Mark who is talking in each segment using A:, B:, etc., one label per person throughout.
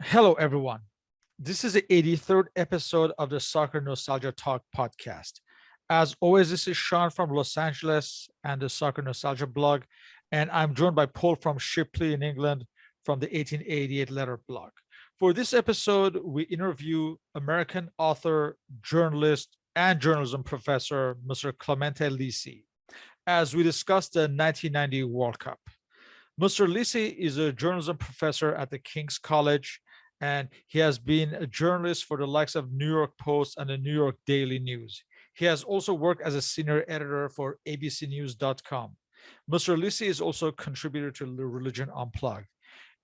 A: Hello, everyone. This is the 83rd episode of the Soccer Nostalgia Talk Podcast. As always, this is Sean from Los Angeles and the Soccer Nostalgia blog, and I'm joined by Paul from Shipley in England from the 1888 Letter blog. For this episode, we interview American author, journalist, and journalism professor, Mr. Clemente Lisi, as we discuss the 1990 World Cup. Mr. Lisi is a journalism professor at the King's College, and he has been a journalist for the likes of New York Post and the New York Daily News. He has also worked as a senior editor for abcnews.com. Mr. Lisi is also a contributor to Religion Unplugged.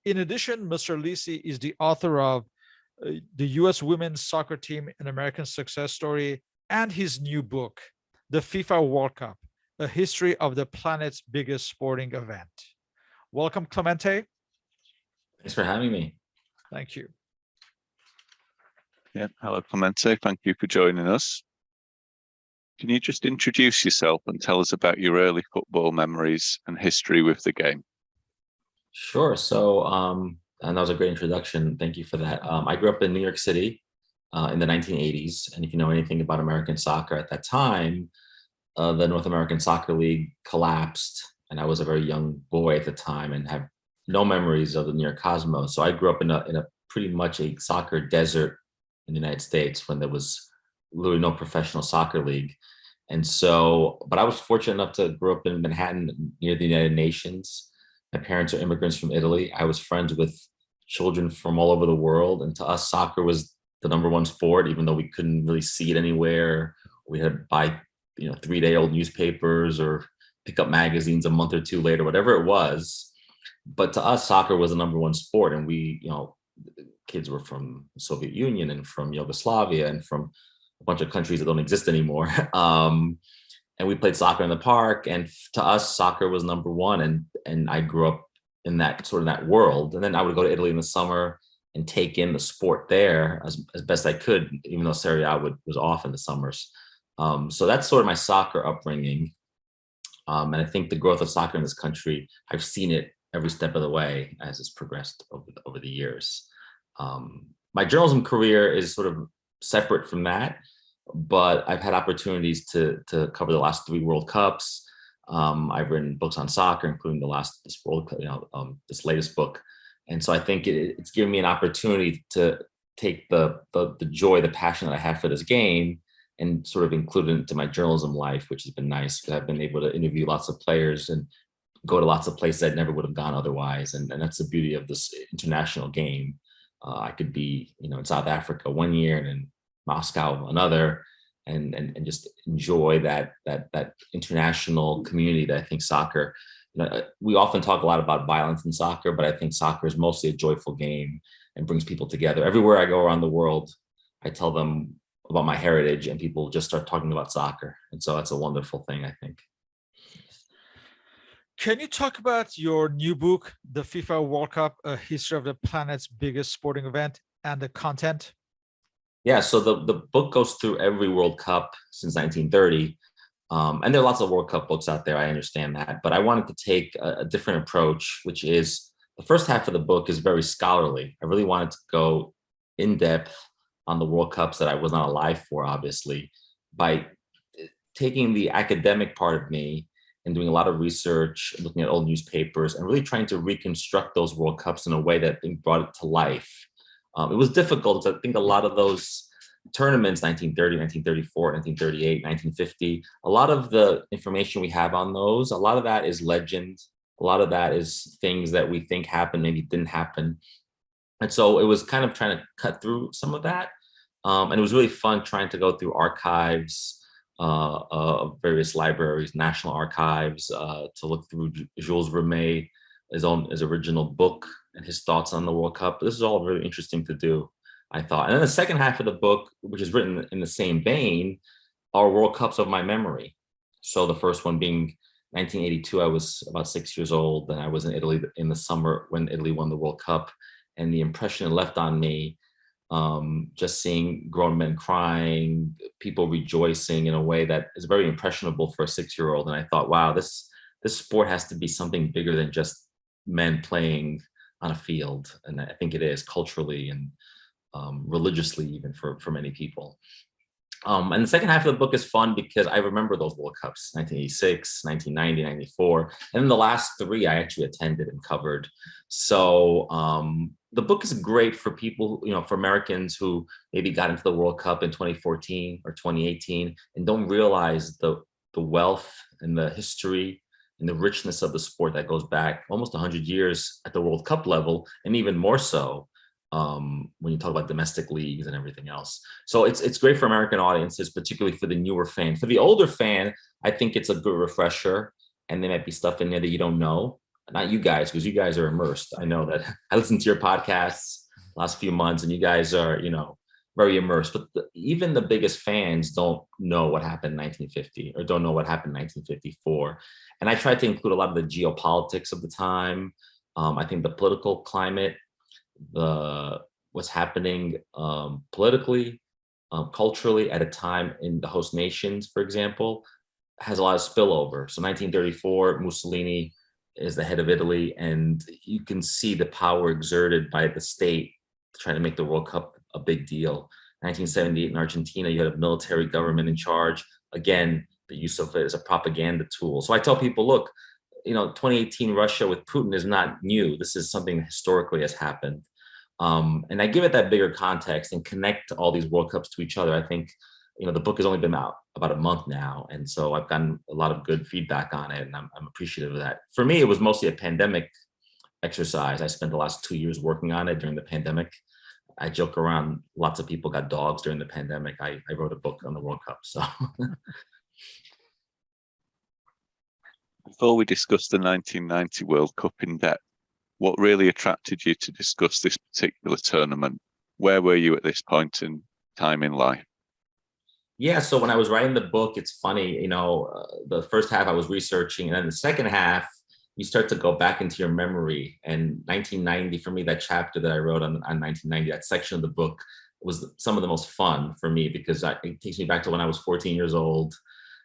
A: In addition, Mr. Lisi is the author of the U.S. Women's Soccer Team, an American Success Story, and his new book, The FIFA World Cup, a history of the planet's biggest sporting event. Welcome, Clemente.
B: Thanks for having me.
A: Thank you.
C: Yeah, hello, Clemente. Thank you for joining us. Can you just introduce yourself and tell us about your early football memories and history with the game?
B: Sure. And that was a great introduction. Thank you for that. I grew up in New York City in the 1980s. And if you know anything about American soccer at that time, the North American Soccer League collapsed. And I was a very young boy at the time and have no memories of the New York Cosmos. So I grew up in a pretty much a soccer desert in the United States when there was literally no professional soccer league. And so, but I was fortunate enough to grow up in Manhattan near the United Nations. My parents are immigrants from Italy. I was friends with children from all over the world. And to us, soccer was the number one sport, even though we couldn't really see it anywhere. We had to buy, 3-day-old newspapers or pick up magazines a month or two later, whatever it was. But to us, soccer was the number one sport. And we, kids were from the Soviet Union and from Yugoslavia and from a bunch of countries that don't exist anymore. And we played soccer in the park. And to us, soccer was number one. And I grew up in that world. And then I would go to Italy in the summer and take in the sport there as best I could, even though Serie A was off in the summers. So that's sort of my soccer upbringing. And I think the growth of soccer in this country, I've seen it every step of the way as it's progressed over the years. My journalism career is sort of separate from that, but I've had opportunities to cover the last 3 World Cups. I've written books on soccer, including this latest book. And so I think it's given me an opportunity to take the joy, the passion that I have for this game and sort of include it into my journalism life, which has been nice because I've been able to interview lots of players and go to lots of places I never would have gone otherwise. And that's the beauty of this international game. I could be, in South Africa one year and in Moscow another, and just enjoy that international community that I think soccer. We often talk a lot about violence in soccer, but I think soccer is mostly a joyful game and brings people together. Everywhere I go around the world, I tell them about my heritage and people just start talking about soccer. And so that's a wonderful thing, I think.
A: Can you talk about your new book, The FIFA World Cup, a history of the planet's biggest sporting event, and the content?
B: Yeah, so the book goes through every World Cup since 1930. And there are lots of World Cup books out there, I understand that. But I wanted to take a different approach, which is the first half of the book is very scholarly. I really wanted to go in depth on the World Cups that I was not alive for, obviously, by taking the academic part of me and doing a lot of research, looking at old newspapers, and really trying to reconstruct those World Cups in a way that I think brought it to life. It was difficult. I think a lot of those tournaments, 1930, 1934, 1938, 1950, a lot of the information we have on those, a lot of that is legend. A lot of that is things that we think happened, maybe didn't happen. And so it was kind of trying to cut through some of that. And it was really fun trying to go through archives of various libraries, national archives, to look through Jules Rimet, his original book and his thoughts on the World Cup. This is all very interesting to do, I thought. And then the second half of the book, which is written in the same vein, are World Cups of my memory. So the first one being 1982, I was about 6 years old, and I was in Italy in the summer when Italy won the World Cup. And the impression it left on me, just seeing grown men crying, people rejoicing in a way that is very impressionable for a 6-year-old. And I thought, wow, this sport has to be something bigger than just men playing on a field, and I think it is culturally and religiously even for many people. And the second half of the book is fun because I remember those World Cups, 1986, 1990, 94. And then the last three I actually attended and covered. So the book is great for people, for Americans who maybe got into the World Cup in 2014 or 2018 and don't realize the wealth and the history and the richness of the sport that goes back almost 100 years at the World Cup level, and even more so when you talk about domestic leagues and everything else. So it's great for American audiences, particularly for the newer fan. For the older fan, I think it's a good refresher, and there might be stuff in there that you don't know. Not you guys, because you guys are immersed. I know that I listened to your podcasts last few months, and you guys are, very immersed. But even the biggest fans don't know what happened in 1950 or don't know what happened in 1954. And I tried to include a lot of the geopolitics of the time. I think the political climate, what's happening politically, culturally at a time in the host nations, for example, has a lot of spillover. So 1934, Mussolini is the head of Italy, and you can see the power exerted by the state trying to make the World Cup a big deal. 1978 in Argentina, you had a military government in charge. Again, the use of it as a propaganda tool. So I tell people, look, 2018 Russia with Putin is not new. This is something that historically has happened. And I give it that bigger context and connect all these World Cups to each other. I think, the book has only been out about a month now. And so I've gotten a lot of good feedback on it, and I'm appreciative of that. For me, it was mostly a pandemic exercise. I spent the last 2 years working on it during the pandemic. I joke around, lots of people got dogs during the pandemic. I wrote a book on the World Cup, so.
C: Before we discuss the 1990 World Cup in depth, what really attracted you to discuss this particular tournament? Where were you at this point in time in life?
B: Yeah, so when I was writing the book, it's funny, the first half I was researching, and then the second half, you start to go back into your memory. And 1990, for me, that chapter that I wrote on 1990, that section of the book was some of the most fun for me, because it takes me back to when I was 14 years old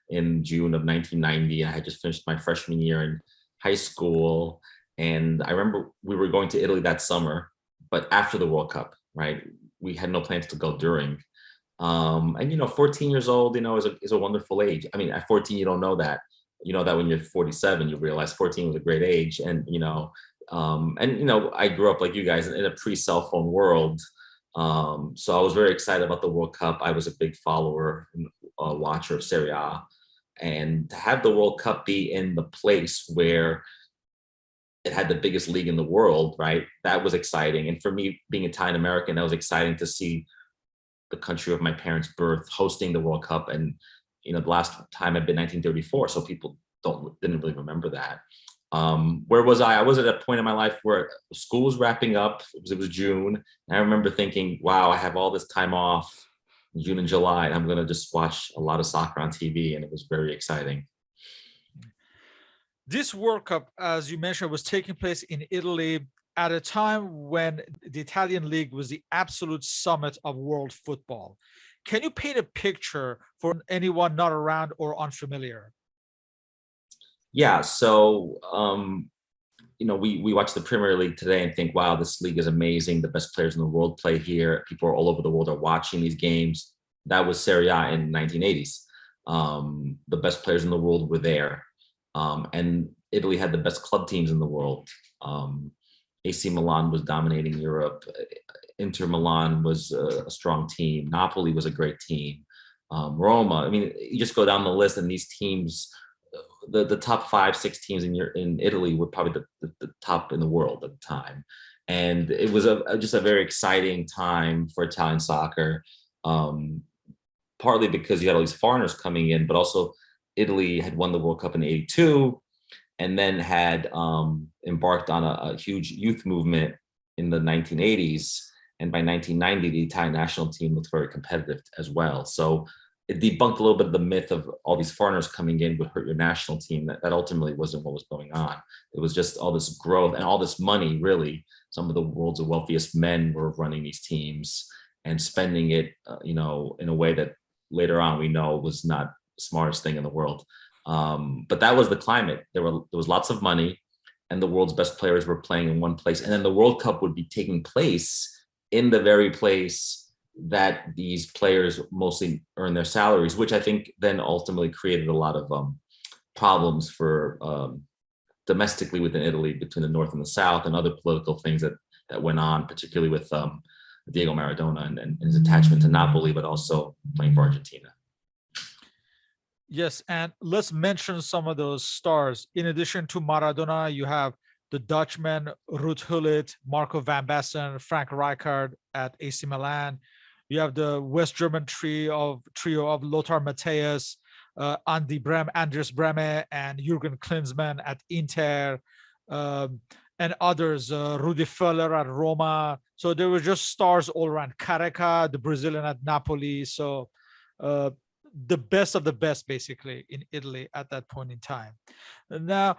B: in June of 1990. I had just finished my freshman year in high school. And I remember we were going to Italy that summer, but after the World Cup, right? We had no plans to go during. And 14 years old, is a wonderful age. I mean, at 14, you don't know that. You know that when you're 47, you realize 14 was a great age. And, I grew up like you guys in a pre-cell phone world. So I was very excited about the World Cup. I was a big follower and watcher of Serie A. And to have the World Cup be in the place where it had the biggest league in the world, right? That was exciting. And for me, being Italian American, that was exciting to see the country of my parents' birth hosting the World Cup. And, the last time had been 1934. So people didn't really remember that. Where was I? I was at a point in my life where school was wrapping up. It was June. And I remember thinking, wow, I have all this time off in June and July, and I'm going to just watch a lot of soccer on TV. And it was very exciting.
A: This World Cup, as you mentioned, was taking place in Italy at a time when the Italian league was the absolute summit of world football. Can you paint a picture for anyone not around or unfamiliar?
B: Yeah, so we watch the Premier League today and think, wow, this league is amazing. The best players in the world play here. People all over the world are watching these games. That was Serie A in the 1980s. The best players in the world were there. And Italy had the best club teams in the world. AC Milan was dominating Europe. Inter Milan was a strong team. Napoli was a great team. Roma. I mean, you just go down the list, and these teams, the top 5-6 teams in Italy were probably the top in the world at the time. And it was just a very exciting time for Italian soccer, partly because you had all these foreigners coming in, but also Italy had won the World Cup in '82, and then had embarked on a huge youth movement in the 1980s. And by 1990, the Italian national team looked very competitive as well. So it debunked a little bit of the myth of all these foreigners coming in would hurt your national team. That ultimately wasn't what was going on. It was just all this growth and all this money, really. Some of the world's wealthiest men were running these teams and spending it, in a way that later on we know was not the smartest thing in the world. But that was the climate. There was lots of money. and the world's best players were playing in one place. And then the World Cup would be taking place in the very place that these players mostly earn their salaries, which I think then ultimately created a lot of problems for domestically within Italy between the North and the South, and other political things that went on, particularly with Diego Maradona and his attachment to Napoli, but also playing for Argentina.
A: Yes, and let's mention some of those stars. In addition to Maradona, you have the Dutchman Ruud Gullit, Marco van Basten, Frank Rijkaard at AC Milan. You have the West German trio of Lothar Matthäus, Anders Brehme, and Jürgen Klinsmann at Inter, and others, Rudi Völler at Roma. So there were just stars all around. Careca, the Brazilian at Napoli. So the best of the best, basically, in Italy at that point in time. Now,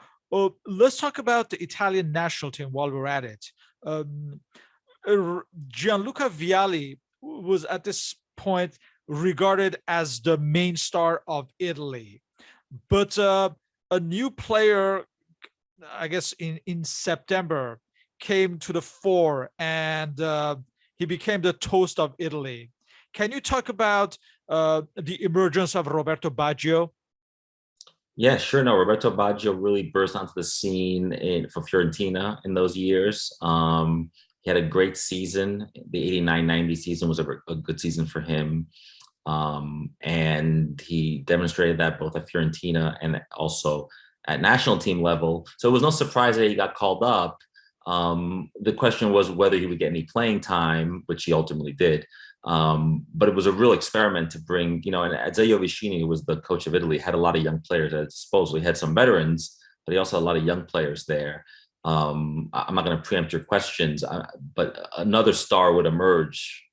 A: let's talk about the Italian national team while we're at it. Gianluca Vialli was at this point regarded as the main star of Italy, but a new player, I guess in September, came to the fore, and he became the toast of Italy. Can you talk about the emergence of Roberto Baggio?
B: Yeah, sure. No, Roberto Baggio really burst onto the scene for Fiorentina in those years. He had a great season. The 89-90 season was a good season for him. And he demonstrated that both at Fiorentina and also at national team level. So it was no surprise that he got called up. The question was whether he would get any playing time, which he ultimately did. But it was a real experiment to bring, and Azeglio Vicini, who was the coach of Italy, had a lot of young players at his disposal. He had some veterans, but he also had a lot of young players there. I'm not going to preempt your questions, but another star would emerge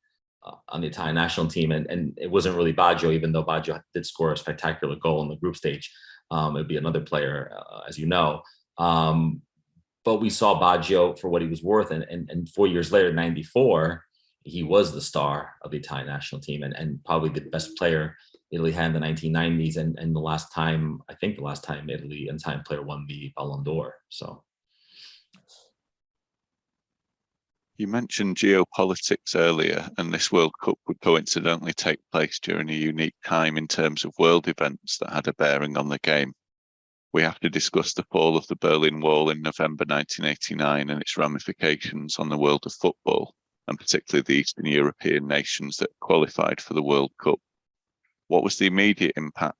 B: on the Italian national team, and it wasn't really Baggio, even though Baggio did score a spectacular goal in the group stage. It would be another player, as you know. But we saw Baggio for what he was worth, and 4 years later, 94, he was the star of the Italian national team, and probably the best player Italy had in the 1990s, and the last time Italy and Italian player won the Ballon d'Or. So.
C: You mentioned geopolitics earlier, and this World Cup would coincidentally take place during a unique time in terms of world events that had a bearing on the game. We have to discuss the fall of the Berlin Wall in November 1989 and its ramifications on the world of football, and particularly the Eastern European nations that qualified for the World Cup. What was the immediate impact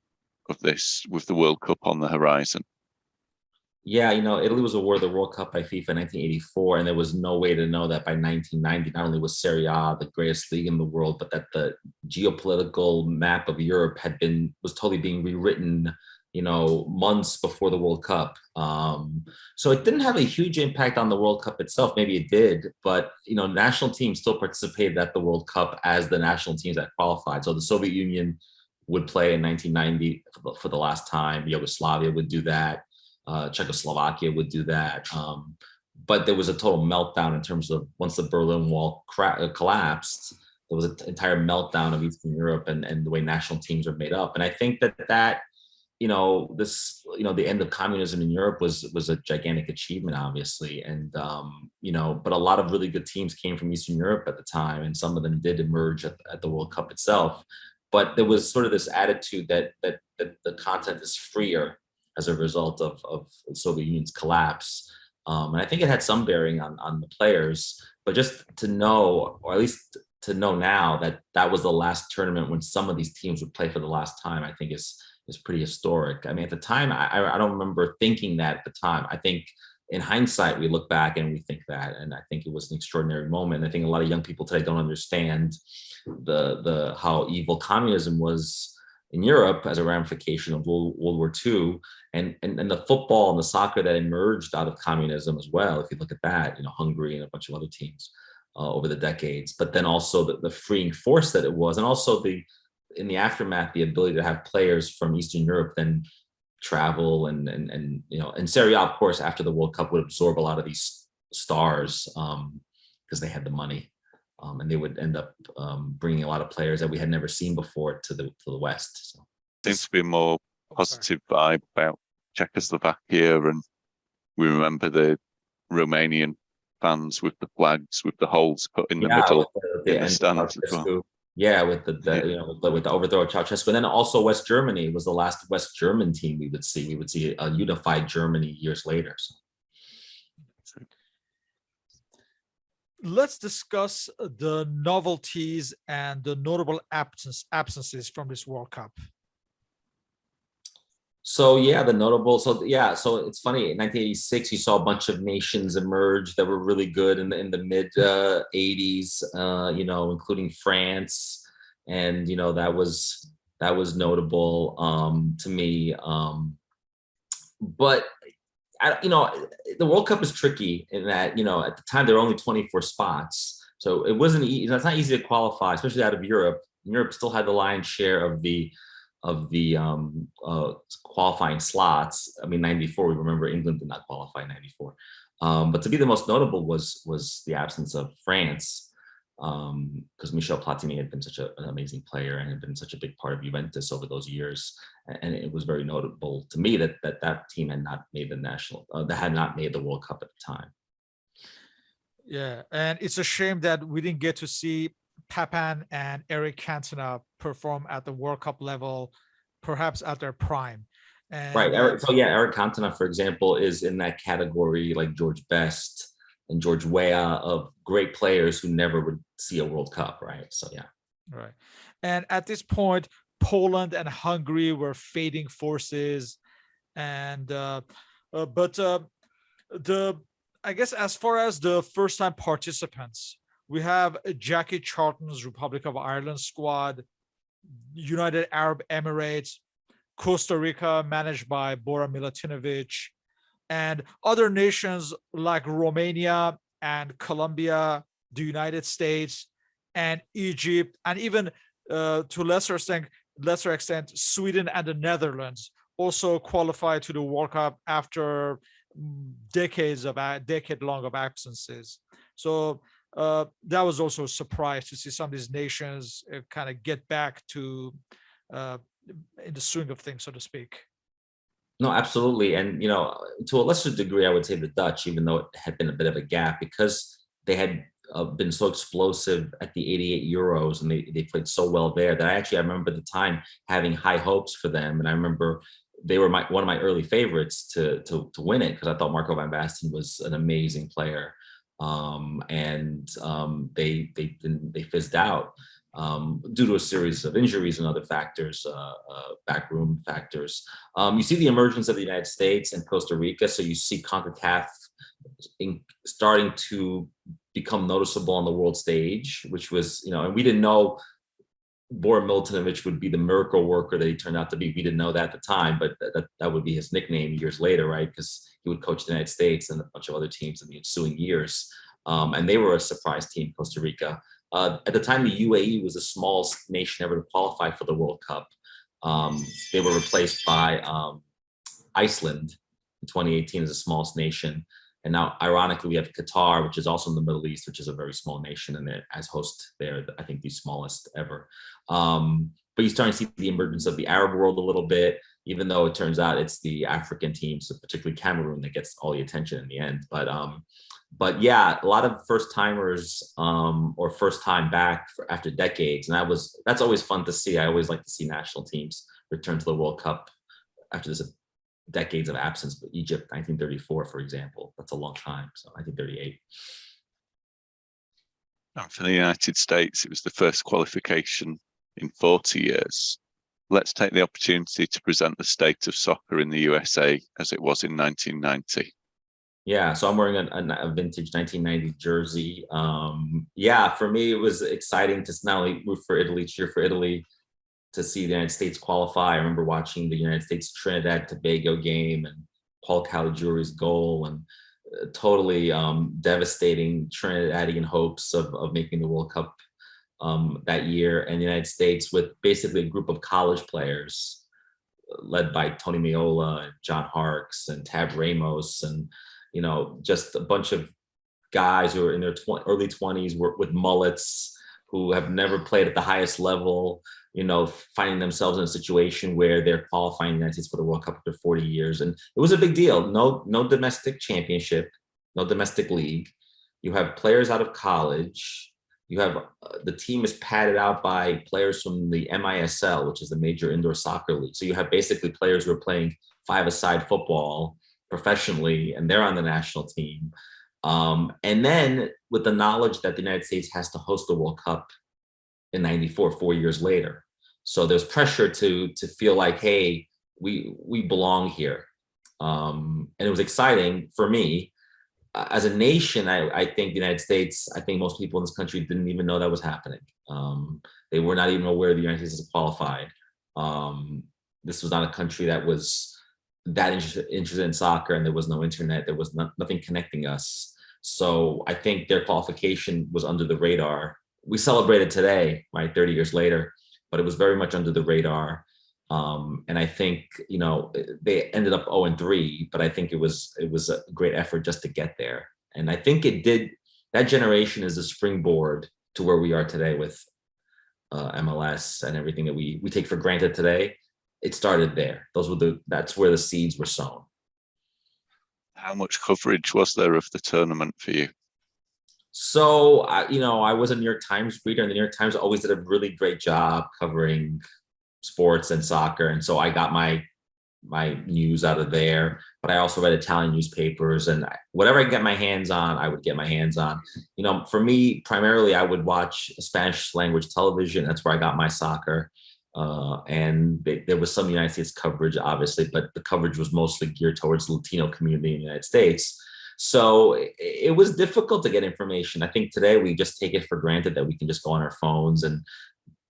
C: of this with the World Cup on the horizon?
B: Yeah, Italy was awarded the World Cup by FIFA in 1984, and there was no way to know that by 1990, not only was Serie A the greatest league in the world, but that the geopolitical map of Europe was totally being rewritten, months before the World Cup. So it didn't have a huge impact on the World Cup itself. Maybe it did, but national teams still participated at the World Cup as the national teams that qualified. So the Soviet Union would play in 1990 for the last time. Yugoslavia would do that. Czechoslovakia would do that. But there was a total meltdown in terms of once the Berlin Wall collapsed, there was an entire meltdown of Eastern Europe and the way national teams are made up. And I think that the end of communism in Europe was a gigantic achievement, obviously. And, but a lot of really good teams came from Eastern Europe at the time, and some of them did emerge at the World Cup itself. But there was sort of this attitude that the content is freer as a result of the Soviet Union's collapse. And I think it had some bearing on the players, but just to know, or at least to know now that was the last tournament when some of these teams would play for the last time, I think is pretty historic. I mean, at the time, I don't remember thinking that at the time. I think in hindsight, we look back and we think that, and I think it was an extraordinary moment. I think a lot of young people today don't understand how evil communism was in Europe as a ramification of World War II, and the football and the soccer that emerged out of communism as well. If you look at that, Hungary and a bunch of other teams over the decades, but then also the freeing force that it was, and also in the aftermath, the ability to have players from Eastern Europe then travel and Serie A, of course, after the World Cup would absorb a lot of these stars because they had the money. And they would end up bringing a lot of players that we had never seen before to the West. So
C: seems to be a more positive vibe about Czechoslovakia and We remember the Romanian fans with the flags with the holes cut in the
B: Yeah,
C: middle
B: with
C: in
B: the
C: the
B: end of
C: stands as well.
B: Ceausescu. Yeah, with with the overthrow of Ceausescu, and then also West Germany was the last West German team we would see. We would see a unified Germany years later. So.
A: Let's discuss the novelties and the notable absences from this World Cup.
B: So yeah, so it's funny. In 1986, you saw a bunch of nations emerge that were really good in the mid 80s. Including France, and that was notable to me. But the World Cup is tricky in that at the time there were only 24 spots, so it wasn't. It's not easy to qualify, especially out of Europe. Europe still had the lion's share of the qualifying slots. I mean, 94, we remember England did not qualify in 94. But to be the most notable was the absence of France, because Michel Platini had been such an amazing player and had been such a big part of Juventus over those years. And it was very notable to me that team had not made the World Cup at the time.
A: Yeah, and it's a shame that we didn't get to see Papan and Eric Cantona perform at the World Cup level, perhaps at their prime. And,
B: right. Eric Cantona, for example, is in that category, like George Best and George Weah, of great players who never would see a World Cup, right? So yeah.
A: Right. And at this point, Poland and Hungary were fading forces, and I guess as far as the first-time participants, we have Jackie Charlton's Republic of Ireland squad, United Arab Emirates, Costa Rica, managed by Bora Milutinovic, and other nations like Romania and Colombia, the United States, and Egypt, and even to lesser extent, Sweden and the Netherlands also qualified to the World Cup after decade-long of absences. So that was also a surprise to see some of these nations kind of get back to in the swing of things, so to speak.
B: No, absolutely. And, to a lesser degree, I would say the Dutch, even though it had been a bit of a gap, because they had been so explosive at the 88 Euros, and they played so well there that I remember at the time having high hopes for them. And I remember they were one of my early favorites to win it, because I thought Marco van Basten was an amazing player. They fizzed out due to a series of injuries and other factors, backroom factors. You see the emergence of the United States and Costa Rica. So you see CONCACAF starting to become noticeable on the world stage, which was, and we didn't know Bora Milutinovic would be the miracle worker that he turned out to be. We didn't know that at the time, but that would be his nickname years later, right? Because he would coach the United States and a bunch of other teams in the ensuing years. And they were a surprise team, Costa Rica. At the time, the UAE was the smallest nation ever to qualify for the World Cup. They were replaced by Iceland in 2018 as the smallest nation. And now, ironically, we have Qatar, which is also in the Middle East, which is a very small nation, and as host, they're, I think, the smallest ever. But you're starting to see the emergence of the Arab world a little bit, even though it turns out it's the African teams, particularly Cameroon, that gets all the attention in the end. But yeah, a lot of first timers or first time back after decades, and that's always fun to see. I always like to see national teams return to the World Cup after this decades of absence. But Egypt, 1934, for example, that's a long time. So 1938.
C: And for the United States, it was the first qualification in 40 years. Let's take the opportunity to present the state of soccer in the USA as it was in 1990.
B: Yeah, so I'm wearing a vintage 1990 jersey. For me, it was exciting to not only root for Italy, cheer for Italy, to see the United States qualify. I remember watching the United States Trinidad Tobago game and Paul Caligiuri's goal, and totally devastating Trinidadian hopes of making the World Cup that year. And the United States, with basically a group of college players led by Tony Meola and John Harkes and Tab Ramos, and just a bunch of guys who were in their early 20s with mullets, who have never played at the highest level, finding themselves in a situation where they're qualifying the United States for the World Cup after 40 years. And it was a big deal. No domestic championship, no domestic league. You have players out of college. You have the team is padded out by players from the MISL, which is the major indoor soccer league. So you have basically players who are playing five-a-side football professionally, and they're on the national team. And then with the knowledge that the United States has to host the World Cup in '94, 4 years later. So there's pressure to feel like, hey, we belong here. And it was exciting for me. As a nation, I think the United States, I think most people in this country didn't even know that was happening. They were not even aware the United States is qualified. This was not a country that was that interested in soccer, and there was no internet. There was nothing connecting us. So I think their qualification was under the radar. We celebrated today, right, 30 years later, but it was very much under the radar. And I think, they ended up 0-3, but I think it was a great effort just to get there. And I think that generation is a springboard to where we are today with MLS and everything that we take for granted today. It started there. That's where the seeds were sown.
C: How much coverage was there of the tournament for you?
B: So, I was a New York Times reader, and the New York Times always did a really great job covering sports and soccer. And so I got my news out of there, but I also read Italian newspapers, and whatever I get my hands on, I would get my hands on. For me, primarily, I would watch Spanish language television. That's where I got my soccer. And there was some United States coverage, obviously, but the coverage was mostly geared towards the Latino community in the United States. So it was difficult to get information. I think today we just take it for granted that we can just go on our phones and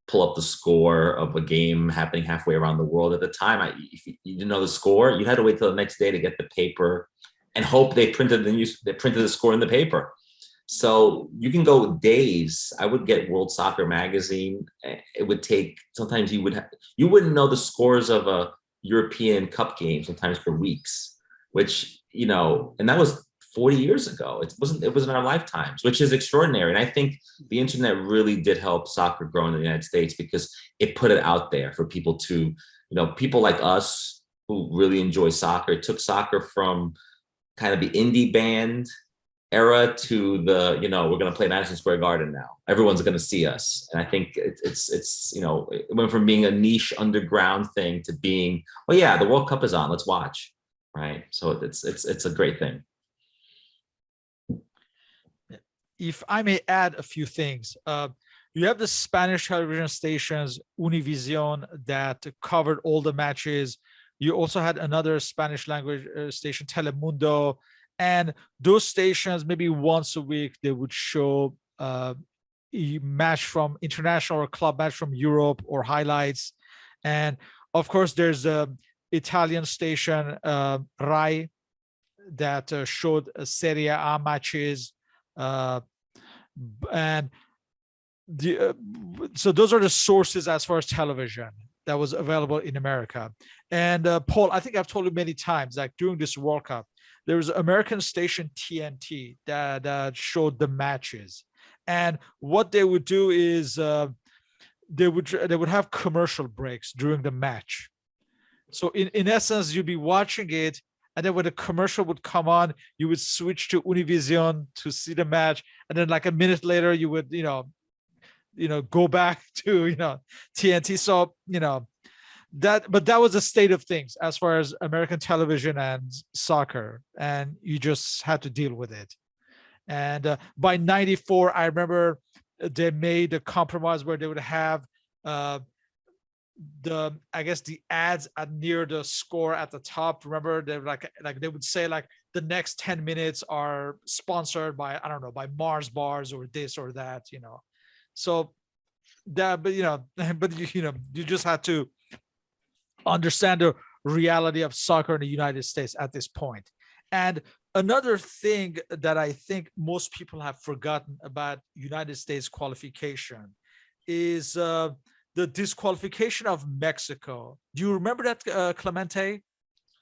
B: pull up the score of a game happening halfway around the world. At the time, if you didn't know the score, you had to wait till the next day to get the paper and hope they printed the score in the paper. So you can go days. I would get World Soccer magazine. It would take, sometimes you wouldn't know the scores of a European Cup game sometimes for weeks, which, and that was 40 years ago. It was in our lifetimes, which is extraordinary. And I think the internet really did help soccer grow in the United States because it put it out there for people to, people like us who really enjoy soccer. It took soccer from kind of the indie band era to the, we're going to play Madison Square Garden now. Everyone's going to see us. And I think it's it went from being a niche underground thing to being, oh yeah, the World Cup is on, let's watch. Right. So it's a great thing.
A: If I may add a few things, you have the Spanish television stations, Univision, that covered all the matches. You also had another Spanish language station, Telemundo, and those stations, maybe once a week, they would show a match from international or club match from Europe or highlights. And of course, there's a Italian station, Rai, that showed Serie A matches. And so those are the sources as far as television that was available in America. And Paul, I think I've told you many times, like during this World Cup, there was an American station TNT that showed the matches. And what they would do is they would have commercial breaks during the match. So in essence, you'd be watching it, and then when the commercial would come on, you would switch to Univision to see the match, and then like a minute later, you would go back to TNT. So that was a state of things as far as American television and soccer, and you just had to deal with it. And by '94, I remember they made a compromise where they would have the ads at near the score at the top. Remember, they like they would say like the next 10 minutes are sponsored by, I don't know, by Mars bars or this or that, so that, but you just had to understand the reality of soccer in the United States at this point. And another thing that I think most people have forgotten about United States qualification is the disqualification of Mexico. Do you remember that, Clemente?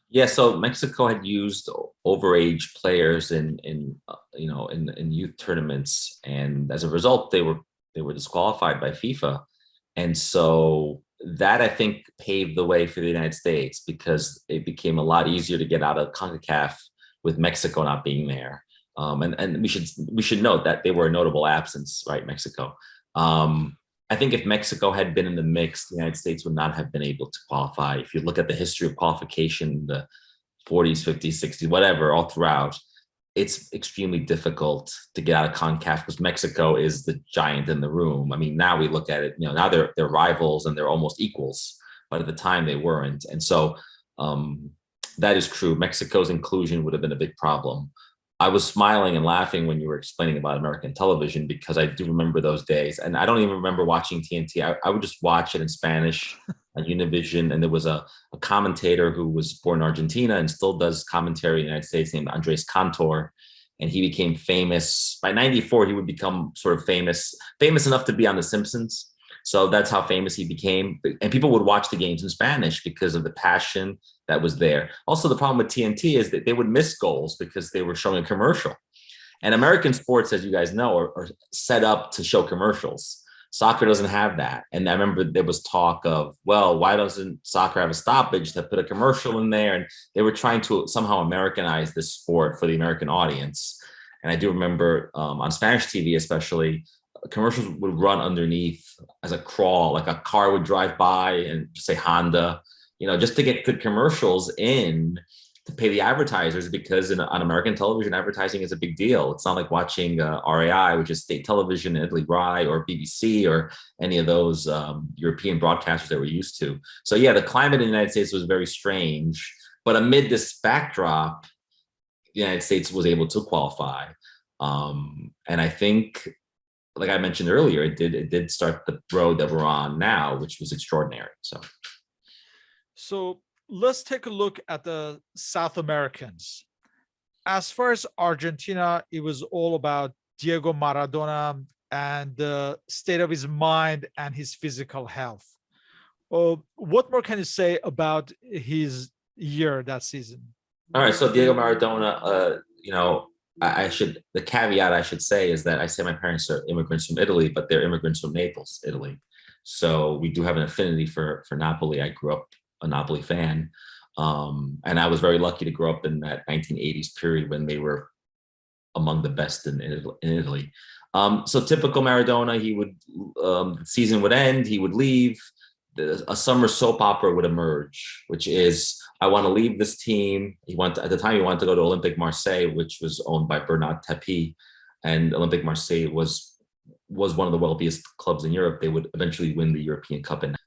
B: Yeah, so Mexico had used overage players in youth tournaments, and as a result, they were they were disqualified by FIFA. And so that, I think, paved the way for the United States, because it became a lot easier to get out of CONCACAF with Mexico not being there. And we should note that they were a notable absence, right? Mexico. I think if Mexico had been in the mix, the United States would not have been able to qualify. If you look at the history of qualification, the 40s, 50s, 60s, whatever, all throughout, it's extremely difficult to get out of CONCACAF because Mexico is the giant in the room. I mean, now we look at it, now they're rivals and they're almost equals, but at the time they weren't. And so that is true. Mexico's inclusion would have been a big problem. I was smiling and laughing when you were explaining about American television, because I do remember those days. And I don't even remember watching TNT. I would just watch it in Spanish on Univision. And there was a commentator who was born in Argentina and still does commentary in the United States, named Andres Cantor. And he became famous. By 94, he would become sort of famous enough to be on The Simpsons. So that's how famous he became. And people would watch the games in Spanish because of the passion that was there. Also, the problem with TNT is that they would miss goals because they were showing a commercial. And American sports, as you guys know, are set up to show commercials. Soccer doesn't have that. And I remember there was talk of, well, why doesn't soccer have a stoppage to put a commercial in there? And they were trying to somehow Americanize this sport for the American audience. And I do remember on Spanish TV, especially, commercials would run underneath as a crawl, like a car would drive by and just say Honda, just to get good commercials in to pay the advertisers, because on American television, advertising is a big deal. It's not like watching RAI, which is state television in Italy, RAI, or BBC, or any of those European broadcasters that we're used to. So yeah, the climate in the United States was very strange, but amid this backdrop, the United States was able to qualify. And I think, like I mentioned earlier, it did start the road that we're on now, which was extraordinary.
A: So let's take a look at the South Americans. As far as Argentina, it was all about Diego Maradona and the state of his mind and his physical health. What more can you say about his year that season?
B: All right, so Diego Maradona, the caveat I should say is that I say my parents are immigrants from Italy, but they're immigrants from Naples, Italy. So we do have an affinity for Napoli. I grew up a Napoli fan. And I was very lucky to grow up in that 1980s period when they were among the best in Italy. So typical Maradona, he would, the season would end, he would leave, a summer soap opera would emerge, which is, I want to leave this team. At the time, he wanted to go to Olympique Marseille, which was owned by Bernard Tapie. And Olympique Marseille was one of the wealthiest clubs in Europe. They would eventually win the European Cup. And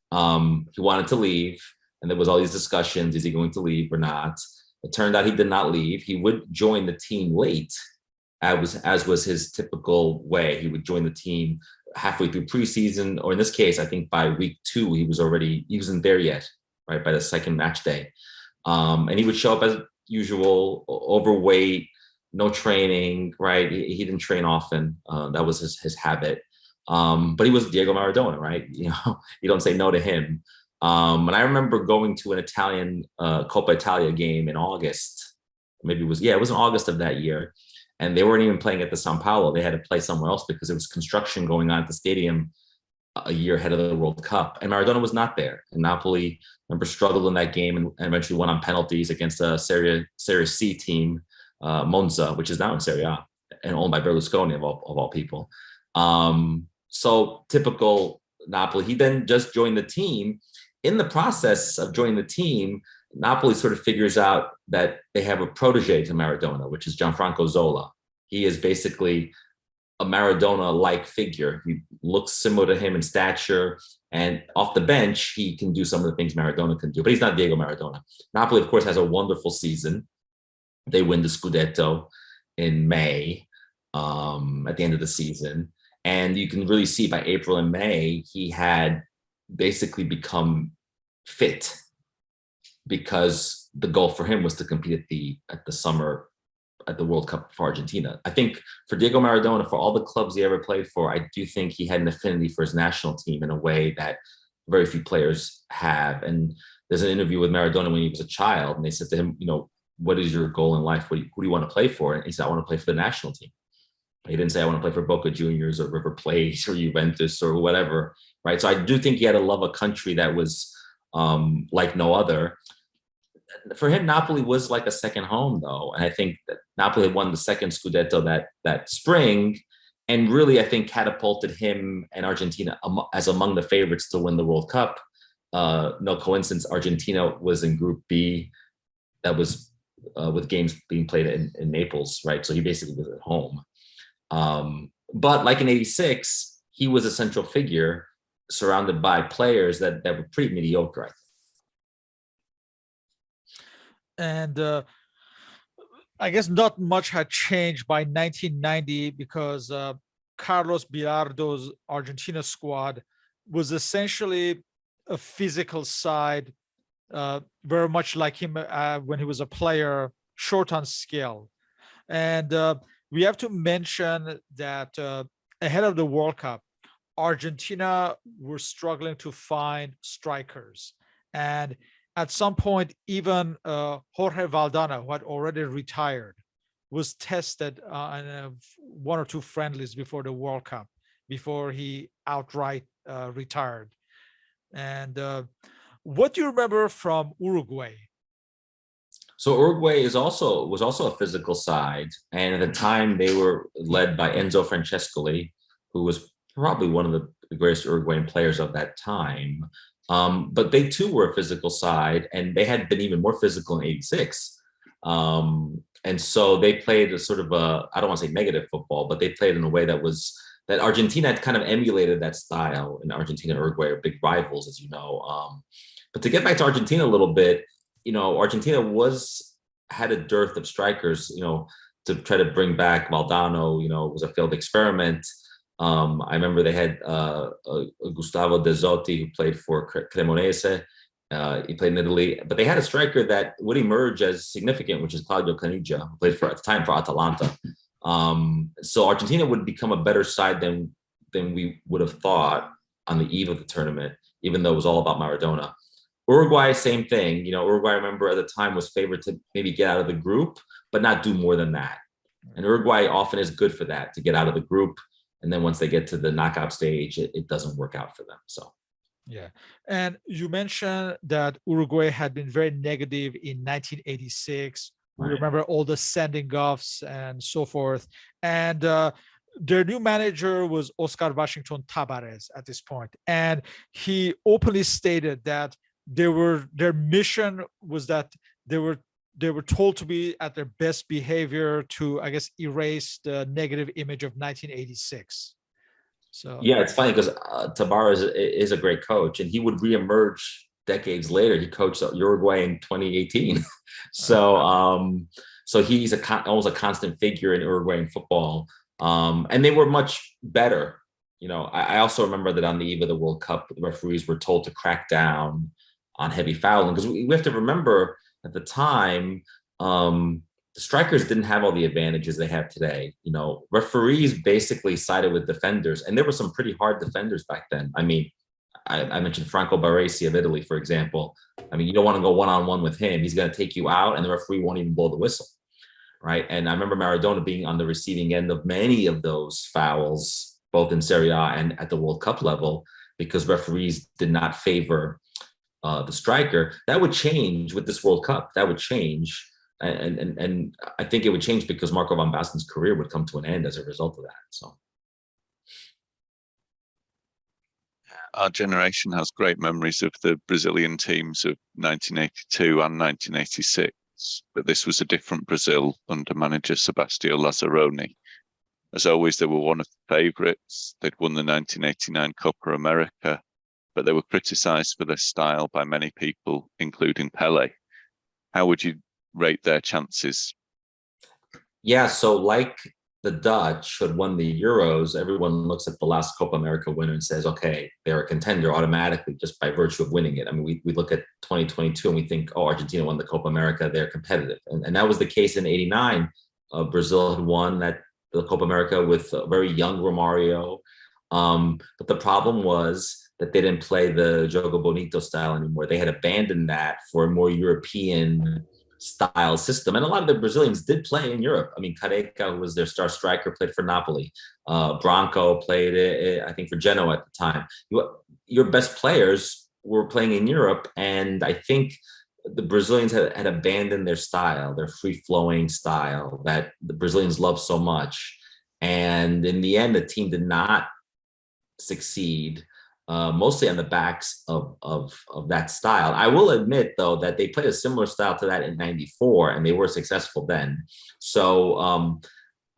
B: he wanted to leave. And there was all these discussions, is he going to leave or not? It turned out he did not leave. He would join the team late, as was his typical way. He would join the team halfway through preseason, or in this case, I think by week 2, he wasn't there yet, right, by the second match day. And he would show up as usual, overweight, no training, right? He didn't train often. That was his habit. But he was Diego Maradona, right? You don't say no to him. And I remember going to an Italian Coppa Italia game in August. It was in August of that year. And they weren't even playing at the Sao Paulo. They had to play somewhere else because there was construction going on at the stadium a year ahead of the World Cup. And Maradona was not there. And Napoli, I remember, struggled in that game and eventually won on penalties against a Serie C team, Monza, which is now in Serie A and owned by Berlusconi of all people. So typical Napoli. He then just joined the team. In the process of joining the team, Napoli sort of figures out that they have a protege to Maradona, which is Gianfranco Zola. He is basically a Maradona-like figure. He looks similar to him in stature, and off the bench, he can do some of the things Maradona can do, but he's not Diego Maradona. Napoli, of course, has a wonderful season. They win the Scudetto in May, at the end of the season. And you can really see by April and May, he had basically become fit, because the goal for him was to compete at the World Cup for Argentina. I think for Diego Maradona, for all the clubs he ever played for, I do think he had an affinity for his national team in a way that very few players have. And there's an interview with Maradona when he was a child, and they said to him, what is your goal in life? Who do you want to play for? And he said, I want to play for the national team. He didn't say, I want to play for Boca Juniors or River Plate or Juventus or whatever, right? So I do think he had a love a country that was like no other. For him, Napoli was like a second home, though. And I think that Napoli won the second Scudetto that spring, and really, I think, catapulted him and Argentina as among the favorites to win the World Cup. No coincidence, Argentina was in Group B. That was with games being played in Naples, right? So he basically was at home. But like in '86, he was a central figure surrounded by players that were pretty mediocre, I think.
A: And I guess not much had changed by 1990 because Carlos Bilardo's Argentina squad was essentially a physical side, very much like him when he was a player, short on skill. And we have to mention that ahead of the World Cup, Argentina were struggling to find strikers. And at some point, even Jorge Valdana, who had already retired, was tested in one or two friendlies before the World Cup, before he outright retired. And what do you remember from Uruguay?
B: So Uruguay was also a physical side, and at the time they were led by Enzo Francescoli, who was probably one of the greatest Uruguayan players of that time. But they too were a physical side, and they had been even more physical in '86. And so they played a sort of I don't want to say negative football, but they played in a way that Argentina had kind of emulated that style. And Argentina and Uruguay are big rivals, as you know. But to get back to Argentina a little bit, Argentina had a dearth of strikers, to try to bring back Valdano, was a failed experiment. I remember they had Gustavo De Zotti, who played for Cremonese. He played in Italy, but they had a striker that would emerge as significant, which is Claudio Caniggia, who played at the time for Atalanta. So Argentina would become a better side than we would have thought on the eve of the tournament, even though it was all about Maradona. Uruguay, same thing. Uruguay, I remember at the time, was favored to maybe get out of the group, but not do more than that. And Uruguay often is good for that, to get out of the group. And then once they get to the knockout stage, it doesn't work out for them. So,
A: yeah. And you mentioned that Uruguay had been very negative in 1986. We remember all the sending offs and so forth. And their new manager was Oscar Washington Tabarez at this point. And he openly stated that their mission was that they were told to be at their best behavior to, I guess, erase the negative image of 1986. So
B: yeah, it's funny because Tabarez is a great coach, and he would reemerge decades later. He coached Uruguay in 2018. So he's almost a constant figure in Uruguayan football. And they were much better. I also remember that on the eve of the World Cup, the referees were told to crack down on heavy fouling, because we have to remember at the time, the strikers didn't have all the advantages they have today. Referees basically sided with defenders, and there were some pretty hard defenders back then. I mean, I mentioned Franco Baresi of Italy, for example. I mean, you don't want to go one-on-one with him. He's going to take you out, and the referee won't even blow the whistle, right? And I remember Maradona being on the receiving end of many of those fouls, both in Serie A and at the World Cup level, because referees did not favor the striker. That would change with this World Cup. That would change. And I think it would change because Marco van Basten's career would come to an end as a result of that. So
C: our generation has great memories of the Brazilian teams of 1982 and 1986, but this was a different Brazil under manager Sebastião Lazzaroni. As always, they were one of the favourites. They'd won the 1989 Copa America, but they were criticised for their style by many people, including Pelé. How would you rate their chances?
B: Yeah, so like the Dutch had won the Euros, everyone looks at the last Copa America winner and says, okay, they're a contender automatically just by virtue of winning it. I mean, we look at 2022 and we think, oh, Argentina won the Copa America, they're competitive. And that was the case in '89. Brazil had won the Copa America with a very young Romario. But the problem was that they didn't play the Jogo Bonito style anymore. They had abandoned that for a more European style system. And a lot of the Brazilians did play in Europe. I mean, Careca, who was their star striker, played for Napoli. Branco played, I think, for Genoa at the time. Your best players were playing in Europe. And I think the Brazilians had abandoned their style, their free-flowing style that the Brazilians love so much. And in the end, the team did not succeed, mostly on the backs of that style. I will admit, though, that they played a similar style to that in '94, and they were successful then. So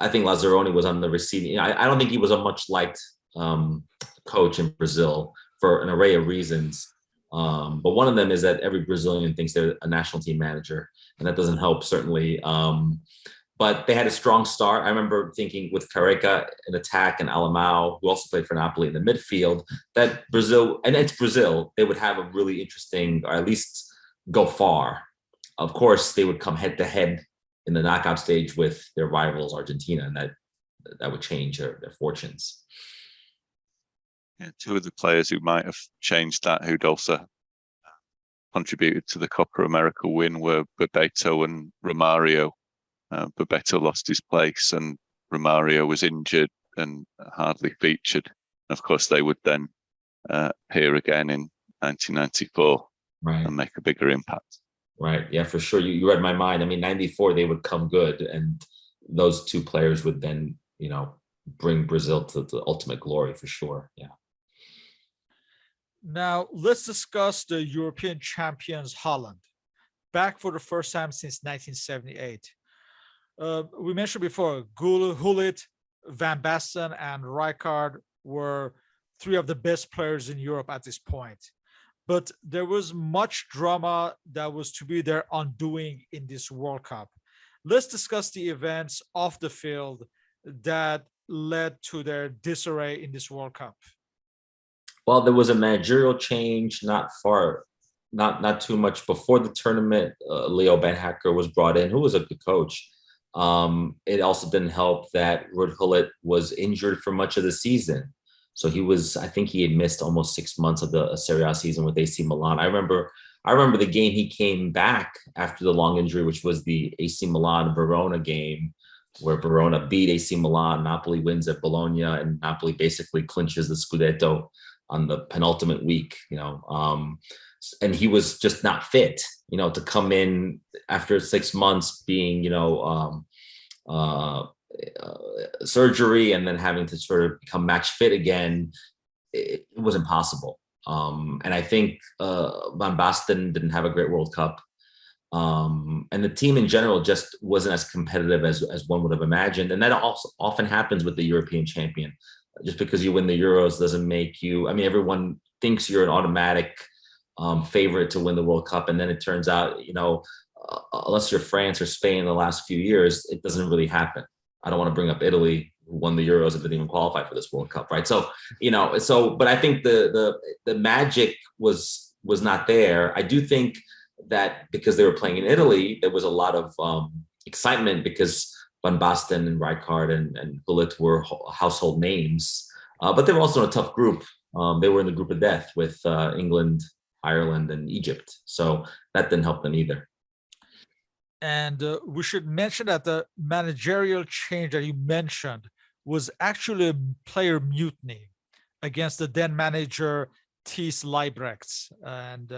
B: I think Lazzaroni was on the receiving. I don't think he was a much liked coach in Brazil for an array of reasons. But one of them is that every Brazilian thinks they're a national team manager, and that doesn't help, certainly. But they had a strong start. I remember thinking with Careca in attack and Alemão, who also played for Napoli in the midfield, that Brazil, and it's Brazil, they would have a really interesting, or at least go far. Of course, they would come head to head in the knockout stage with their rivals, Argentina, and that would change their fortunes.
C: Yeah, two of the players who might have changed that, who'd also contributed to the Copa America win, were Bebeto and Romario. Bebeto lost his place and Romario was injured and hardly featured. Of course, they would then appear again in 1994 and make a bigger impact.
B: Right. Yeah, for sure. You read my mind. I mean, 94, they would come good. And those two players would then, bring Brazil to the ultimate glory for sure. Yeah.
A: Now, let's discuss the European champions, Holland. Back for the first time since 1978. We mentioned before, Gullit, Van Basten, and Rijkaard were three of the best players in Europe at this point. But there was much drama that was to be their undoing in this World Cup. Let's discuss the events off the field that led to their disarray in this World Cup.
B: Well, there was a managerial change not too much before the tournament. Leo Beenhakker was brought in, who was a good coach. It also didn't help that Ruud Gullit was injured for much of the season. So I think he had missed almost 6 months of the Serie A season with AC Milan. I remember the game he came back after the long injury, which was the AC Milan Verona game, where Verona beat AC Milan. Napoli wins at Bologna, and Napoli basically clinches the Scudetto on the penultimate week, and he was just not fit, to come in after 6 months being, surgery and then having to sort of become match fit again. It was impossible. And I think Van Basten didn't have a great World Cup. And the team in general just wasn't as competitive as one would have imagined. And that also often happens with the European champion. Just because you win the Euros doesn't make you, everyone thinks you're an automatic favorite to win the World Cup. And then it turns out, unless you're France or Spain in the last few years, it doesn't really happen. I don't want to bring up Italy, who won the Euros and didn't even qualify for this World Cup, right? So, but I think the magic was not there. I do think that because they were playing in Italy, there was a lot of excitement because Van Basten and Rijkaard and Gullit were household names, but they were also in a tough group. They were in the group of death with England, Ireland, and Egypt. So that didn't help them either.
A: And we should mention that the managerial change that you mentioned was actually a player mutiny against the then manager Thijs Leibrechts. And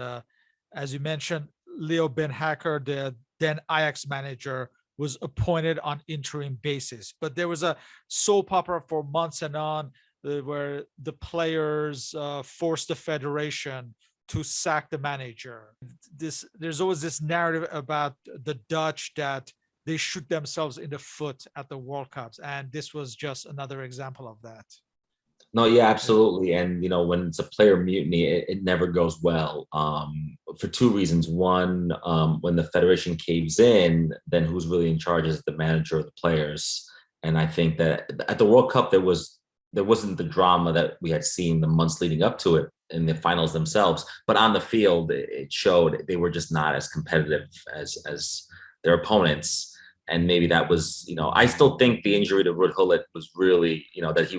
A: as you mentioned, Leo Beenhakker, the then Ajax manager, was appointed on interim basis. But there was a soap opera for months and on where the players forced the federation to sack the manager. There's always this narrative about the Dutch that they shoot themselves in the foot at the World Cups. And this was just another example of that.
B: No, yeah, absolutely. And, when it's a player mutiny, it never goes well for two reasons. One, when the federation caves in, then who's really in charge is the manager or the players. And I think that at the World Cup, there wasn't the drama that we had seen the months leading up to it in the finals themselves. But on the field, it showed they were just not as competitive as their opponents. And maybe that was, I still think the injury to Ruud Gullit was really, that he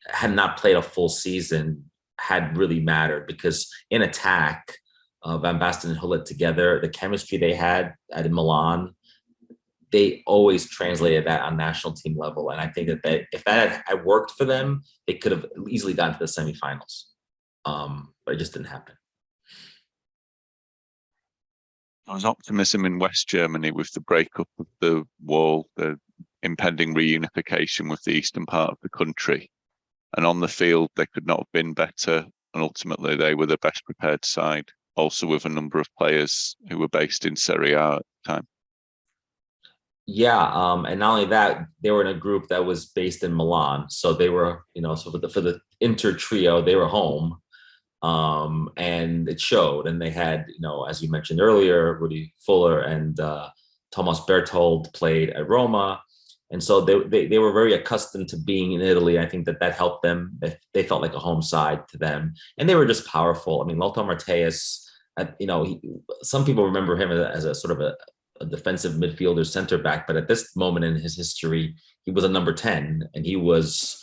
B: had not played a full season had really mattered, because in attack, Van Basten and Hullet together, the chemistry they had at Milan, they always translated that on national team level. And I think that if that had worked for them, they could have easily gotten to the semifinals. But it just didn't happen.
C: There was optimism in West Germany with the breakup of the wall, the impending reunification with the eastern part of the country. And on the field, they could not have been better. And ultimately, they were the best prepared side, also with a number of players who were based in Serie A at the time.
B: Yeah, and not only that, they were in a group that was based in Milan, so they were, so for the inter trio, they were home, and it showed. And they had, as you mentioned earlier, Rudy Fuller and Thomas Berthold played at Roma, and so they were very accustomed to being in Italy. I think that helped them. They felt like a home side to them, and they were just powerful. I mean, Lothar Matthäus, some people remember him as a sort of a defensive midfielder, center back, but at this moment in his history, he was a number 10, and he was,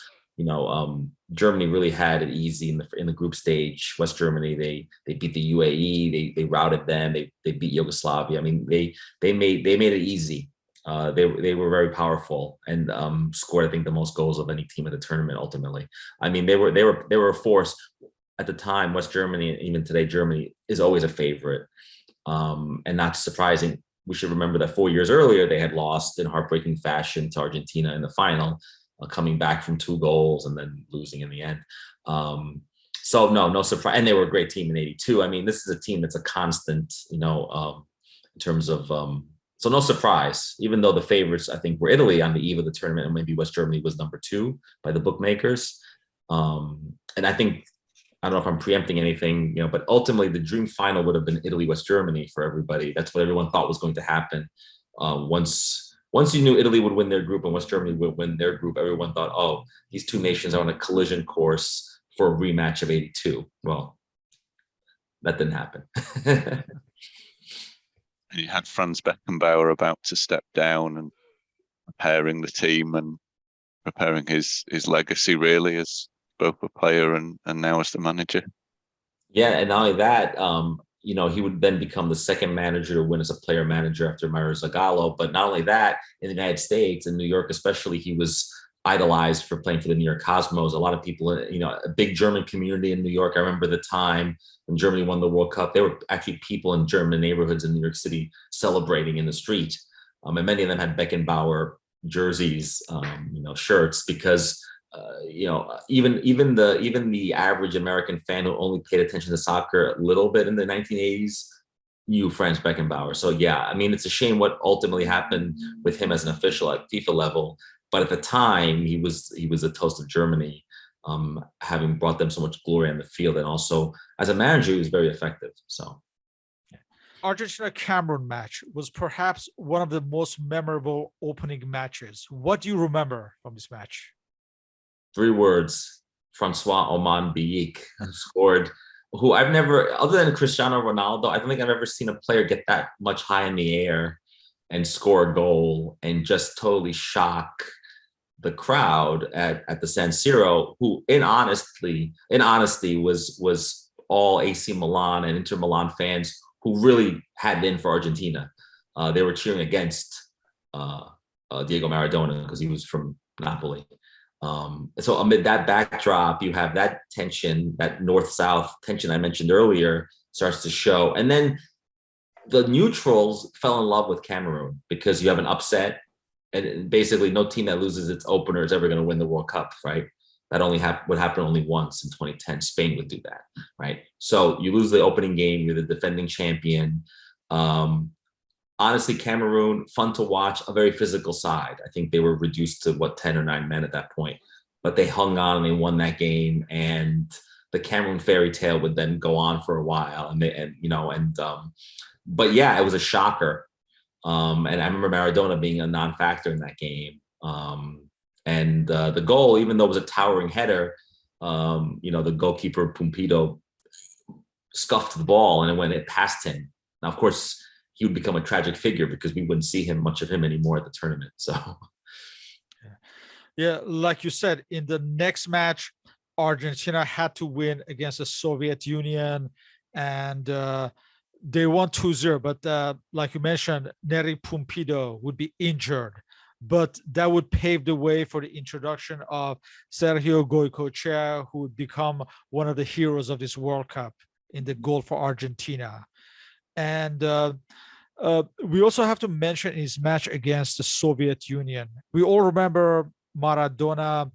B: Germany really had it easy in the group stage. West Germany, they beat the UAE, they routed them, they beat Yugoslavia. I mean, they made it easy. They were very powerful and scored, I think, the most goals of any team at the tournament. Ultimately, I mean, they were a force at the time. West Germany, even today, Germany is always a favorite, and not surprising. We should remember that 4 years earlier, they had lost in heartbreaking fashion to Argentina in the final, coming back from 2 goals and then losing in the end. So no surprise. And they were a great team in '82. I mean, this is a team that's a constant, in terms of, so no surprise, even though the favorites, I think, were Italy on the eve of the tournament, and maybe West Germany was number 2 by the bookmakers. And I think, I don't know if I'm preempting anything, but ultimately the dream final would have been Italy-West Germany for everybody. That's what everyone thought was going to happen. Once you knew Italy would win their group and West Germany would win their group, everyone thought, oh, these two nations are on a collision course for a rematch of '82. Well, that didn't happen.
C: You had Franz Beckenbauer about to step down and preparing the team and preparing his legacy, really, as both a player and now as the manager.
B: Yeah, and not only that, he would then become the second manager to win as a player manager after Mario Zagallo. But not only that, in the United States, in New York especially, he was idolized for playing for the New York Cosmos. A lot of people, a big German community in New York. I remember the time when Germany won the World Cup, there were actually people in German neighborhoods in New York City celebrating in the street. And many of them had Beckenbauer jerseys, shirts, because even the average American fan who only paid attention to soccer a little bit in the 1980s knew Franz Beckenbauer. So yeah, I mean, it's a shame what ultimately happened with him as an official at FIFA level. But at the time, he was a toast of Germany, having brought them so much glory on the field, and also as a manager, he was very effective. So.
A: Argentina-Cameroon match was perhaps one of the most memorable opening matches. What do you remember from this match?
B: 3 words: Francois Oman Biik scored, who I've never, other than Cristiano Ronaldo, I don't think I've ever seen a player get that much high in the air and score a goal and just totally shock the crowd at the San Siro, who in honesty was all AC Milan and Inter Milan fans who really had it in for Argentina. They were cheering against Diego Maradona because he was from Napoli. So amid that backdrop, you have that tension, that north-south tension I mentioned earlier starts to show. And then the neutrals fell in love with Cameroon because you have an upset, and basically no team that loses its opener is ever going to win the World Cup, right? That would happen only once in 2010. Spain would do that, right? So you lose the opening game, you're the defending champion. Honestly, Cameroon, fun to watch, a very physical side. I think they were reduced to 10 or 9 men at that point, but they hung on and they won that game. And the Cameroon fairy tale would then go on for a while. But yeah, it was a shocker. And I remember Maradona being a non-factor in that game. And the goal, even though it was a towering header, the goalkeeper Pumpido scuffed the ball and it went past him. Now, of course, he would become a tragic figure because we wouldn't see much of him anymore at the tournament. So,
A: yeah, like you said, in the next match, Argentina had to win against the Soviet Union, and they won 2-0. But like you mentioned, Neri Pumpido would be injured, but that would pave the way for the introduction of Sergio Goycochea, who would become one of the heroes of this World Cup in the goal for Argentina. And we also have to mention his match against the Soviet Union. We all remember Maradona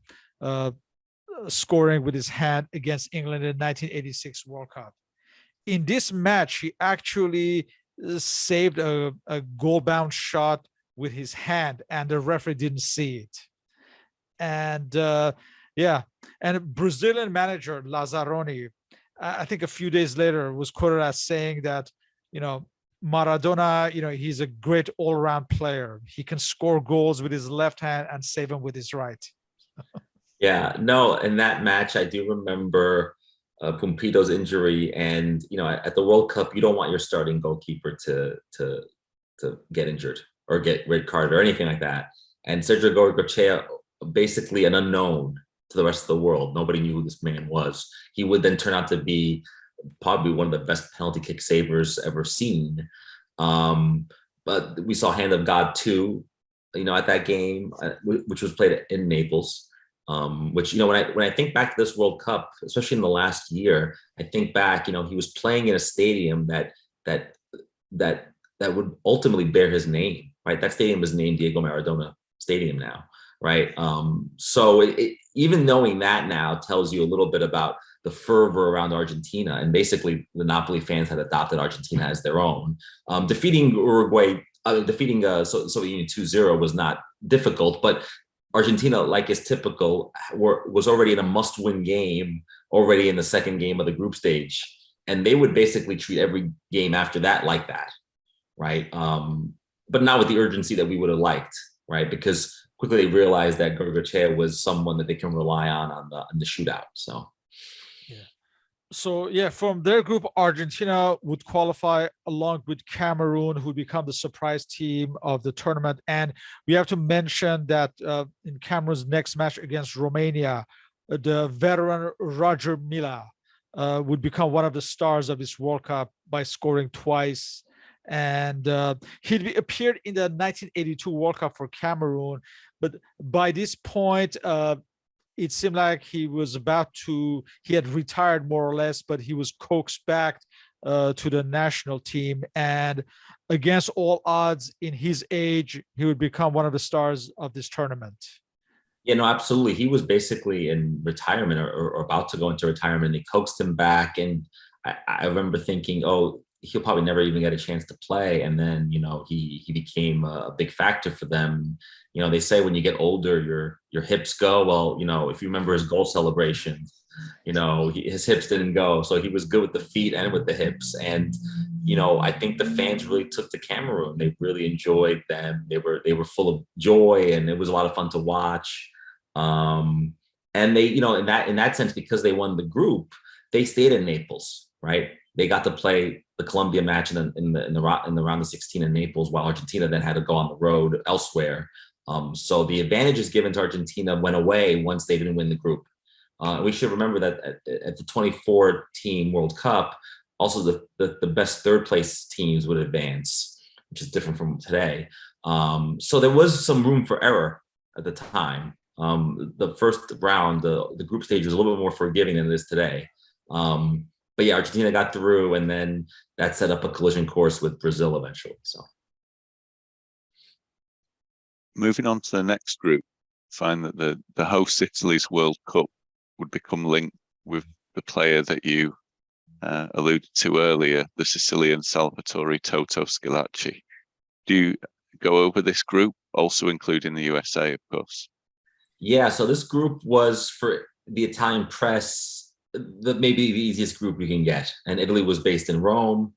A: scoring with his hand against England in the 1986 World Cup. In this match, he actually saved a goal-bound shot with his hand, and the referee didn't see it. And and Brazilian manager Lazzaroni, I think a few days later, was quoted as saying that, Maradona, he's a great all-around player. He can score goals with his left hand and save them with his right.
B: Yeah, no, in that match, I do remember Pumpido's injury, and at the World Cup, you don't want your starting goalkeeper to get injured or get red carded or anything like that. And Sergio Goycochea, basically an unknown to the rest of the world, nobody knew who this man was. He would then turn out to be probably one of the best penalty kick savers ever seen. But we saw Hand of God 2, at that game, which was played in Naples. Which, when I think back to this World Cup, especially in the last year, I think back, he was playing in a stadium that would ultimately bear his name, right? That stadium is named Diego Maradona Stadium now, right? So even knowing that now tells you a little bit about the fervor around Argentina, and basically the Napoli fans had adopted Argentina as their own. Defeating Soviet Union 2-0 was not difficult, but Argentina, like is typical, was already in a must-win game, already in the second game of the group stage, and they would basically treat every game after that like that, right? But not with the urgency that we would have liked, right? Because quickly they realized that Goycochea was someone that they can rely on the shootout.
A: So from their group, Argentina would qualify along with Cameroon, who would become the surprise team of the tournament. And we have to mention that in Cameroon's next match against Romania, the veteran Roger Milla would become one of the stars of this World Cup by scoring twice. And he appeared in the 1982 World Cup for Cameroon. But by this point, it seemed like he had retired more or less, but he was coaxed back to the national team. And against all odds, in his age, he would become one of the stars of this tournament.
B: Yeah, no, absolutely. He was basically in retirement or about to go into retirement. They coaxed him back. And I remember thinking, oh, he'll probably never even get a chance to play. And then, he became a big factor for them. They say when you get older, your hips go. Well, if you remember his goal celebrations, his hips didn't go. So he was good with the feet and with the hips. And, I think the fans really took to Cameroon. They really enjoyed them. They were full of joy, and it was a lot of fun to watch. And they, in that sense, because they won the group, they stayed in Naples, right? They got to play the Colombia match in the round of 16 in Naples, while Argentina then had to go on the road elsewhere. So the advantages given to Argentina went away once they didn't win the group. We should remember that at the 24-team World Cup, also the best third place teams would advance, which is different from today. So there was some room for error at the time. The first round, the group stage was a little bit more forgiving than it is today. But yeah, Argentina got through, and then that set up a collision course with Brazil eventually. So,
C: moving on to the next group, find that the host Italy's World Cup would become linked with the player that you alluded to earlier, the Sicilian Salvatore Toto Schillaci. Do you go over this group, also including the USA, of course?
B: Yeah, so this group was, for the Italian press, maybe the easiest group you can get. And Italy was based in Rome,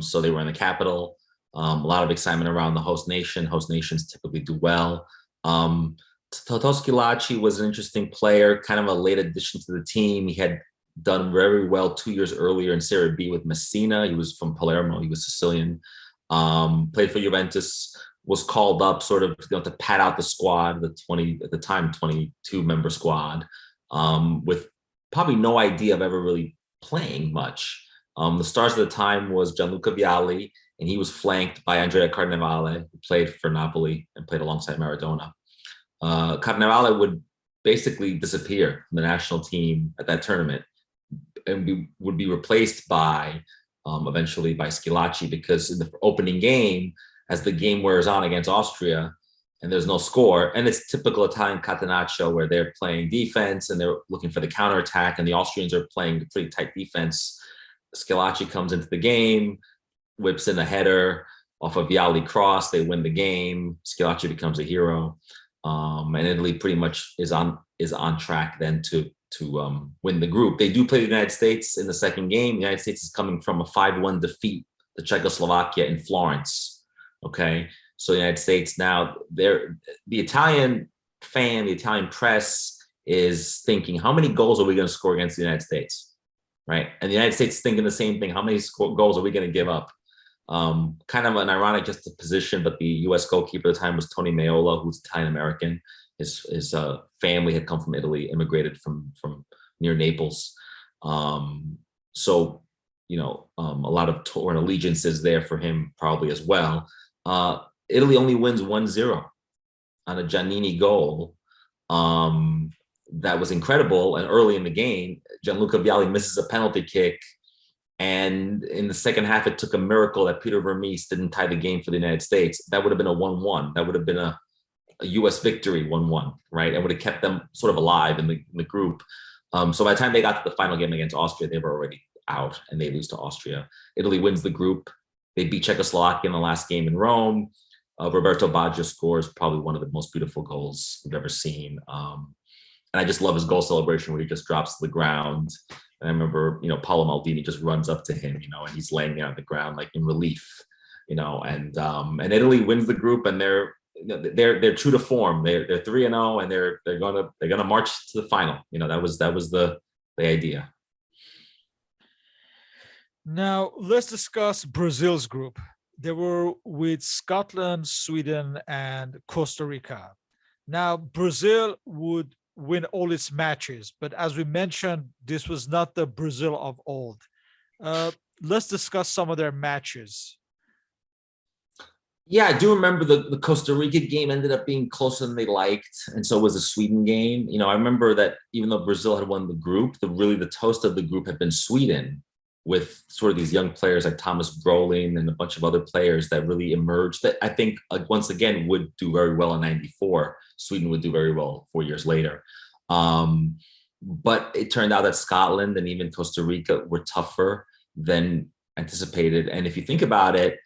B: so they were in the capital. A lot of excitement around the host nation. Host nations typically do well. Toto Schillaci was an interesting player, kind of a late addition to the team. He had done very well 2 years earlier in Serie B with Messina. He was from Palermo. He was Sicilian. Played for Juventus. Was called up sort of to pad out the squad, the 22-member squad, with probably no idea of ever really playing much. The stars of the time was Gianluca Vialli, and he was flanked by Andrea Carnevale, who played for Napoli and played alongside Maradona. Carnevale would basically disappear from the national team at that tournament and would be replaced by eventually by Schillaci, because in the opening game, as the game wears on against Austria and there's no score, and it's typical Italian catenaccio where they're playing defense and they're looking for the counterattack, and the Austrians are playing the pretty tight defense. Schillaci comes into the game, whips in a header off a Vialli cross. They win the game. Schillaci becomes a hero, and Italy pretty much is on track then to win the group. They do play the United States in the second game. The United States is coming from a 5-1 defeat to Czechoslovakia in Florence. Okay, so the United States now, the Italian fan, the Italian press is thinking, how many goals are we going to score against the United States, right? And the United States is thinking the same thing. How many goals are we going to give up? Kind of an ironic juxtaposition, but the U.S. goalkeeper at the time was Tony Meola, who's Italian American. His family had come from Italy, immigrated from near Naples. So, a lot of torn allegiances there for him probably as well. Italy only wins 1-0 on a Giannini goal. That was incredible. And early in the game, Gianluca Vialli misses a penalty kick. And in the second half, it took a miracle that Peter Vermees didn't tie the game for the United States. That would have been a 1-1. That would have been a U.S. victory 1-1, right? And would have kept them sort of alive in the group. So by the time they got to the final game against Austria, they were already out and they lose to Austria. Italy wins the group. They beat Czechoslovakia in the last game in Rome. Roberto Baggio scores probably one of the most beautiful goals we've ever seen. And I just love his goal celebration where he just drops to the ground. And I remember, Paolo Maldini just runs up to him, and he's laying there on the ground like in relief, and Italy wins the group, and they're true to form. They're 3-0, and they're gonna march to the final. That was the idea.
A: Now let's discuss Brazil's group. They were with Scotland, Sweden, and Costa Rica. Now Brazil would win all its matches, but as we mentioned, this was not the Brazil of old. Let's discuss some of their matches.
B: Yeah, I do remember the Costa Rica game ended up being closer than they liked, and so was the Sweden game. I remember that even though Brazil had won the group, the toast of the group had been Sweden, with sort of these young players like Thomas Brolin and a bunch of other players that really emerged that I think, once again, would do very well in 94. Sweden would do very well 4 years later. But it turned out that Scotland and even Costa Rica were tougher than anticipated. And if you think about it,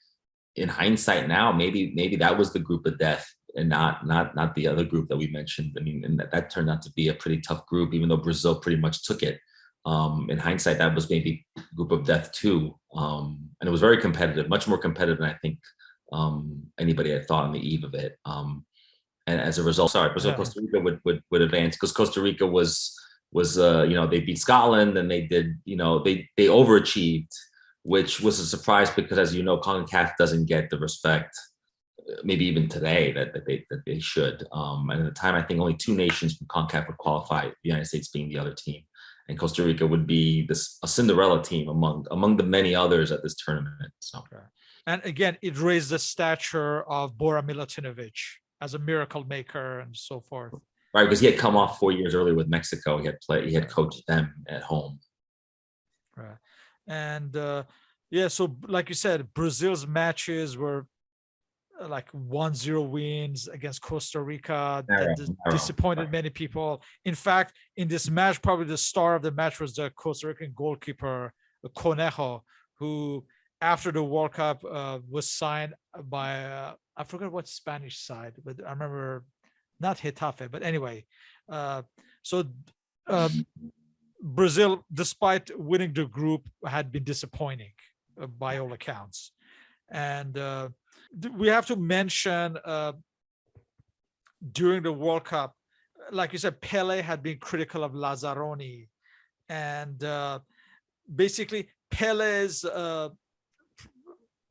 B: in hindsight now, maybe that was the group of death and not the other group that we mentioned. I mean, and that turned out to be a pretty tough group, even though Brazil pretty much took it. In hindsight, that was maybe group of death too. And it was very competitive, much more competitive than I think anybody had thought on the eve of it. And as a result, Brazil, Costa Rica would advance, because Costa Rica was they beat Scotland, and they did, they overachieved, which was a surprise because, as you know, CONCACAF doesn't get the respect, maybe even today, that they should. And at the time, I think only 2 nations from CONCACAF would qualify, the United States being the other team. And Costa Rica would be a Cinderella team among the many others at this tournament. So,
A: and again, it raised the stature of Bora Milutinovic as a miracle maker and so forth.
B: Right, because he had come off 4 years earlier with Mexico. He had coached them at home.
A: Right, and so like you said, Brazil's matches were like 1-0 wins against Costa Rica that disappointed many people. In fact, in this match, probably the star of the match was the Costa Rican goalkeeper, Conejo, who after the World Cup was signed by, I forgot what Spanish side, but I remember not Getafe, but anyway. Brazil, despite winning the group, had been disappointing by all accounts. And we have to mention during the World Cup, like you said, Pele had been critical of Lazzaroni, and basically Pele's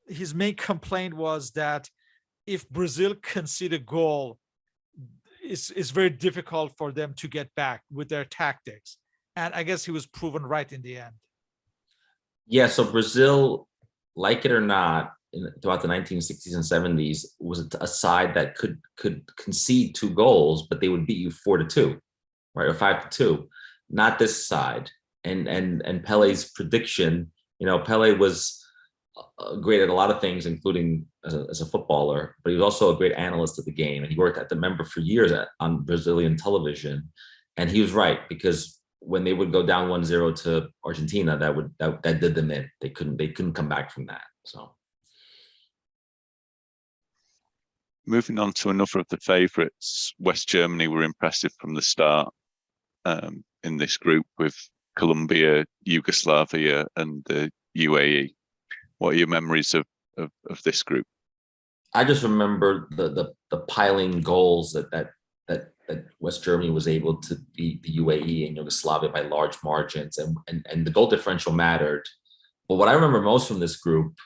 A: his main complaint was that if Brazil concede a goal, it's very difficult for them to get back with their tactics, and I guess he was proven right in the end.
B: Yeah, so Brazil, like it or not, throughout the 1960s and 70s, was a side that could concede 2 goals, but they would beat you 4-2, right, or 5-2. Not this side. And Pele's prediction, Pele was great at a lot of things, including as a footballer, but he was also a great analyst of the game. And he worked at the member for years on Brazilian television. And he was right, because when they would go down 1-0 to Argentina, that did them in. They couldn't come back from that. So
C: moving on to another of the favourites, West Germany were impressive from the start in this group with Colombia, Yugoslavia, and the UAE. What are your memories of this group?
B: I just remember the piling goals that West Germany was able to beat the UAE and Yugoslavia by large margins, and the goal differential mattered. But what I remember most from this group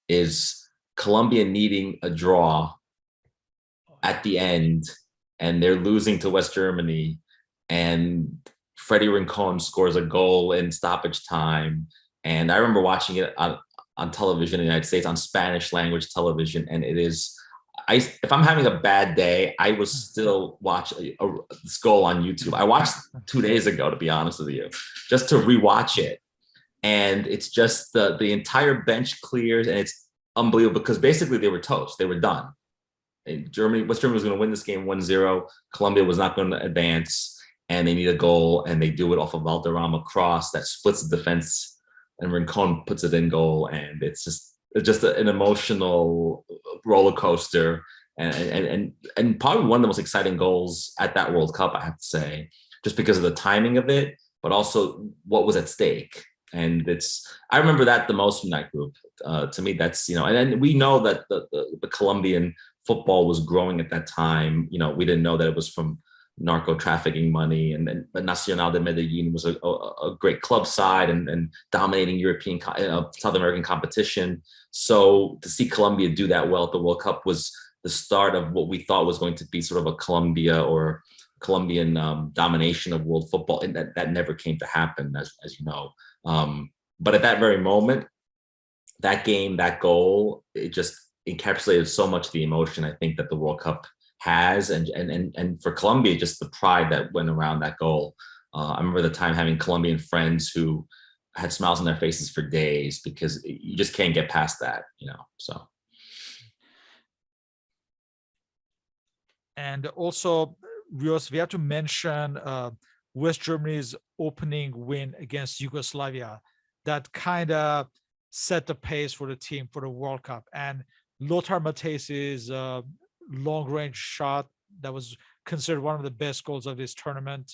B: is Colombia needing a draw at the end, and they're losing to West Germany, and Freddie Rincon scores a goal in stoppage time. And I remember watching it on television in the United States, on Spanish language television. And it is, if I'm having a bad day, I will still watch this goal on YouTube. I watched 2 days ago, to be honest with you, just to rewatch it. And it's just the entire bench clears, and it's unbelievable, because basically they were toast. They were done. West Germany was going to win this game 1-0. Colombia was not going to advance, and they need a goal, and they do it off of Valderrama cross that splits the defense, and Rincon puts it in goal, and it's just an emotional roller coaster, and probably one of the most exciting goals at that World Cup, I have to say, just because of the timing of it, but also what was at stake. And I remember that the most from that group. To me, that's, and then we know that the Colombian football was growing at that time. We didn't know that it was from narco trafficking money, but Nacional de Medellin was a great club side and dominating European South American competition. So to see Colombia do that well at the World Cup was the start of what we thought was going to be sort of a Colombia or Colombian domination of world football, and that never came to happen, as you know. But at that very moment, that game, that goal, it just encapsulated so much of the emotion, I think, that the World Cup has, and for Colombia, just the pride that went around that goal. I remember the time having Colombian friends who had smiles on their faces for days, because you just can't get past that, so.
A: And also, Rios, we have to mention West Germany's opening win against Yugoslavia. That kind of set the pace for the team for the World Cup. And Lothar Matthäus's long-range shot that was considered one of the best goals of this tournament.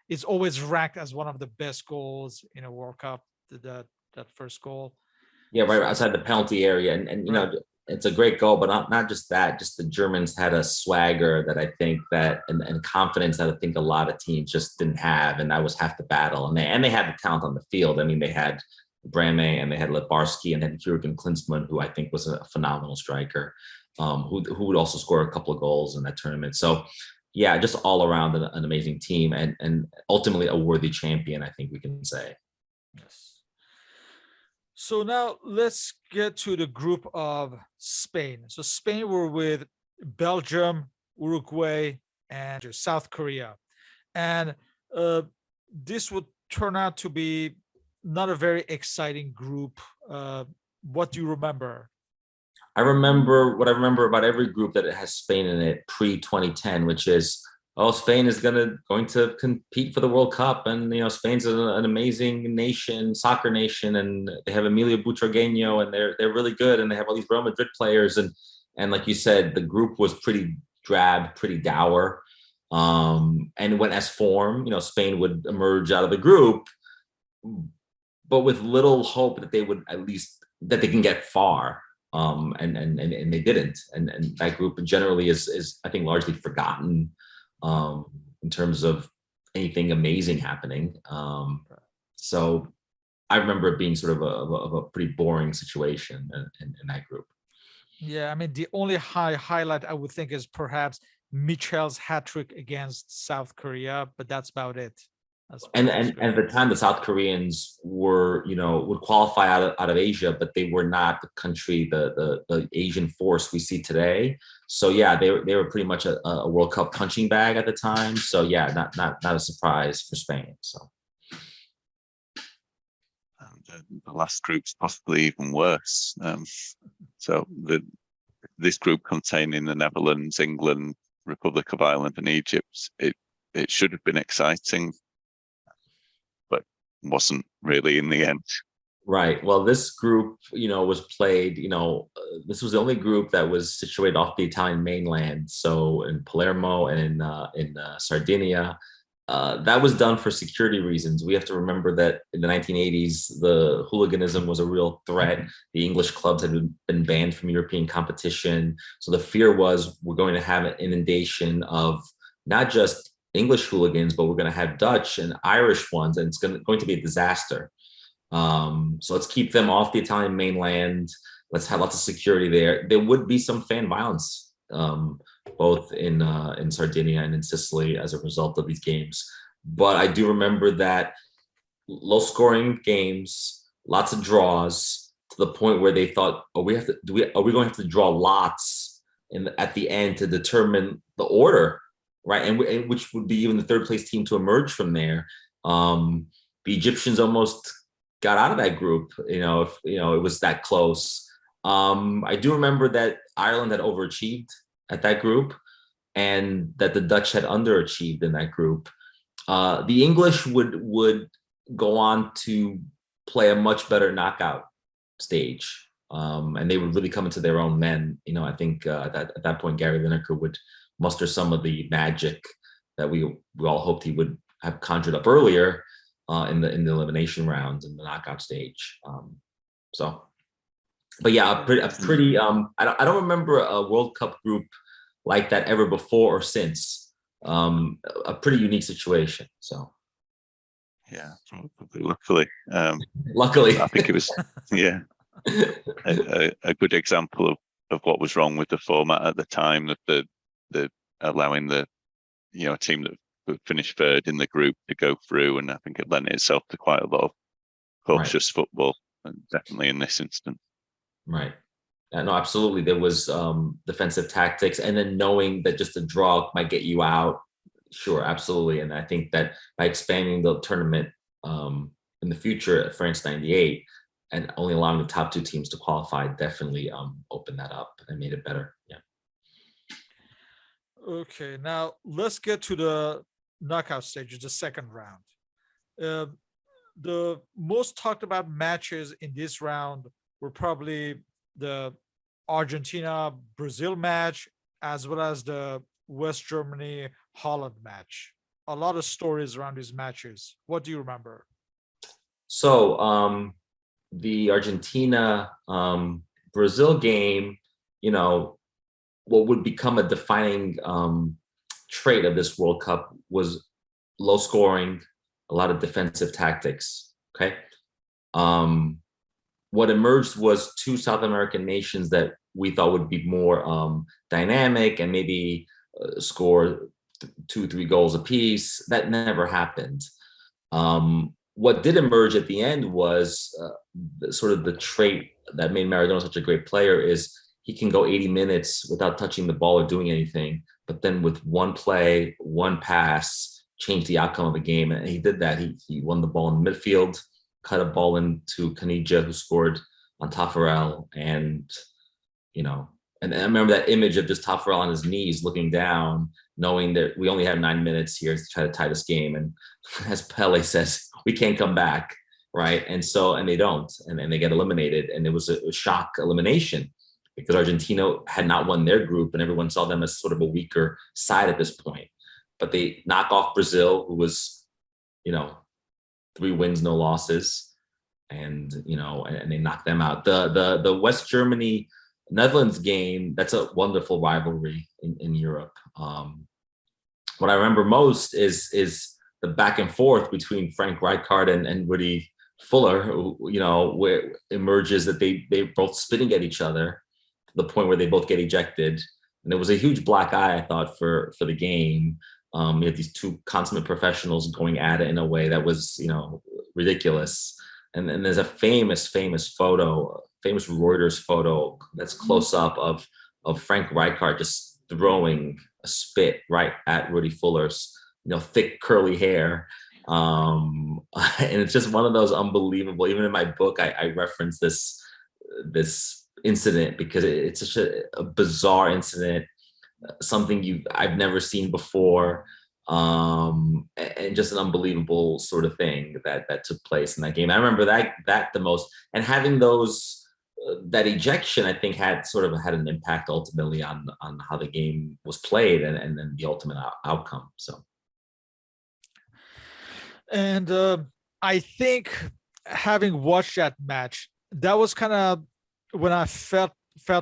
A: It's always ranked as one of the best goals in a World Cup. That first goal.
B: Yeah, right outside the penalty area, and right. It's a great goal, but not just that. Just the Germans had a swagger that I think and confidence that I think a lot of teams just didn't have, and that was half the battle. And they had the talent on the field. I mean, they had Brame, and they had Lebarski, and had Jürgen Klinsmann, who I think was a phenomenal striker, who would also score a couple of goals in that tournament. So, yeah, just all around an amazing team, and ultimately a worthy champion, I think we can say.
A: Yes. So now let's get to the group of Spain. So Spain were with Belgium, Uruguay, and South Korea. And this would turn out to be not a very exciting group. What do you remember?
B: I remember what I remember about every group that it has Spain in it pre-2010, which is, Spain is going to compete for the World Cup, and Spain's an amazing nation, soccer nation, and they have Emilio Butragueño, and they're really good, and they have all these Real Madrid players, and like you said, the group was pretty drab, pretty dour, and went as form. Spain would emerge out of the group, but with little hope that they would that they can get far. And they didn't, and that group generally is I think largely forgotten in terms of anything amazing happening. So I remember it being sort of a pretty boring situation in that group.
A: Yeah, I mean, the only highlight I would think is perhaps Michel's hat trick against South Korea, but that's about it.
B: And at the time, the South Koreans were, would qualify out of Asia, but they were not the country, the Asian force we see today. So yeah, they were pretty much a World Cup punching bag at the time. So yeah, not a surprise for Spain. So.
C: And the last group's possibly even worse. So this group containing the Netherlands, England, Republic of Ireland, and Egypt, it should have been exciting, but wasn't really in the end. Right.
B: Well, this group, was played, this was the only group that was situated off the Italian mainland. So in Palermo and in Sardinia, that was done for security reasons. We have to remember that in the 1980s, the hooliganism was a real threat. The English clubs had been banned from European competition. So the fear was we're going to have an inundation of not just English hooligans, but we're going to have Dutch and Irish ones, and it's going to be a disaster. So let's keep them off the Italian mainland. Let's have lots of security there. There would be some fan violence, both in Sardinia and in Sicily as a result of these games. But I do remember that low-scoring games, lots of draws, to the point where they thought, are we going to have to draw lots at the end to determine the order, right? And which would be even the third place team to emerge from there. The Egyptians almost got out of that group, if it was that close. I do remember that Ireland had overachieved at that group, and that the Dutch had underachieved in that group. The English would go on to play a much better knockout stage, and they would really come into their own men. I think at that point, Gary Lineker would muster some of the magic that we all hoped he would have conjured up earlier in the elimination rounds and the knockout stage. But yeah, a pretty. I don't remember a World Cup group like that ever before or since. A pretty unique situation. So.
C: Yeah, luckily.
B: Luckily,
C: I think it was a good example of what was wrong with the format at the time, that the allowing the team that finished third in the group to go through, and I think it lent itself to quite a lot of cautious football, and definitely in this instance.
B: Right. No, absolutely. There was defensive tactics, and then knowing that just a draw might get you out. Sure, absolutely. And I think that by expanding the tournament in the future at France 98 and only allowing the top two teams to qualify definitely opened that up and made it better. Yeah.
A: Okay, now let's get to the knockout stage, the second round. The most talked about matches in this round were probably the Argentina-Brazil match, as well as the West Germany-Holland match. A lot of stories around these matches. What do you remember?
B: So the Argentina Brazil game, what would become a defining trait of this World Cup was low scoring, a lot of defensive tactics. Okay. What emerged was two South American nations that we thought would be more dynamic and maybe score 2-3 goals apiece. That never happened. What did emerge at the end was sort of the trait that made Maradona such a great player is he can go 80 minutes without touching the ball or doing anything, but then with one play, one pass, change the outcome of the game. And he did that. He won the ball in the midfield, cut a ball into Canija, who scored on Taffarel. And I remember that image of just Taffarel on his knees looking down, knowing that we only have 9 minutes here to try to tie this game. And as Pele says, we can't come back, right? And they don't, and they get eliminated. And it was a shock elimination because Argentina had not won their group, and everyone saw them as sort of a weaker side at this point. But they knock off Brazil, who was, 3 wins, no losses, and they knock them out. The West Germany Netherlands game, that's a wonderful rivalry in Europe. What I remember most is the back and forth between Frank Rijkaard and Woody Fuller, where it emerges that they're both spitting at each other to the point where they both get ejected. And there was a huge black eye, I thought, for the game. You had these two consummate professionals going at it in a way that was, ridiculous. And there's a famous photo, famous Reuters photo that's close up of Frank Rijkaard just throwing a spit right at Rudy Fuller's, thick curly hair. And it's just one of those unbelievable, even in my book, I reference this incident because it's such a bizarre incident, something I've never seen before, and just an unbelievable sort of thing that took place in that game. I remember that the most, and having those that ejection, I think had an impact ultimately on how the game was played and then the ultimate outcome. So,
A: and I think having watched that match, that was kind of when I felt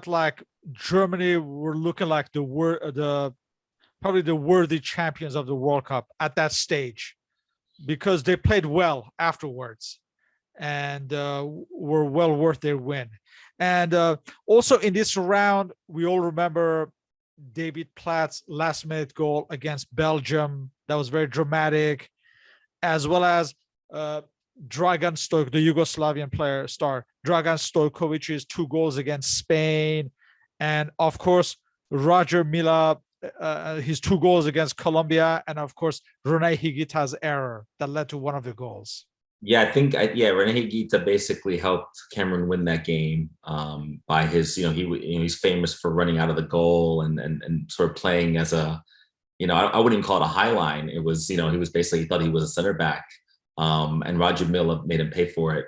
A: like Germany were looking like probably the worthy champions of the World Cup at that stage, because they played well afterwards and were well worth their win. And also in this round, we all remember David Platt's last minute goal against Belgium. That was very dramatic, as well as Dragan Stojkovic, the Yugoslavian player star, Dragan Stojkovic's 2 goals against Spain. And of course, Roger Mila, his 2 goals against Colombia. And of course, Rene Higuita's error that led to one of the goals.
B: Yeah, I think Rene Higuita basically helped Cameroon win that game by his, he's famous for running out of the goal and sort of playing as a, I wouldn't even call it a high line. It was, he was basically, he thought he was a center back, and Roger Milla made him pay for it.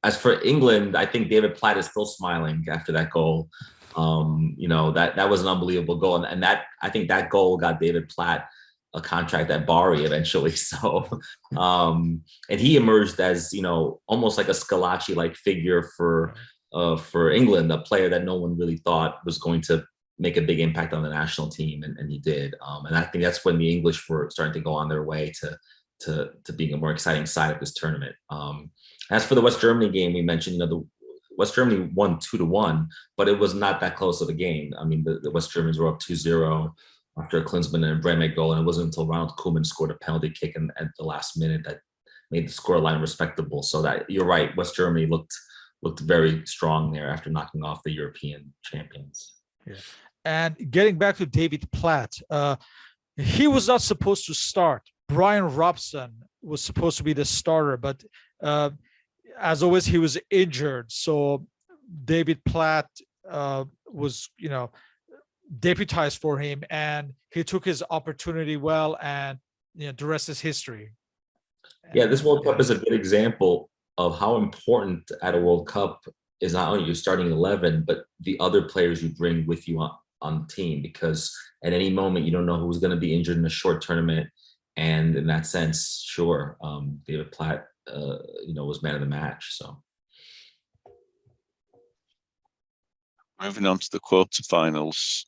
B: As for England, I think David Platt is still smiling after that goal. That was an unbelievable goal, and that I think that goal got David Platt a contract at Bari eventually. So, and he emerged as, almost like a Scalacci-like figure for England, a player that no one really thought was going to make a big impact on the national team, and he did. And I think that's when the English were starting to go on their way to being a more exciting side of this tournament. As for the West Germany game, we mentioned, the West Germany won 2-1, but it was not that close of a game. I mean, the West Germans were up 2-0 after a Klinsmann and a Bremen goal, and it wasn't until Ronald Koeman scored a penalty kick at the last minute that made the scoreline respectable. So that you're right, West Germany looked very strong there after knocking off the European champions.
A: Yeah. And getting back to David Platt, he was not supposed to start. Brian Robson was supposed to be the starter, but as always, he was injured. So David Platt was, deputized for him, and he took his opportunity well, and the rest is history.
B: Yeah, this World Cup is a good example of how important at a World Cup is not only your starting 11, but the other players you bring with you on the team, because at any moment you don't know who's going to be injured in a short tournament. And in that sense, sure, David Platt, was man of the match. So.
C: Moving on to the quarterfinals,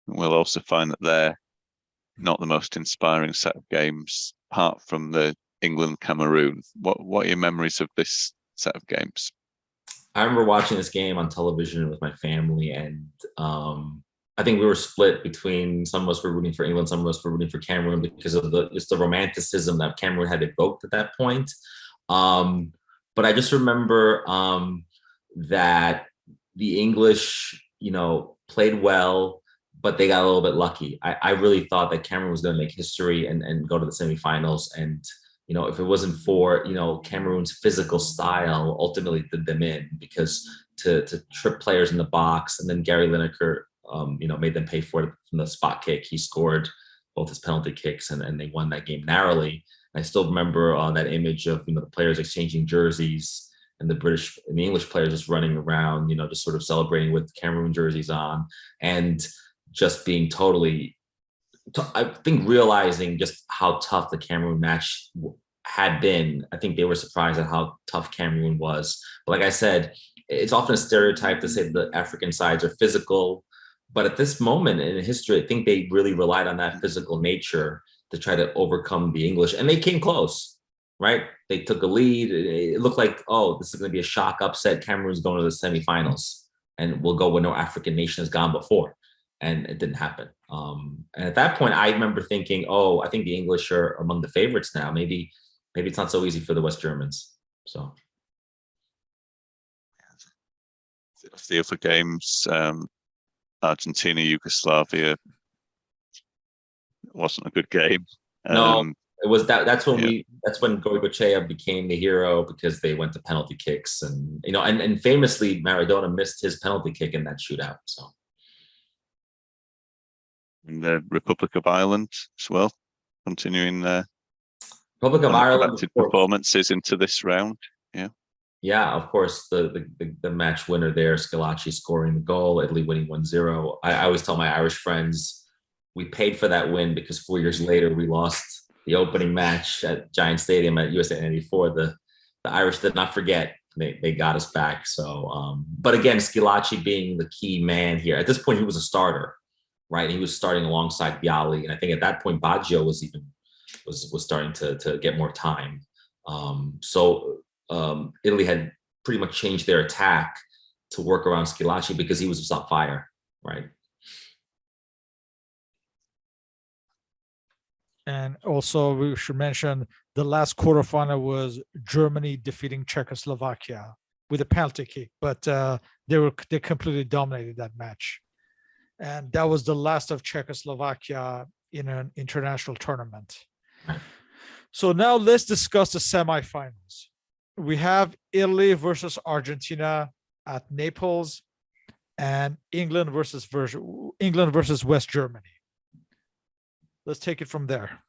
C: we'll also find that they're not the most inspiring set of games, apart from the England-Cameroon. What are your memories of this set of games?
B: I remember watching this game on television with my family, and I think we were split between, some of us were rooting for England, some of us were rooting for Cameroon because of just the romanticism that Cameroon had evoked at that point. But I just remember that the English, played well, but they got a little bit lucky. I really thought that Cameroon was going to make history and go to the semifinals. And, if it wasn't for, Cameroon's physical style, ultimately did them in, because to trip players in the box, and then Gary Lineker, made them pay for it from the spot kick. He scored both his penalty kicks, and they won that game narrowly. I still remember that image of, the players exchanging jerseys, and the English players just running around, just sort of celebrating with Cameroon jerseys on, and just being totally, I think, realizing just how tough the Cameroon match had been. I think they were surprised at how tough Cameroon was. But like I said, it's often a stereotype to say the African sides are physical, but at this moment in history, I think they really relied on that physical nature to try to overcome the English, and they came close. Right? They took a lead. It looked like, oh, this is going to be a shock upset. Cameroon's going to the semifinals, and we'll go where no African nation has gone before. And it didn't happen. And at that point, I remember thinking, oh, I think the English are among the favorites now. Maybe it's not so easy for the West Germans. So
C: the other games, Argentina, Yugoslavia, wasn't a good game.
B: No, it was that's when
C: yeah.
B: that's when Goicoechea became the hero, because they went to penalty kicks, and and famously Maradona missed his penalty kick in that shootout. So.
C: And the Republic of Ireland as well, continuing their
B: Republic of Ireland
C: performances into this round. Yeah.
B: Yeah, of course, the match winner there, Scalacci scoring the goal, Italy winning 1-0. I always tell my Irish friends, we paid for that win, because 4 years later we lost the opening match at Giant Stadium at USA 94. The Irish did not forget. They got us back. So, but again, Scalacci being the key man here. At this point, he was a starter, right? He was starting alongside Vialli, and I think at that point Baggio was starting to get more time. Italy had pretty much changed their attack to work around Scalacci, because he was just on fire, right?
A: And also, we should mention the last quarterfinal was Germany defeating Czechoslovakia with a penalty kick, but they completely dominated that match, and that was the last of Czechoslovakia in an international tournament. So now let's discuss the semifinals. We have Italy versus Argentina at Naples, and England versus West Germany. Let's take it from there.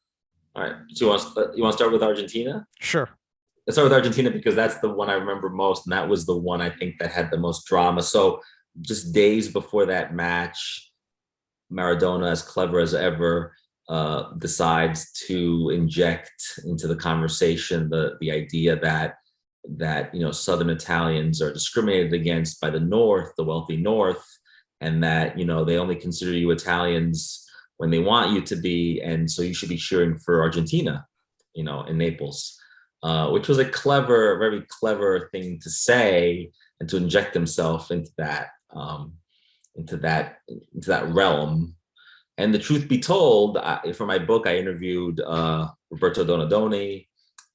B: All right. So you want to start with Argentina?
A: Sure.
B: Let's start with Argentina, because that's the one I remember most, and that was the one I think that had the most drama. So just days before that match, Maradona, as clever as ever, decides to inject into the conversation the idea that Southern Italians are discriminated against by the North, the wealthy North, and that they only consider you Italians when they want you to be, and so you should be cheering for Argentina, in Naples, which was a very clever thing to say, and to inject himself into that realm. And the truth be told, for my book, I interviewed Roberto Donadoni,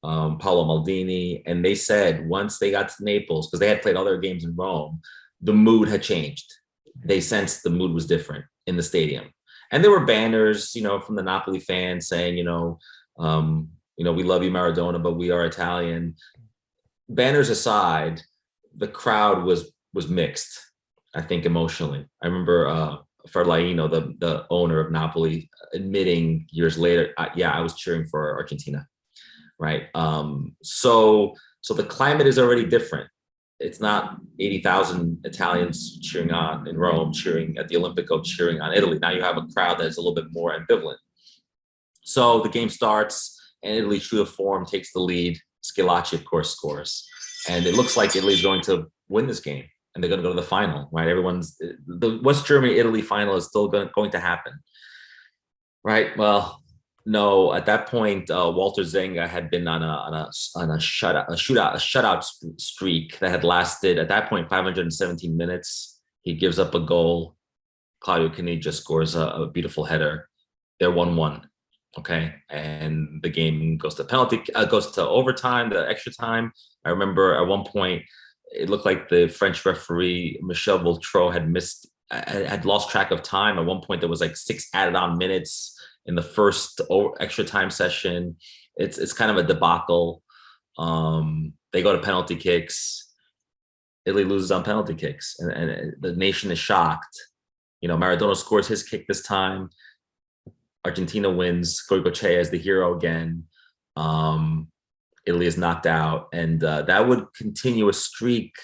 B: Paolo Maldini, and they said once they got to Naples, because they had played all their games in Rome, the mood had changed. They sensed the mood was different in the stadium. And there were banners, from the Napoli fans saying, we love you, Maradona, but we are Italian. Banners aside, the crowd was mixed, I think, emotionally. I remember Ferlaino, the owner of Napoli, admitting years later, I was cheering for Argentina, right? So the climate is already different. It's not 80,000 Italians cheering on in Rome, cheering at the Olimpico, cheering on Italy. Now you have a crowd that's a little bit more ambivalent. So the game starts, and Italy, true to form, takes the lead. Scalacci, of course, scores. And it looks like Italy's going to win this game, and they're going to go to the final, right? The West Germany-Italy final is still going to happen, right? Well, no, at that point, Walter Zenga had been on a shutout streak that had lasted, at that point, 517 minutes. He gives up a goal. Claudio Caniggia scores a beautiful header. They're 1-1. Okay, and the game goes to overtime, the extra time. I remember at one point it looked like the French referee Michel Vautreau had lost track of time. At one point there was like 6 added on minutes in the first extra time session. It's kind of a debacle. They go to penalty kicks. Italy loses on penalty kicks, and the nation is shocked. Maradona scores his kick this time. Argentina wins. Goicoechea is the hero again. Italy is knocked out, and that would continue a streak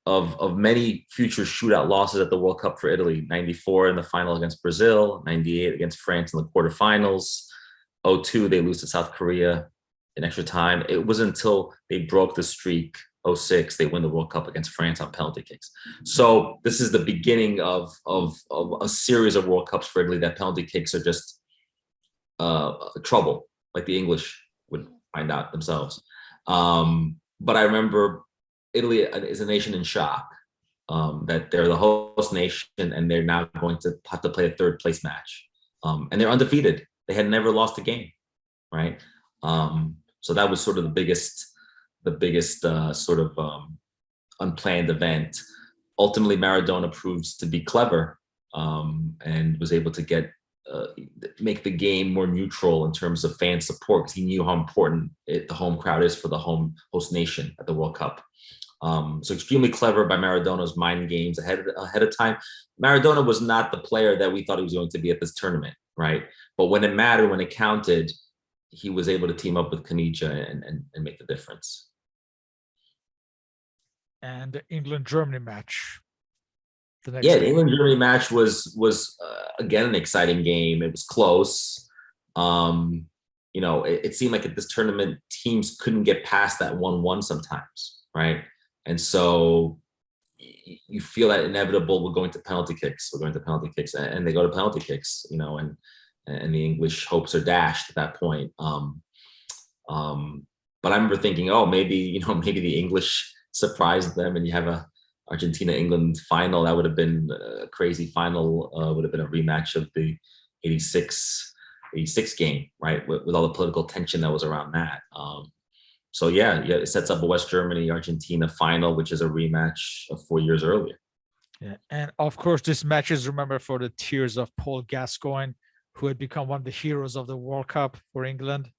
B: of many future shootout losses at the World Cup for Italy. 94 in the final against Brazil, 98 against France in the quarterfinals. 02, they lose to South Korea in extra time. It was until they broke the streak, 06, they win the World Cup against France on penalty kicks. So this is the beginning of a series of World Cups for Italy that penalty kicks are just trouble, like the English would find out themselves. But I remember Italy is a nation in shock. that they're the host nation and they're now going to have to play a third place match. And they're undefeated. They had never lost a game, right? So that was sort of the biggest sort of unplanned event. Ultimately, Maradona proves to be clever and was able to make the game more neutral in terms of fan support, because he knew how important the home crowd is for the host nation at the World Cup. So extremely clever by Maradona's mind games ahead of time. Maradona was not the player that we thought he was going to be at this tournament, right? But when it mattered, when it counted, he was able to team up with Caniggia and make the difference.
A: And the England-Germany match.
B: The England-Germany match was again an exciting game. It was close. It seemed like at this tournament teams couldn't get past that 1-1 sometimes, right? And so you feel that inevitable. We're going to penalty kicks. And they go to penalty kicks. And the English hopes are dashed at that point. But I remember thinking, maybe the English surprised them, and you have a Argentina-England final. That would have been a crazy final. Would have been a rematch of the 86 game, right? With all the political tension that was around that. It sets up a West Germany-Argentina final, which is a rematch of 4 years earlier.
A: Yeah, and of course, this match is remembered for the tears of Paul Gascoigne, who had become one of the heroes of the World Cup for England.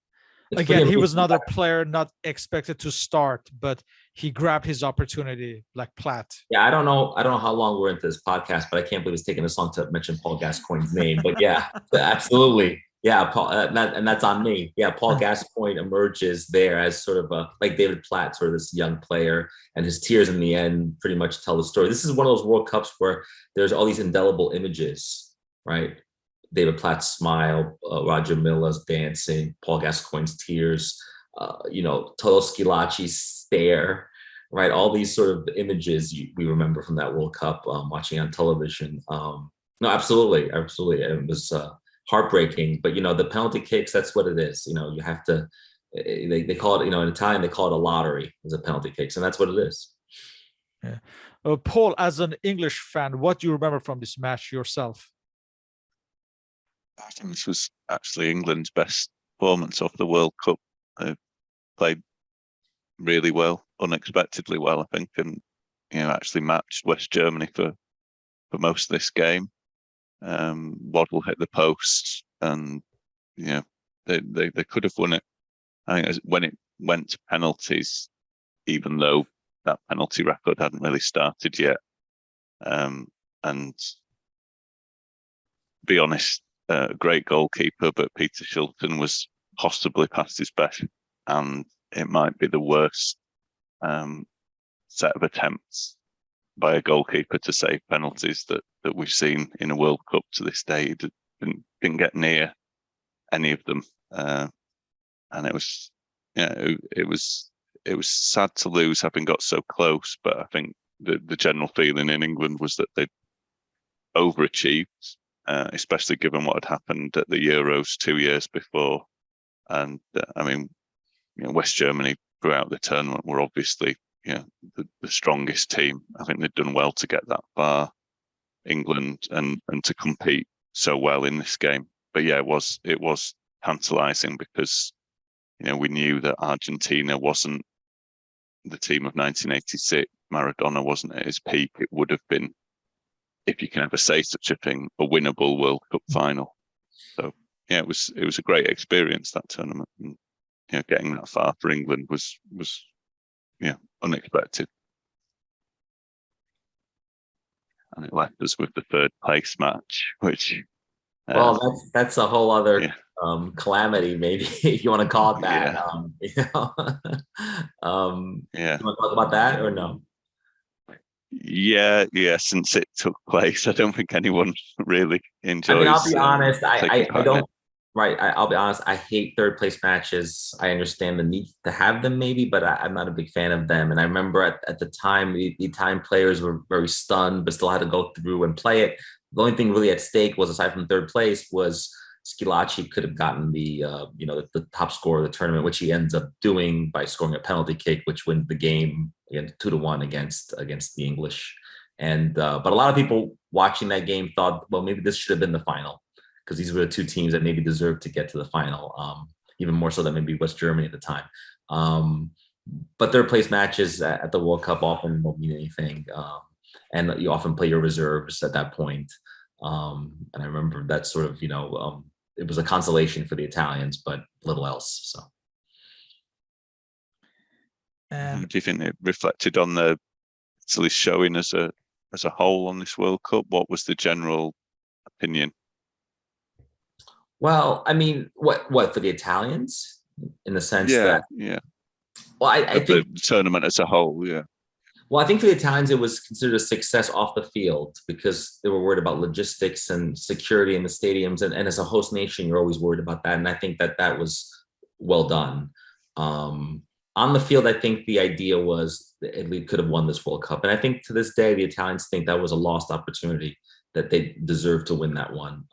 A: Again, he was another player not expected to start, but he grabbed his opportunity like Platt.
B: Yeah, I don't know how long we're into this podcast, but I can't believe it's taken this long to mention Paul Gascoigne's name. But yeah, absolutely. Yeah, Paul, and that's on me. Yeah, Paul Gascoigne emerges there as sort of like David Platt, sort of this young player, and his tears in the end pretty much tell the story. This is one of those World Cups where there's all these indelible images, right? David Platt's smile, Roger Milla's dancing, Paul Gascoigne's tears, Toto Schillaci's stare, right? All these sort of images we remember from that World Cup, watching on television. No, absolutely. It was heartbreaking, but the penalty kicks, that's what it is. You have to, they call it, in Italian, they call it a lottery as a penalty kicks, and that's what it is.
A: Yeah. Paul, as an English fan, what do you remember from this match yourself?
C: I think this was actually England's best performance of the World Cup. They played really well, unexpectedly well, I think, and actually matched West Germany for most of this game. Waddle hit the post, and they could have won it. I think when it went to penalties, even though that penalty record hadn't really started yet, and to be honest, a great goalkeeper, but Peter Shilton was possibly past his best, and it might be the worst set of attempts by a goalkeeper to save penalties that we've seen in a World Cup to this day. He didn't get near any of them, and it was sad to lose, having got so close. But I think the general feeling in England was that they'd overachieved. Especially given what had happened at the Euros 2 years before. And West Germany throughout the tournament were obviously the strongest team. I think they'd done well to get that far. England and to compete so well in this game. But yeah, it was tantalizing because we knew that Argentina wasn't the team of 1986. Maradona wasn't at his peak. It would have been, if you can ever say such a thing, a winnable World Cup final. So yeah, it was a great experience, that tournament, and getting that far for England was unexpected, and it left us with the third place match, which
B: that's a whole other calamity, maybe, if you want to call it that. You want to talk about that or no?
C: Yeah. Since it took place, I don't think anyone really enjoys.
B: I'll be honest. I don't. Right. I'll be honest. I hate third place matches. I understand the need to have them, maybe, but I'm not a big fan of them. And I remember at the time, the Italian players were very stunned, but still had to go through and play it. The only thing really at stake was, aside from third place, was Schillaci could have gotten the top score of the tournament, which he ends up doing by scoring a penalty kick, which wins the game again 2-1 against the English. And but a lot of people watching that game thought, well, maybe this should have been the final, because these were the two teams that maybe deserved to get to the final, even more so than maybe West Germany at the time. But third place matches at the World Cup often don't mean anything, and you often play your reserves at that point. And I remember that sort of, it was a consolation for the Italians, but little else. So.
A: And
C: do you think it reflected on the Italy's showing as a whole on this World Cup? What was the general opinion?
B: Well, I mean, what for the Italians, in the sense that,
C: yeah.
B: Well, I think
C: the tournament as a whole, yeah.
B: Well, I think for the Italians, it was considered a success off the field because they were worried about logistics and security in the stadiums. And as a host nation, you're always worried about that. And I think that was well done. On the field, I think the idea was that Italy could have won this World Cup. And I think to this day, the Italians think that was a lost opportunity, that they deserved to win that one.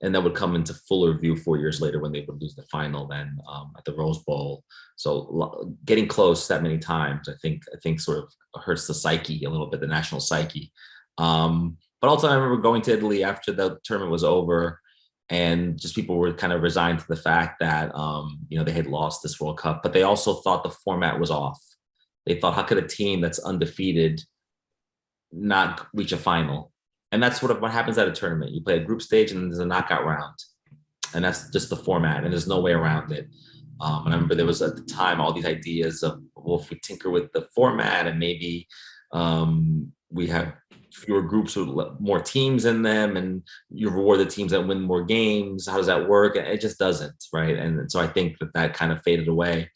B: And that would come into fuller view 4 years later when they would lose the final then at the Rose Bowl. So getting close that many times, I think sort of hurts the psyche a little bit, the national psyche. But also I remember going to Italy after the tournament was over, and just people were kind of resigned to the fact that, they had lost this World Cup, but they also thought the format was off. They thought, how could a team that's undefeated not reach a final? And that's what happens at a tournament. You play a group stage and then there's a knockout round. And that's just the format, and there's no way around it. And I remember there was at the time all these ideas of, well, if we tinker with the format and maybe we have fewer groups with more teams in them, and you reward the teams that win more games. How does that work? And it just doesn't, right? And so I think that kind of faded away.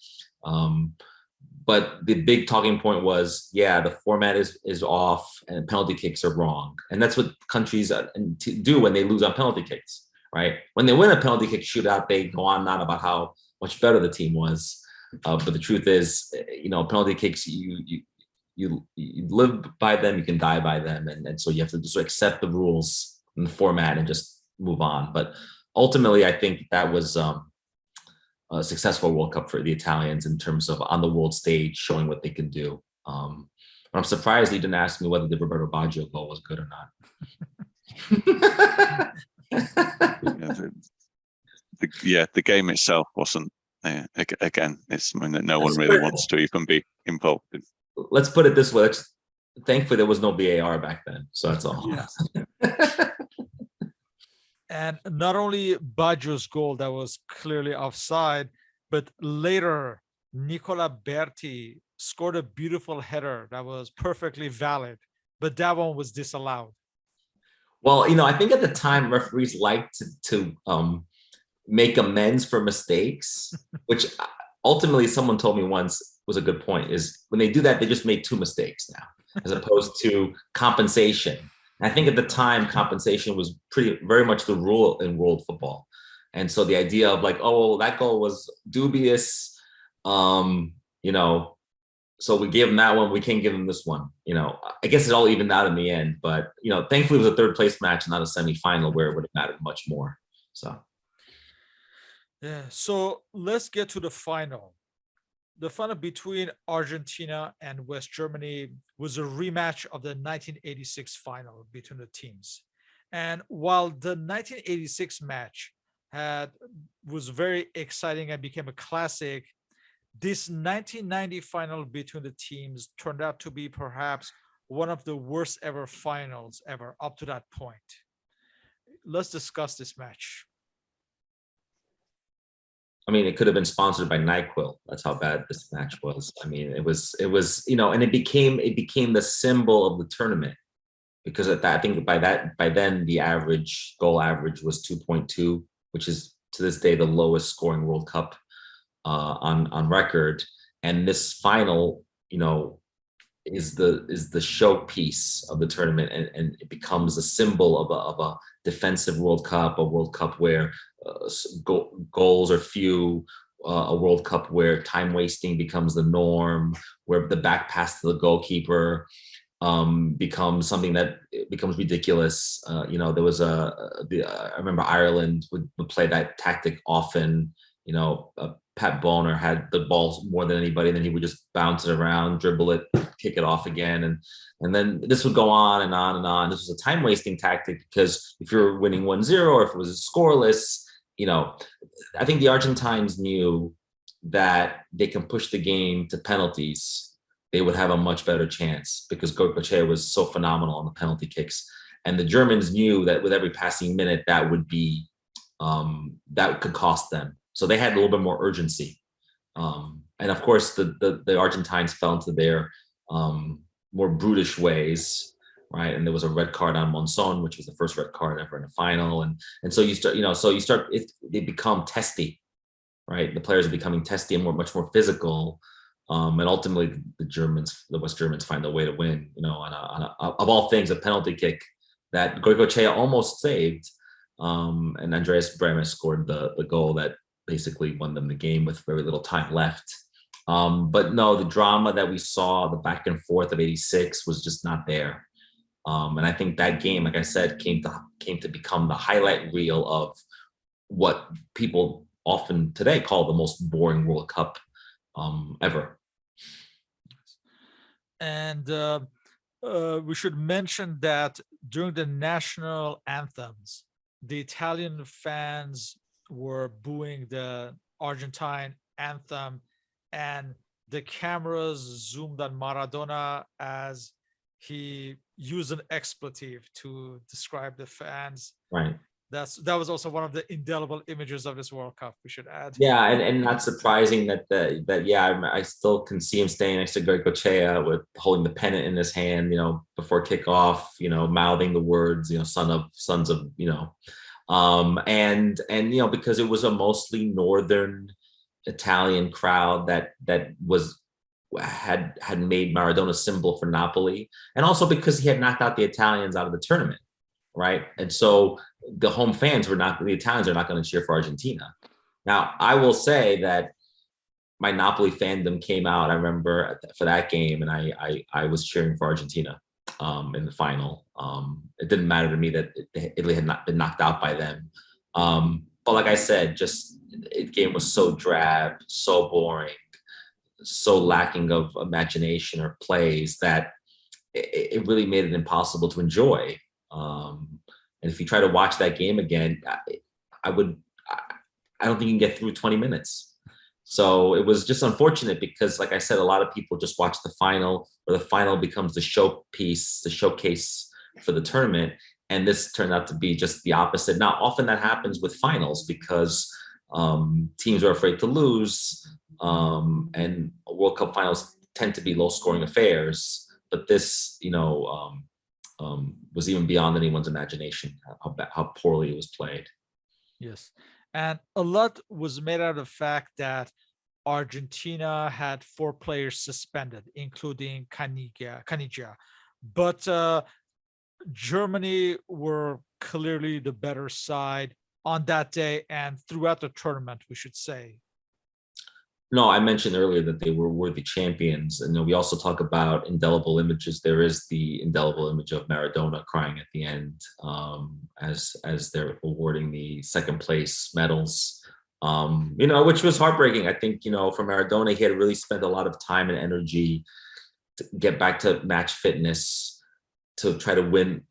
B: But the big talking point was, the format is off and penalty kicks are wrong. And that's what countries do when they lose on penalty kicks, right? When they win a penalty kick shootout, they go on about how much better the team was. But the truth is, penalty kicks, you live by them, you can die by them. And so you have to just accept the rules and the format and just move on. But ultimately, I think that was a successful World Cup for the Italians in terms of on the world stage showing what they can do. But I'm surprised you didn't ask me whether the Roberto Baggio goal was good or not.
C: The game itself wasn't. Again, it's something that no one really wants to even be involved in.
B: Let's put it this way. Thankfully, there was no VAR back then, so that's all.
A: Yeah. And not only Baggio's goal that was clearly offside, but later Nicola Berti scored a beautiful header that was perfectly valid, but that one was disallowed.
B: Well, I think at the time referees liked to make amends for mistakes, which ultimately someone told me once was a good point, is when they do that, they just made two mistakes now, as opposed to compensation. I think at the time, compensation was very much the rule in world football. And so the idea of that goal was dubious, so we gave him that one, we can't give him this one. I guess it all evened out in the end, but, thankfully it was a third place match, not a semifinal where it would have mattered much more. So.
A: Yeah, so let's get to the final. The final between Argentina and West Germany was a rematch of the 1986 final between the teams. And while the 1986 match was very exciting and became a classic, this 1990 final between the teams turned out to be perhaps one of the worst ever finals ever up to that point. Let's discuss this match.
B: I mean, it could have been sponsored by NyQuil. That's how bad this match was. I mean, it was, and it became the symbol of the tournament, because I think by then the goal average was 2.2, which is to this day the lowest scoring World Cup on record. And this final, is the showpiece of the tournament, and it becomes a symbol of a defensive World Cup, a World Cup where goals are few, a World Cup where time wasting becomes the norm, where the back pass to the goalkeeper becomes something that becomes ridiculous. There was I remember Ireland would play that tactic often. Pat Boner had the ball more than anybody, and then he would just bounce it around, dribble it, kick it off again, and then this would go on and on and on. This was a time wasting tactic because if you're winning 1-0 or if it was scoreless, I think the Argentines knew that they can push the game to penalties. They would have a much better chance because Goicoechea was so phenomenal on the penalty kicks, and the Germans knew that with every passing minute that would be that could cost them. So they had a little bit more urgency. And of course, the Argentines fell into their more brutish ways, right? And there was a red card on Monzon, which was the first red card ever in a final. And so they become testy, right? The players are becoming testy and much more physical. And ultimately, the West Germans find a way to win, of all things, a penalty kick that Goicoechea almost saved. And Andreas Bremer scored the goal that basically won them the game with very little time left. But no, the drama that we saw, the back and forth of '86 was just not there. And I think that game, like I said, came to become the highlight reel of what people often today call the most boring World Cup ever.
A: And we should mention that during the national anthems, the Italian fans were booing the Argentine anthem, and the cameras zoomed on Maradona as he used an expletive to describe the fans.
B: Right.
A: That was also one of the indelible images of this World Cup, we should add.
B: Yeah, and not surprising that I still can see him standing next to Goicoechea with holding the pennant in his hand, before kickoff, mouthing the words, sons of, and because it was a mostly northern Italian crowd that had made Maradona symbol for Napoli, and also because he had knocked out the Italians out of the tournament, right? And so the home fans the Italians are not going to cheer for Argentina. Now, I will say that my Napoli fandom came out, I remember, for that game, and I was cheering for Argentina in the final. It didn't matter to me that Italy had not been knocked out by them. But like I said, the game was so drab, so boring, so lacking of imagination or plays that it really made it impossible to enjoy. And if you try to watch that game again, I don't think you can get through 20 minutes. So it was just unfortunate because, like I said, a lot of people just watch the final, or the final becomes the showpiece, the showcase for the tournament. And this turned out to be just the opposite. Now, often that happens with finals because teams are afraid to lose, and World Cup finals tend to be low-scoring affairs. But this, was even beyond anyone's imagination, how poorly it was played.
A: Yes. And a lot was made out of the fact that Argentina had 4 players suspended, including Caniggia. But Germany were clearly the better side on that day and throughout the tournament, we should say.
B: No, I mentioned earlier that they were worthy champions. And we also talk about indelible images. There is the indelible image of Maradona crying at the end as they're awarding the second place medals, which was heartbreaking. I think, for Maradona, he had really spent a lot of time and energy to get back to match fitness, to try to win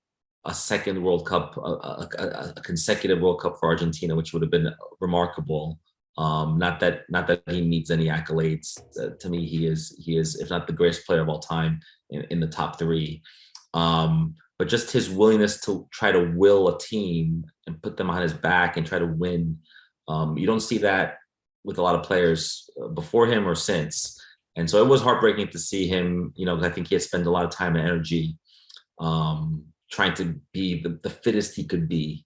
B: a second World Cup, a consecutive World Cup for Argentina, which would have been remarkable. Not that he needs any accolades. To me, he is, if not the greatest player of all time, in the top 3. But just his willingness to try to will a team and put them on his back and try to win. You don't see that with a lot of players before him or since. And so it was heartbreaking to see him, because I think he had spent a lot of time and energy trying to be the fittest he could be.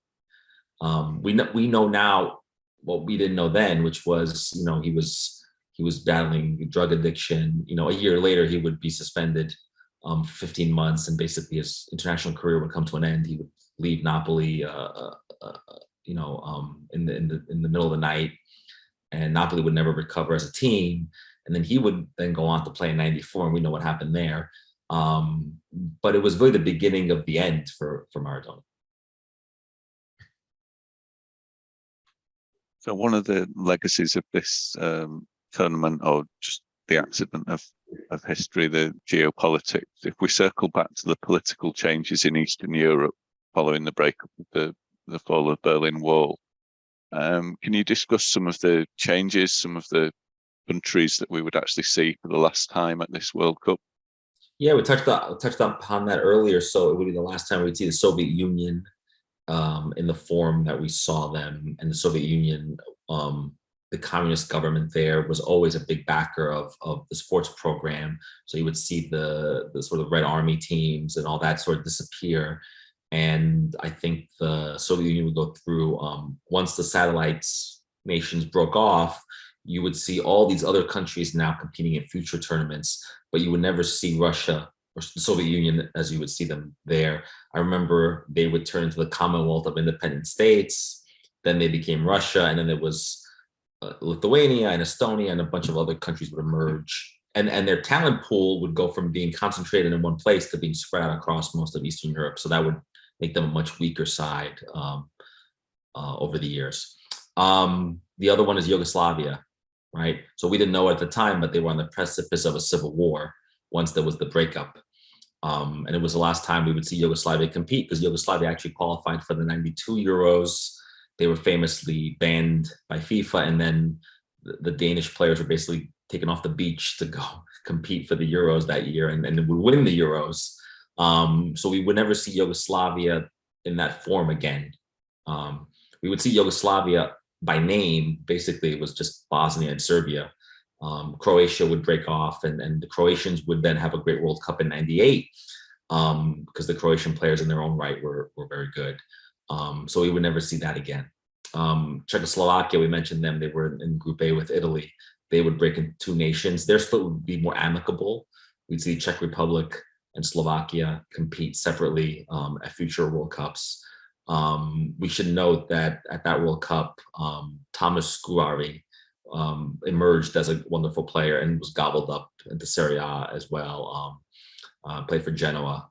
B: We know now what we didn't know then, which was, he was battling drug addiction. A year later, he would be suspended 15 months, and basically his international career would come to an end. He would leave Napoli, in the middle of the night, and Napoli would never recover as a team. And then he would then go on to play in '94, and we know what happened there. But it was really the beginning of the end for Maradona.
C: So one of the legacies of this tournament, or just the accident of history, the geopolitics, if we circle back to the political changes in Eastern Europe following the breakup of the fall of Berlin Wall, can you discuss some of the changes, some of the countries that we would actually see for the last time at this World Cup?
B: Yeah, we touched upon that earlier. So it would be the last time we'd see the Soviet Union in the form that we saw them. And the Soviet Union, the communist government there was always a big backer of the sports program. So you would see the sort of Red Army teams and all that sort of disappear. And I think the Soviet Union would go through, once the satellites nations broke off, you would see all these other countries now competing in future tournaments, but you would never see Russia or the Soviet Union as you would see them there. I remember they would turn into the Commonwealth of Independent States, then they became Russia, and then there was Lithuania and Estonia and a bunch of other countries would emerge. And their talent pool would go from being concentrated in one place to being spread out across most of Eastern Europe. So that would make them a much weaker side over the years. The other one is Yugoslavia, right? So we didn't know at the time, but they were on the precipice of a civil war once there was the breakup. And it was the last time we would see Yugoslavia compete, because Yugoslavia actually qualified for the 92 Euros. They were famously banned by FIFA, and then the Danish players were basically taken off the beach to go compete for the Euros that year, and would win the Euros. So we would never see Yugoslavia in that form again. We would see Yugoslavia by name. Basically, it was just Bosnia and Serbia. Croatia would break off, and the Croatians would then have a great World Cup in '98, because the Croatian players in their own right were very good. So we would never see that again. Czechoslovakia, we mentioned them. They were in Group A with Italy. They would break into two nations. Their split would be more amicable. We'd see Czech Republic and Slovakia compete separately at future World Cups. We should note that at that World Cup, Thomas Scuari emerged as a wonderful player and was gobbled up into Serie A as well. Played for Genoa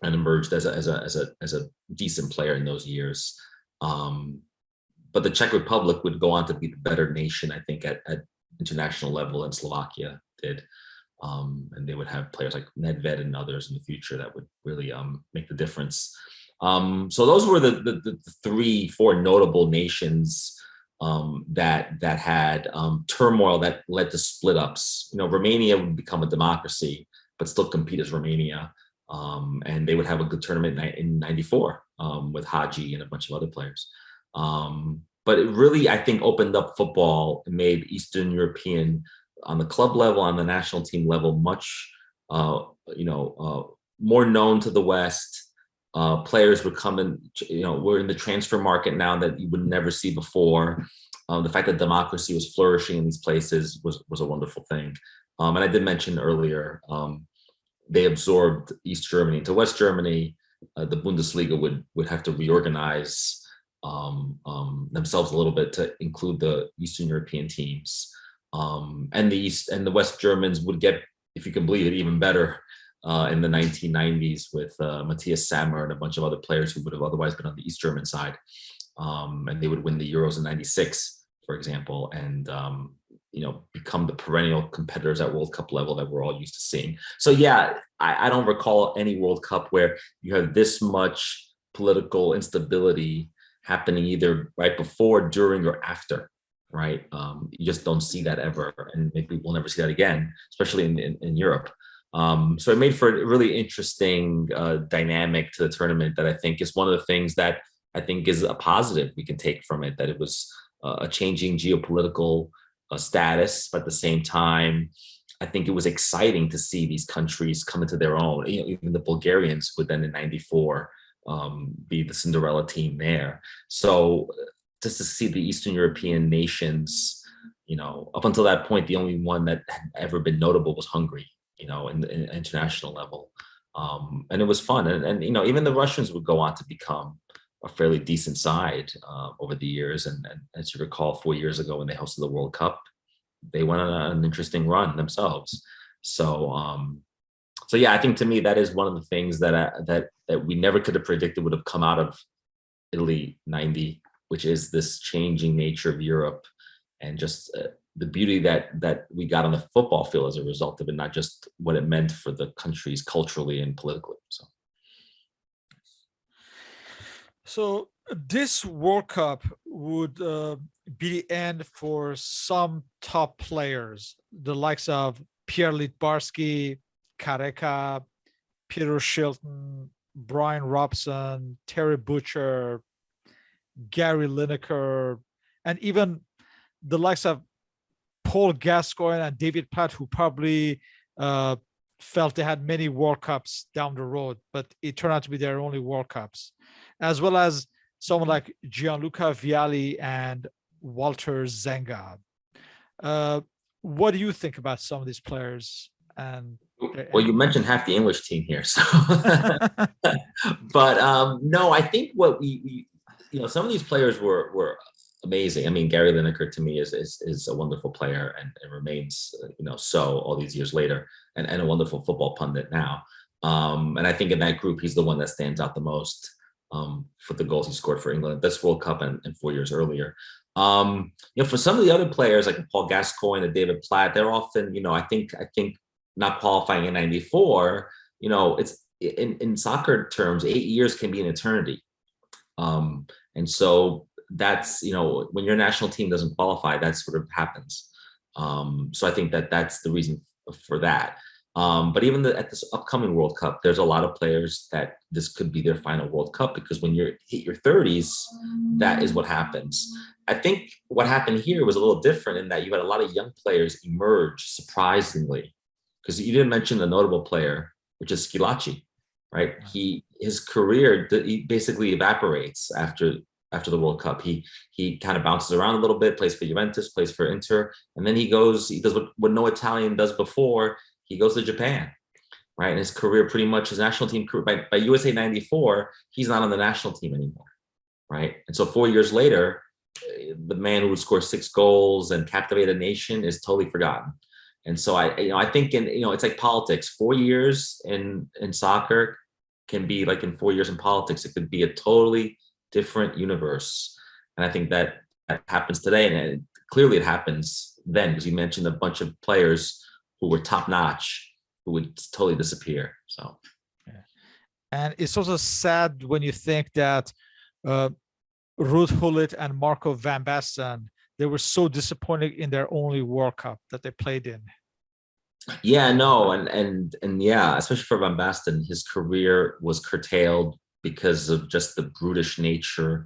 B: and emerged as a decent player in those years. But the Czech Republic would go on to be the better nation, I think, at international level, and Slovakia did. And they would have players like Nedved and others in the future that would really make the difference. So those were the 3-4 notable nations that had turmoil that led to split ups. You know, Romania would become a democracy, but still compete as Romania. And they would have a good tournament in '94 with Hadji and a bunch of other players. But it really, I think, opened up football and made Eastern European, on the club level, on the national team level, much more known to the West. Players would come in, we're in the transfer market now that you would never see before. The fact that democracy was flourishing in these places was a wonderful thing. And I did mention earlier, they absorbed East Germany into West Germany. The Bundesliga would have to reorganize themselves a little bit to include the Eastern European teams. And the West Germans would get, if you can believe it, even better in the 1990s with Matthias Sammer and a bunch of other players who would have otherwise been on the East German side. And they would win the Euros in '96, for example, and become the perennial competitors at World Cup level that we're all used to seeing. So yeah, I don't recall any World Cup where you have this much political instability happening either right before, during, or after, right? You just don't see that ever, and maybe we'll never see that again, especially in Europe. So it made for a really interesting dynamic to the tournament that I think is one of the things that I think is a positive we can take from it, that it was a changing geopolitical status, but at the same time, I think it was exciting to see these countries come into their own. Even the Bulgarians would then in '94 be the Cinderella team there. So just to see the Eastern European nations, up until that point, the only one that had ever been notable was Hungary, in the international level. And it was fun. And even the Russians would go on to become a fairly decent side over the years. And as you recall, 4 years ago when they hosted the World Cup, they went on an interesting run themselves. So yeah, I think to me that is one of the things that we never could have predicted would have come out of Italy '90 which is this changing nature of Europe and just the beauty that we got on the football field as a result of it, not just what it meant for the countries culturally and politically.
A: So this World Cup would be the end for some top players, the likes of Pierre Litbarski, Careca, Peter Shilton, Brian Robson, Terry Butcher, Gary Lineker, and even the likes of Paul Gascoigne and David Platt, who probably felt they had many World Cups down the road, but it turned out to be their only World Cups, as well as someone like Gianluca Vialli and Walter Zenga. What do you think about some of these players?
B: Well, you mentioned half the English team here, so but no, I think what we some of these players were amazing. I mean, Gary Lineker to me is a wonderful player and remains so all these years later, and a wonderful football pundit now. And I think in that group, he's the one that stands out the most for the goals he scored for England this World Cup and 4 years earlier. For some of the other players like Paul Gascoigne and David Platt, they're often, I think not qualifying in '94. It's in soccer terms, 8 years can be an eternity. And so that's, when your national team doesn't qualify, that sort of happens. So I think that's the reason for that. But even at this upcoming World Cup, there's a lot of players that this could be their final World Cup, because when you hit your 30s, that is what happens. I think what happened here was a little different in that you had a lot of young players emerge surprisingly, because you didn't mention a notable player, which is Schillaci, right? His career, he basically evaporates after the World Cup. He kind of bounces around a little bit, plays for Juventus, plays for Inter, and then he does what no Italian does before. He goes to Japan, right? And his career, pretty much his national team career, by USA '94, he's not on the national team anymore, right? And so 4 years later, the man who would score 6 goals and captivate a nation is totally forgotten. And so I think it's like politics. 4 years in soccer can be like in 4 years in politics. It could be a totally different universe. And I think that happens today. And clearly it happens then, because you mentioned a bunch of players who were top notch who would totally disappear. So,
A: and it's also sad when you think that Ruud Gullit and Marco van Basten, they were so disappointed in their only World Cup that they played in.
B: Yeah, no, and yeah, especially for Van Basten, his career was curtailed because of just the brutish nature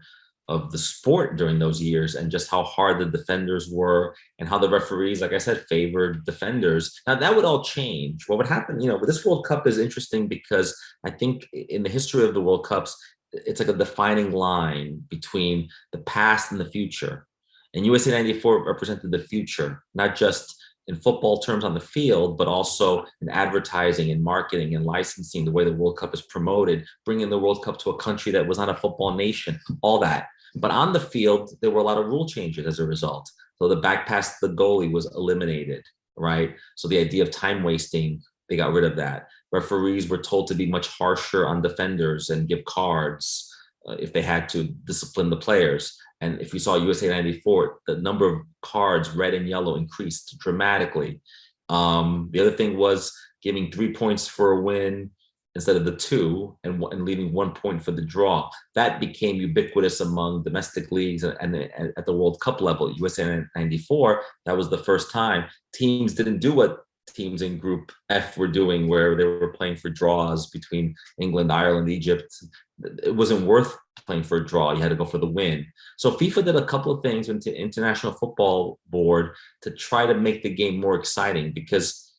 B: of the sport during those years, and just how hard the defenders were, and how the referees, like I said, favored defenders. Now that would all change. What would happen, this World Cup is interesting because I think in the history of the World Cups, it's like a defining line between the past and the future. And USA '94 represented the future, not just in football terms on the field, but also in advertising and marketing and licensing, the way the World Cup is promoted, bringing the World Cup to a country that was not a football nation, all that. But on the field, there were a lot of rule changes as a result. So the back pass to the goalie was eliminated, right? So the idea of time wasting, they got rid of that. Referees were told to be much harsher on defenders and give cards if they had to discipline the players. And if you saw USA '94, the number of cards, red and yellow, increased dramatically. The other thing was giving 3 points for a win instead of the 2, and leaving 1 point for the draw. That became ubiquitous among domestic leagues and at the World Cup level. USA '94, that was the first time teams didn't do what teams in Group F were doing, where they were playing for draws between England, Ireland, Egypt. It wasn't worth playing for a draw. You had to go for the win. So FIFA did a couple of things with the International Football Board to try to make the game more exciting, because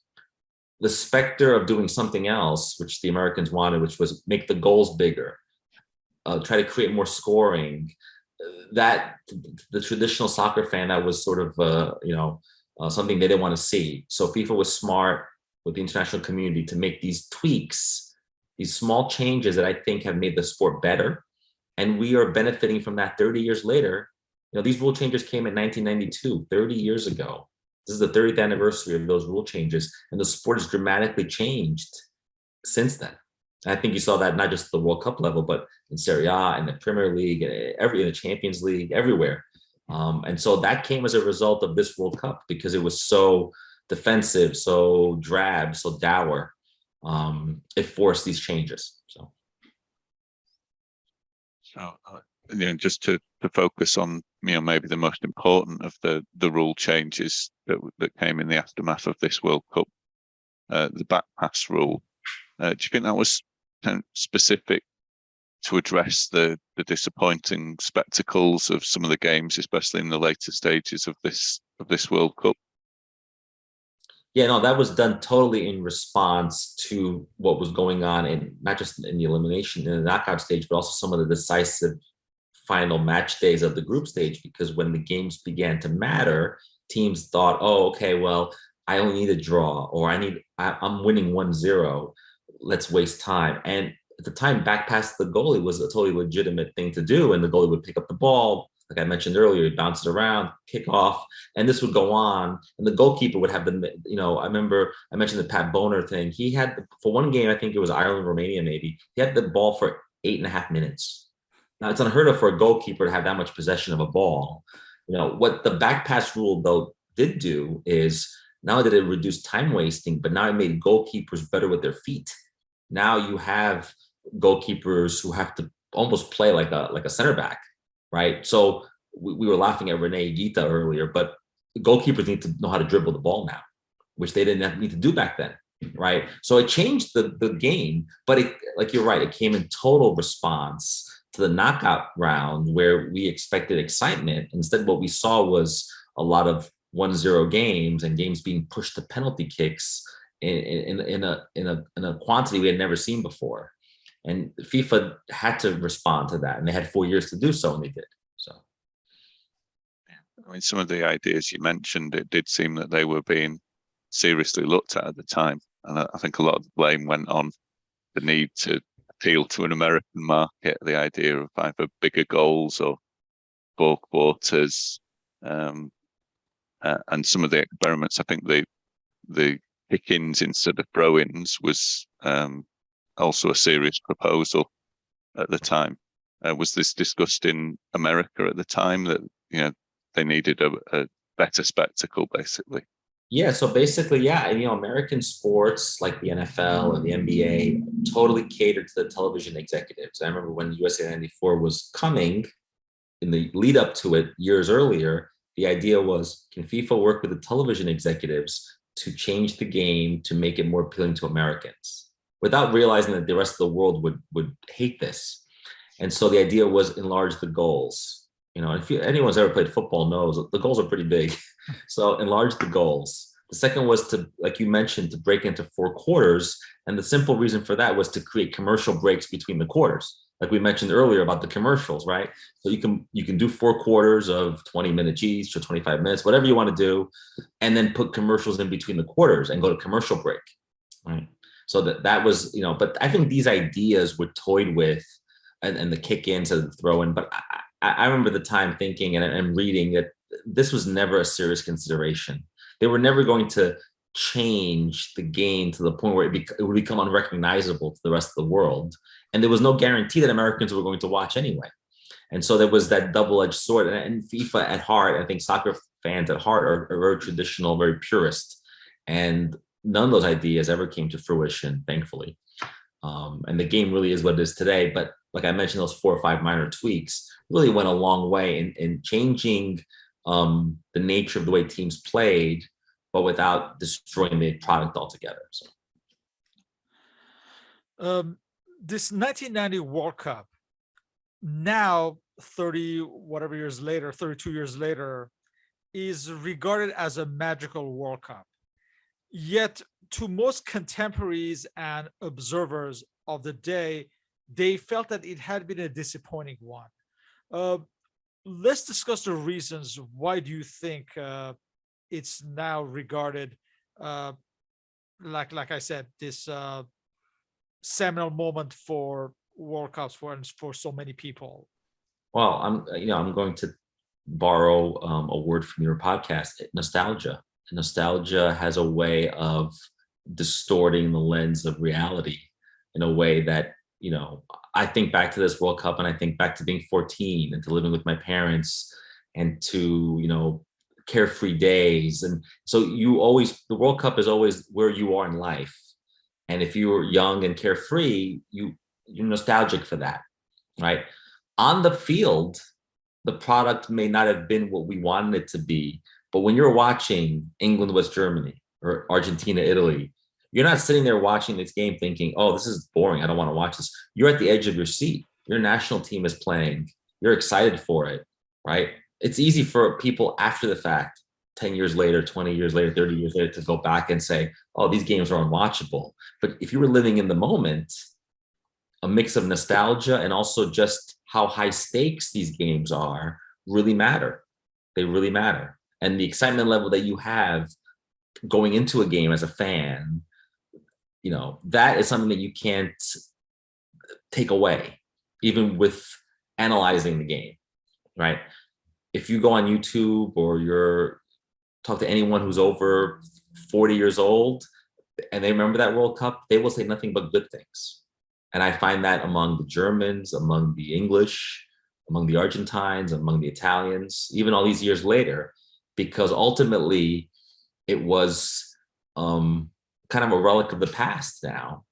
B: the specter of doing something else, which the Americans wanted, which was make the goals bigger, try to create more scoring, that the traditional soccer fan, that was sort of, something they didn't want to see. So FIFA was smart with the international community to make these tweaks, these small changes that I think have made the sport better. And we are benefiting from that 30 years later. These rule changes came in 1992, 30 years ago. This is the 30th anniversary of those rule changes, and the sport has dramatically changed since then. And I think you saw that not just at the World Cup level, but in Serie A and the Premier League, and in the Champions League, everywhere. And so that came as a result of this World Cup because it was so defensive, so drab, so dour. It forced these changes.
C: So, just to focus on, maybe the most important of the rule changes that came in the aftermath of this World Cup, the back pass rule. Do you think that was kind of specific to address the disappointing spectacles of some of the games, especially in the later stages of this World Cup?
B: Yeah, no, that was done totally in response to what was going on in not just in the elimination in the knockout stage, but also some of the decisive final match days of the group stage. Because when the games began to matter, teams thought, oh, okay, well, I only need a draw, or I'm winning 1-0. Let's waste time. And at the time, back past the goalie was a totally legitimate thing to do. And the goalie would pick up the ball. Like I mentioned earlier, he'd bounce it around, kick off, and this would go on. And the goalkeeper would have I remember I mentioned the Pat Boner thing. He had, for one game, I think it was Ireland, Romania, maybe, he had the ball for 8.5 minutes. Now, it's unheard of for a goalkeeper to have that much possession of a ball. What the back pass rule, though, did do is not only did it reduce time wasting, but now it made goalkeepers better with their feet. Now you have goalkeepers who have to almost play like a center back, right? So we were laughing at Rene Higuita earlier, but goalkeepers need to know how to dribble the ball now, which they didn't need to do back then, right? So it changed the game, but you're right, it came in total response to the knockout round where we expected excitement. Instead, what we saw was a lot of 1-0 games and games being pushed to penalty kicks in a quantity we had never seen before. And FIFA had to respond to that, and they had 4 years to do so, and they did. So,
C: I mean, some of the ideas you mentioned, it did seem that they were being seriously looked at the time, and I think a lot of the blame went on the need to appeal to an American market, the idea of either bigger goals or 4 quarters, and some of the experiments. I think the kick-ins instead of throw-ins was also a serious proposal at the time. Was this discussed in America at the time, that they needed a better spectacle, basically?
B: Yeah, so basically, yeah, American sports like the NFL and the NBA totally catered to the television executives. I remember when USA 94 was coming, in the lead up to it years earlier, the idea was, can FIFA work with the television executives to change the game to make it more appealing to Americans, without realizing that the rest of the world would hate this. And so the idea was enlarge the goals. If anyone's ever played football knows the goals are pretty big. So enlarge the goals. The second was to, like you mentioned, to break into 4 quarters. And the simple reason for that was to create commercial breaks between the quarters. Like we mentioned earlier about the commercials, right? So you can do 4 quarters of 20 minutes each or 25 minutes, whatever you want to do, and then put commercials in between the quarters and go to commercial break, right? So that was, but I think these ideas were toyed with, and the kick-ins and the throw-in. But I remember the time thinking and reading that this was never a serious consideration. They were never going to change the game to the point where it would become unrecognizable to the rest of the world. And there was no guarantee that Americans were going to watch anyway. And so there was that double-edged sword. And FIFA at heart, I think soccer fans at heart are very traditional, very purist. And none of those ideas ever came to fruition, thankfully. And the game really is what it is today. But like I mentioned, those 4 or 5 minor tweaks really went a long way in changing the nature of the way teams played, but without destroying the product altogether. So.
A: This 1990 World Cup, now 32 years later, is regarded as a magical World Cup. Yet to most contemporaries and observers of the day, they felt that it had been a disappointing one. Let's discuss the reasons. Why do you think it's now regarded, like I said, this seminal moment for World Cups for so many people?
B: Well, I'm going to borrow a word from your podcast, nostalgia. Nostalgia has a way of distorting the lens of reality. in a way that, I think back to this World Cup and I think back to being 14 and to living with my parents and to, carefree days. And so the World Cup is always where you are in life. And if you were young and carefree, you're nostalgic for that, right? On the field, the product may not have been what we wanted it to be, but when you're watching England, West Germany, or Argentina, Italy, you're not sitting there watching this game thinking, oh, this is boring, I don't want to watch this. You're at the edge of your seat. Your national team is playing. You're excited for it, right? It's easy for people after the fact, 10 years later, 20 years later, 30 years later, to go back and say, oh, these games are unwatchable. But if you were living in the moment, a mix of nostalgia and also just how high stakes these games are really matter. They really matter. And the excitement level that you have going into a game as a fan, that is something that you can't take away, even with analyzing the game, right? If you go on YouTube or talk to anyone who's over 40 years old and they remember that World Cup, they will say nothing but good things. And I find that among the Germans, among the English, among the Argentines, among the Italians, even all these years later, because ultimately it was kind of a relic of the past now,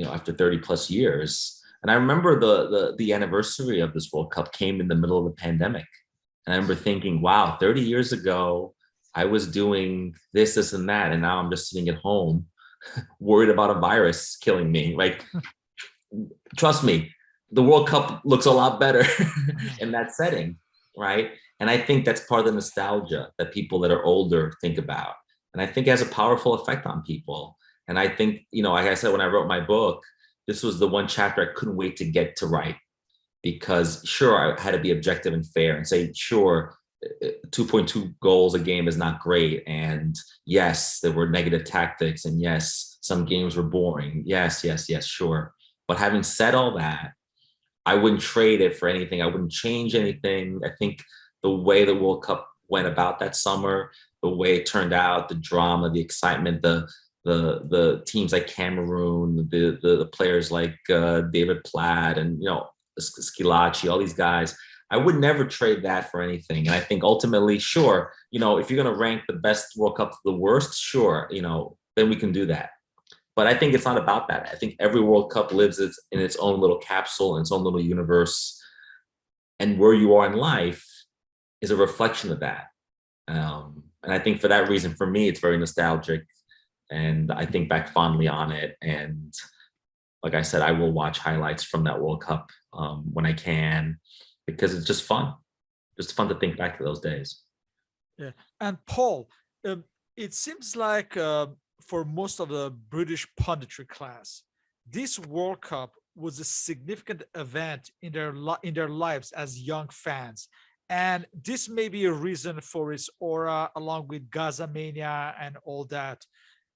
B: after 30 plus years. And I remember the anniversary of this World Cup came in the middle of the pandemic. And I remember thinking, wow, 30 years ago, I was doing this, and that, and now I'm just sitting at home worried about a virus killing me. Like, trust me, the World Cup looks a lot better in that setting, right? And I think that's part of the nostalgia that people that are older think about. And I think it has a powerful effect on people. And I think, like I said, when I wrote my book, this was the one chapter I couldn't wait to get to write, because sure, I had to be objective and fair and say, sure, 2.2 goals a game is not great. And yes, there were negative tactics. And yes, some games were boring. Yes, sure. But having said all that, I wouldn't trade it for anything. I wouldn't change anything. I think the way the World Cup went about that summer, the way it turned out, the drama, the excitement, the teams like Cameroon, the players like David Platt and Schillaci, all these guys, I would never trade that for anything. And I think ultimately, sure, if you're going to rank the best World Cup to the worst, sure, then we can do that. But I think it's not about that. I think every World Cup lives in its own little capsule, in its own little universe. And where you are in life is a reflection of that. And I think for that reason, for me, it's very nostalgic. And I think back fondly on it. And like I said, I will watch highlights from that World Cup when I can, because it's just fun. Just fun to think back to those days.
A: Yeah. And Paul, it seems like for most of the British punditry class, this World Cup was a significant event in their lives as young fans. And this may be a reason for its aura, along with Gaza Mania and all that.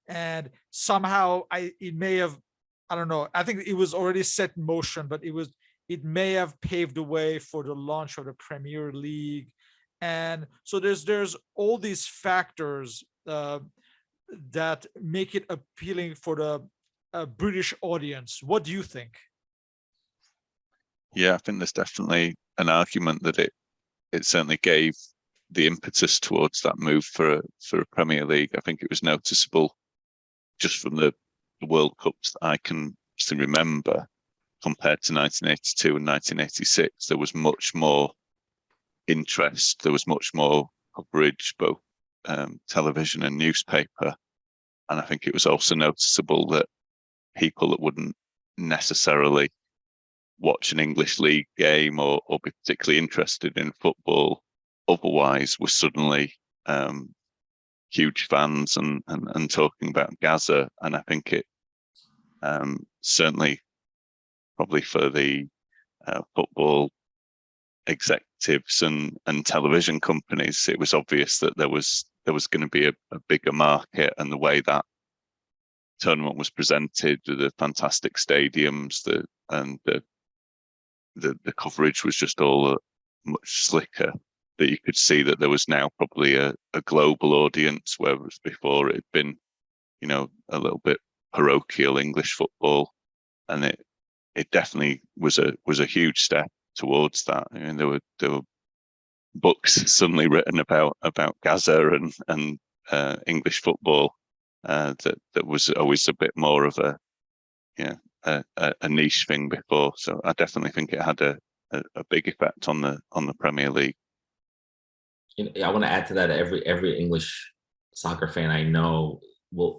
A: And somehow it may have, I don't know, I think it was already set in motion, but it may have paved the way for the launch of the Premier League. And so there's all these factors that make it appealing for the British audience. What do you think?
C: Yeah, I think there's definitely an argument that it certainly gave the impetus towards that move for a Premier League. I think it was noticeable just from the World Cups that I can still remember, compared to 1982 and 1986. There was much more interest. There was much more coverage, both television and newspaper. And I think it was also noticeable that people that wouldn't necessarily watch an English league game or be particularly interested in football otherwise were suddenly huge fans and talking about Gaza. And I think it certainly, probably for the football executives and television companies, it was obvious that there was going to be a bigger market, and the way that tournament was presented, the fantastic stadiums, the coverage was just all much slicker, that you could see that there was now probably a global audience, whereas before it had been, a little bit parochial English football. and it definitely was a huge step towards that. I mean, there were books suddenly written about Gaza and English football that was always a bit more of a niche thing before. So I definitely think it had a big effect on the Premier League.
B: I want to add to that. Every English soccer fan I know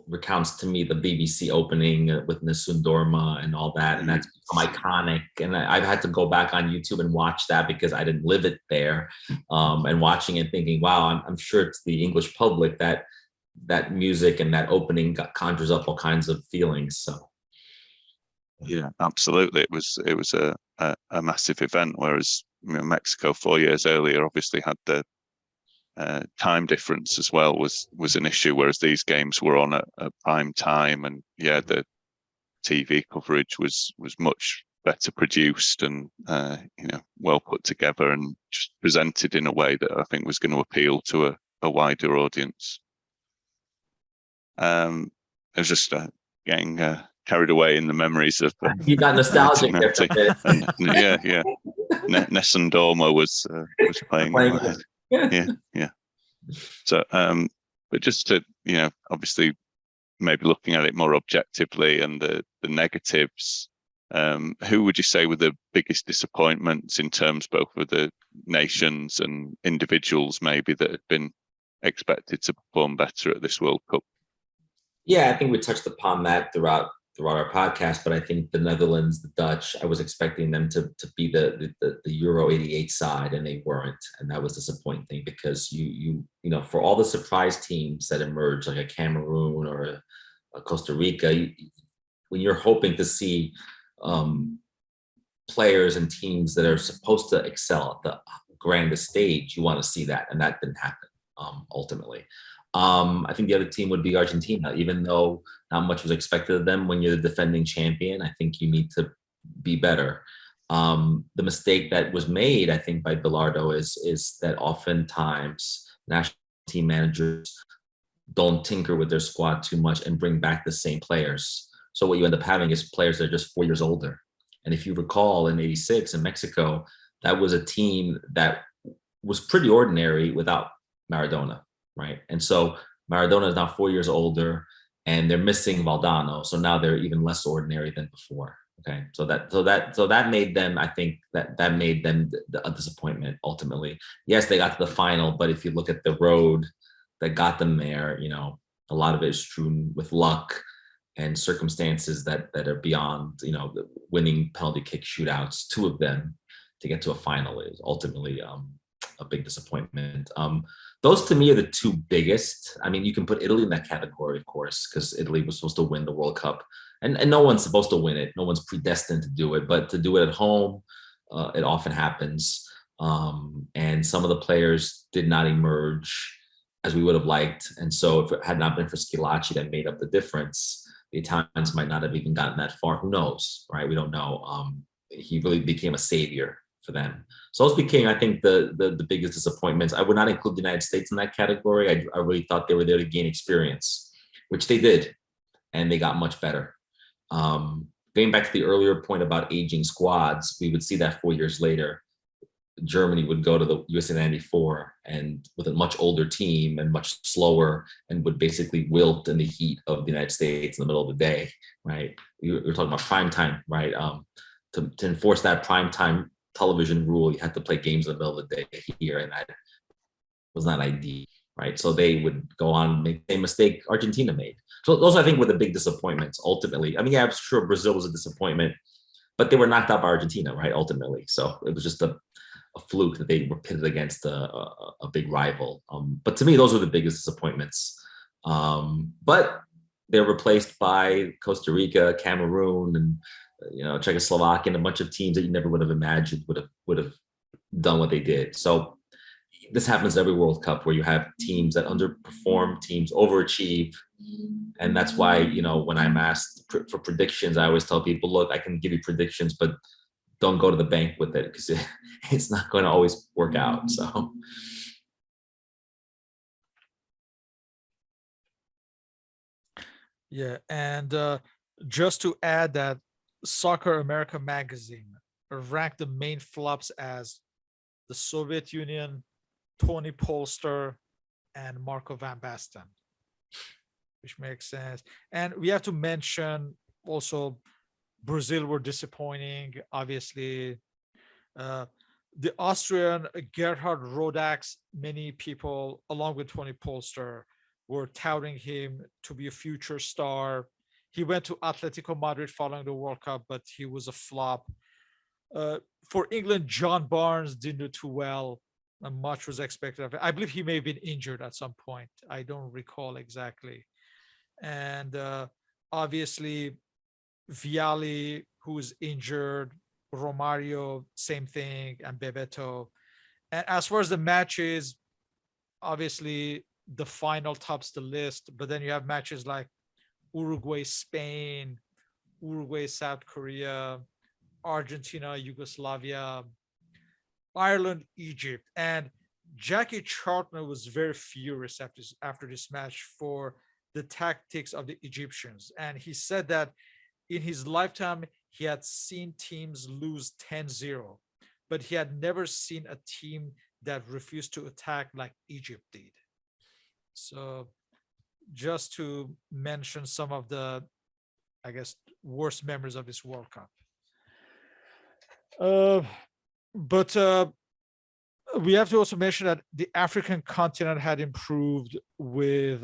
B: recounts to me the BBC opening with Nessun Dorma and all that, and that's become iconic. And I've had to go back on YouTube and watch that because I didn't live it there, and watching it, thinking, wow, I'm sure it's the English public that music and that opening conjures up all kinds of feelings. So.
C: Yeah, absolutely. It was a massive event, whereas Mexico 4 years earlier obviously had the time difference as well was an issue, whereas these games were on at prime time, and the TV coverage was much better produced and well put together and just presented in a way that I think was going to appeal to a wider audience. I was just getting carried away in the memories of
B: you got nostalgic
C: and Nessun Dorma was playing in my head. Yeah. So but just to obviously maybe looking at it more objectively and the negatives, who would you say were the biggest disappointments in terms both of the nations and individuals maybe that had been expected to perform better at this World Cup?
B: Yeah, I think we touched upon that throughout our podcast, but I think the Netherlands, the Dutch, I was expecting them to be the Euro 88 side, and they weren't, and that was disappointing because you know for all the surprise teams that emerged, like a Cameroon or a Costa Rica, when you're hoping to see players and teams that are supposed to excel at the grandest stage, you want to see that, and that didn't happen ultimately. I think the other team would be Argentina, even though not much was expected of them. When you're the defending champion, I think you need to be better. The mistake that was made, I think, by Bilardo is that oftentimes national team managers don't tinker with their squad too much and bring back the same players. So what you end up having is players that are just 4 years older. And if you recall, in '86 in Mexico, that was a team that was pretty ordinary without Maradona. Right. And so Maradona is now 4 years older and they're missing Valdano. So now they're even less ordinary than before. Okay. So that made them, I think that made them a disappointment ultimately. Yes, they got to the final, but if you look at the road that got them there, a lot of it is strewn with luck and circumstances that are beyond, the winning penalty kick shootouts, 2 of them to get to a final is ultimately a big disappointment. Those to me are the 2 biggest. I mean, you can put Italy in that category, of course, because Italy was supposed to win the World Cup, and no one's supposed to win it. No one's predestined to do it, but to do it at home, it often happens. And some of the players did not emerge as we would have liked. And so if it had not been for Schillaci that made up the difference, the Italians might not have even gotten that far. Who knows, right? We don't know. He really became a savior for them. So those became, I think, the biggest disappointments. I would not include the United States in that category. I really thought they were there to gain experience, which they did, and they got much better. Going back to the earlier point about aging squads, we would see that 4 years later, Germany would go to the USA 94 and with a much older team and much slower, and would basically wilt in the heat of the United States in the middle of the day, right? You're talking about prime time, right? To enforce that prime time television rule, you had to play games in the middle of the day here, and that was not ideal, right? So they would go on and make the same mistake Argentina made. So those, I think, were the big disappointments ultimately. I mean, yeah, I'm sure Brazil was a disappointment, but they were knocked out by Argentina, right? Ultimately. So it was just a fluke that they were pitted against a big rival. But to me, those were the biggest disappointments. But they're replaced by Costa Rica, Cameroon, and Czechoslovakia, and a bunch of teams that you never would have imagined would have done what they did. So this happens every World Cup where you have teams that underperform, teams overachieve. And that's why, when I'm asked for predictions, I always tell people, look, I can give you predictions, but don't go to the bank with it because it's not going to always work out. So.
A: Yeah. And just to add that Soccer America magazine ranked the main flops as the Soviet Union, Tony Polster, and Marco van Basten, which makes sense. And we have to mention also Brazil were disappointing, obviously. Uh, the Austrian Gerhard Rodax, many people, along with Tony Polster, were touting him to be a future star. He went to Atletico Madrid following the World Cup, but he was a flop. Uh, for England, John Barnes didn't do too well. Much was expected of it. I believe he may have been injured at some point. I don't recall exactly. And obviously, Viali, who was injured, Romario, same thing, and Bebeto. And as far as the matches, obviously the final tops the list, but then you have matches like Uruguay, Spain, Uruguay, South Korea, Argentina, Yugoslavia, Ireland, Egypt. And Jackie Chartner was very furious after this match for the tactics of the Egyptians. And he said that in his lifetime, he had seen teams lose 10-0, but he had never seen a team that refused to attack like Egypt did. So just to mention some of the, I guess, worst memories of this World Cup. But we have to also mention that the African continent had improved with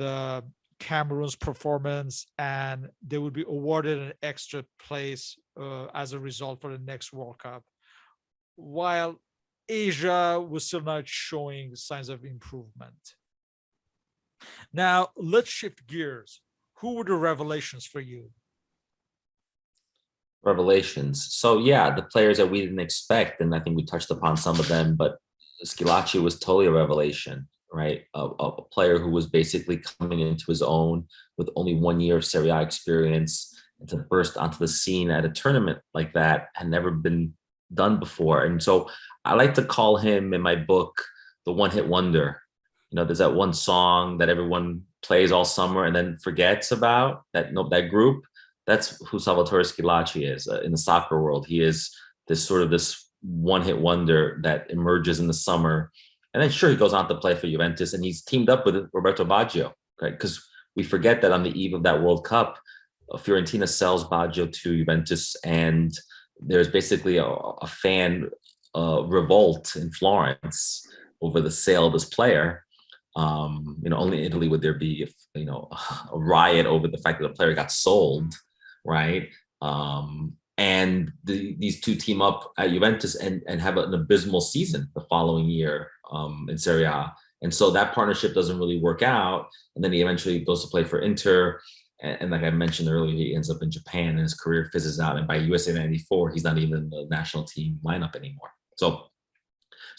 A: Cameroon's performance, and they would be awarded an extra place as a result for the next World Cup, while Asia was still not showing signs of improvement. Now, let's shift gears. Who were the revelations for you?
B: Revelations. So yeah, the players that we didn't expect, and I think we touched upon some of them, but Schilacci was totally a revelation, right? A player who was basically coming into his own with only 1 year of Serie A experience, and to burst onto the scene at a tournament like that had never been done before. And so I like to call him in my book the one-hit wonder. You know, there's that one song that everyone plays all summer and then forgets about, that group. That's who Salvatore Schilacci is in the soccer world. He is this one-hit wonder that emerges in the summer. And then sure, he goes on to play for Juventus, and he's teamed up with Roberto Baggio, right? Because we forget that on the eve of that World Cup, Fiorentina sells Baggio to Juventus, and there's basically a fan revolt in Florence over the sale of this player. Only in Italy would there be, a riot over the fact that a player got sold, right? And these two team up at Juventus and have an abysmal season the following year in Serie A. And so that partnership doesn't really work out. And then he eventually goes to play for Inter. And like I mentioned earlier, he ends up in Japan and his career fizzes out. And by USA 94, he's not even in the national team lineup anymore. So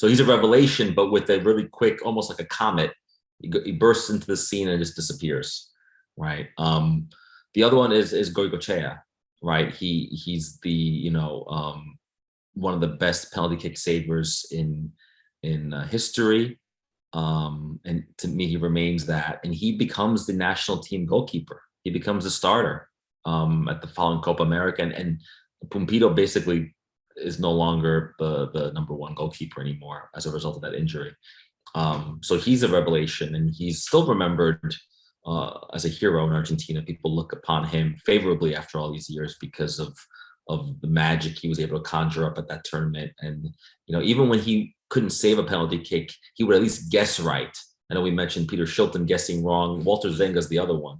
B: he's a revelation, but with a really quick, almost like a comet, he bursts into the scene and just disappears, right? The other one is Goicoechea, right? He's the one of the best penalty kick savers in history, and to me he remains that, and he becomes the national team goalkeeper. He becomes a starter at the following Copa America, and Pumpido basically is no longer the number one goalkeeper anymore as a result of that injury. So he's a revelation, and he's still remembered as a hero in Argentina. People look upon him favorably after all these years because of the magic he was able to conjure up at that tournament. And even when he couldn't save a penalty kick, he would at least guess right. I know we mentioned Peter Shilton guessing wrong. Walter Zenga's the other one.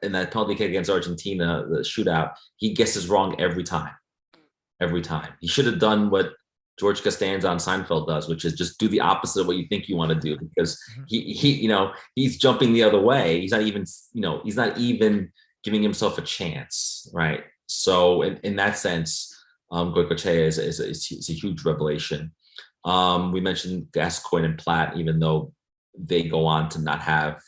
B: In that penalty kick against Argentina, the shootout, he guesses wrong every time. Every time. He should have done what George Costanza on Seinfeld does, which is just do the opposite of what you think you want to do, because he's jumping the other way. He's not even giving himself a chance, right? So in that sense, Goicoechea is a huge revelation. We mentioned Gascoigne and Platt, even though they go on to not have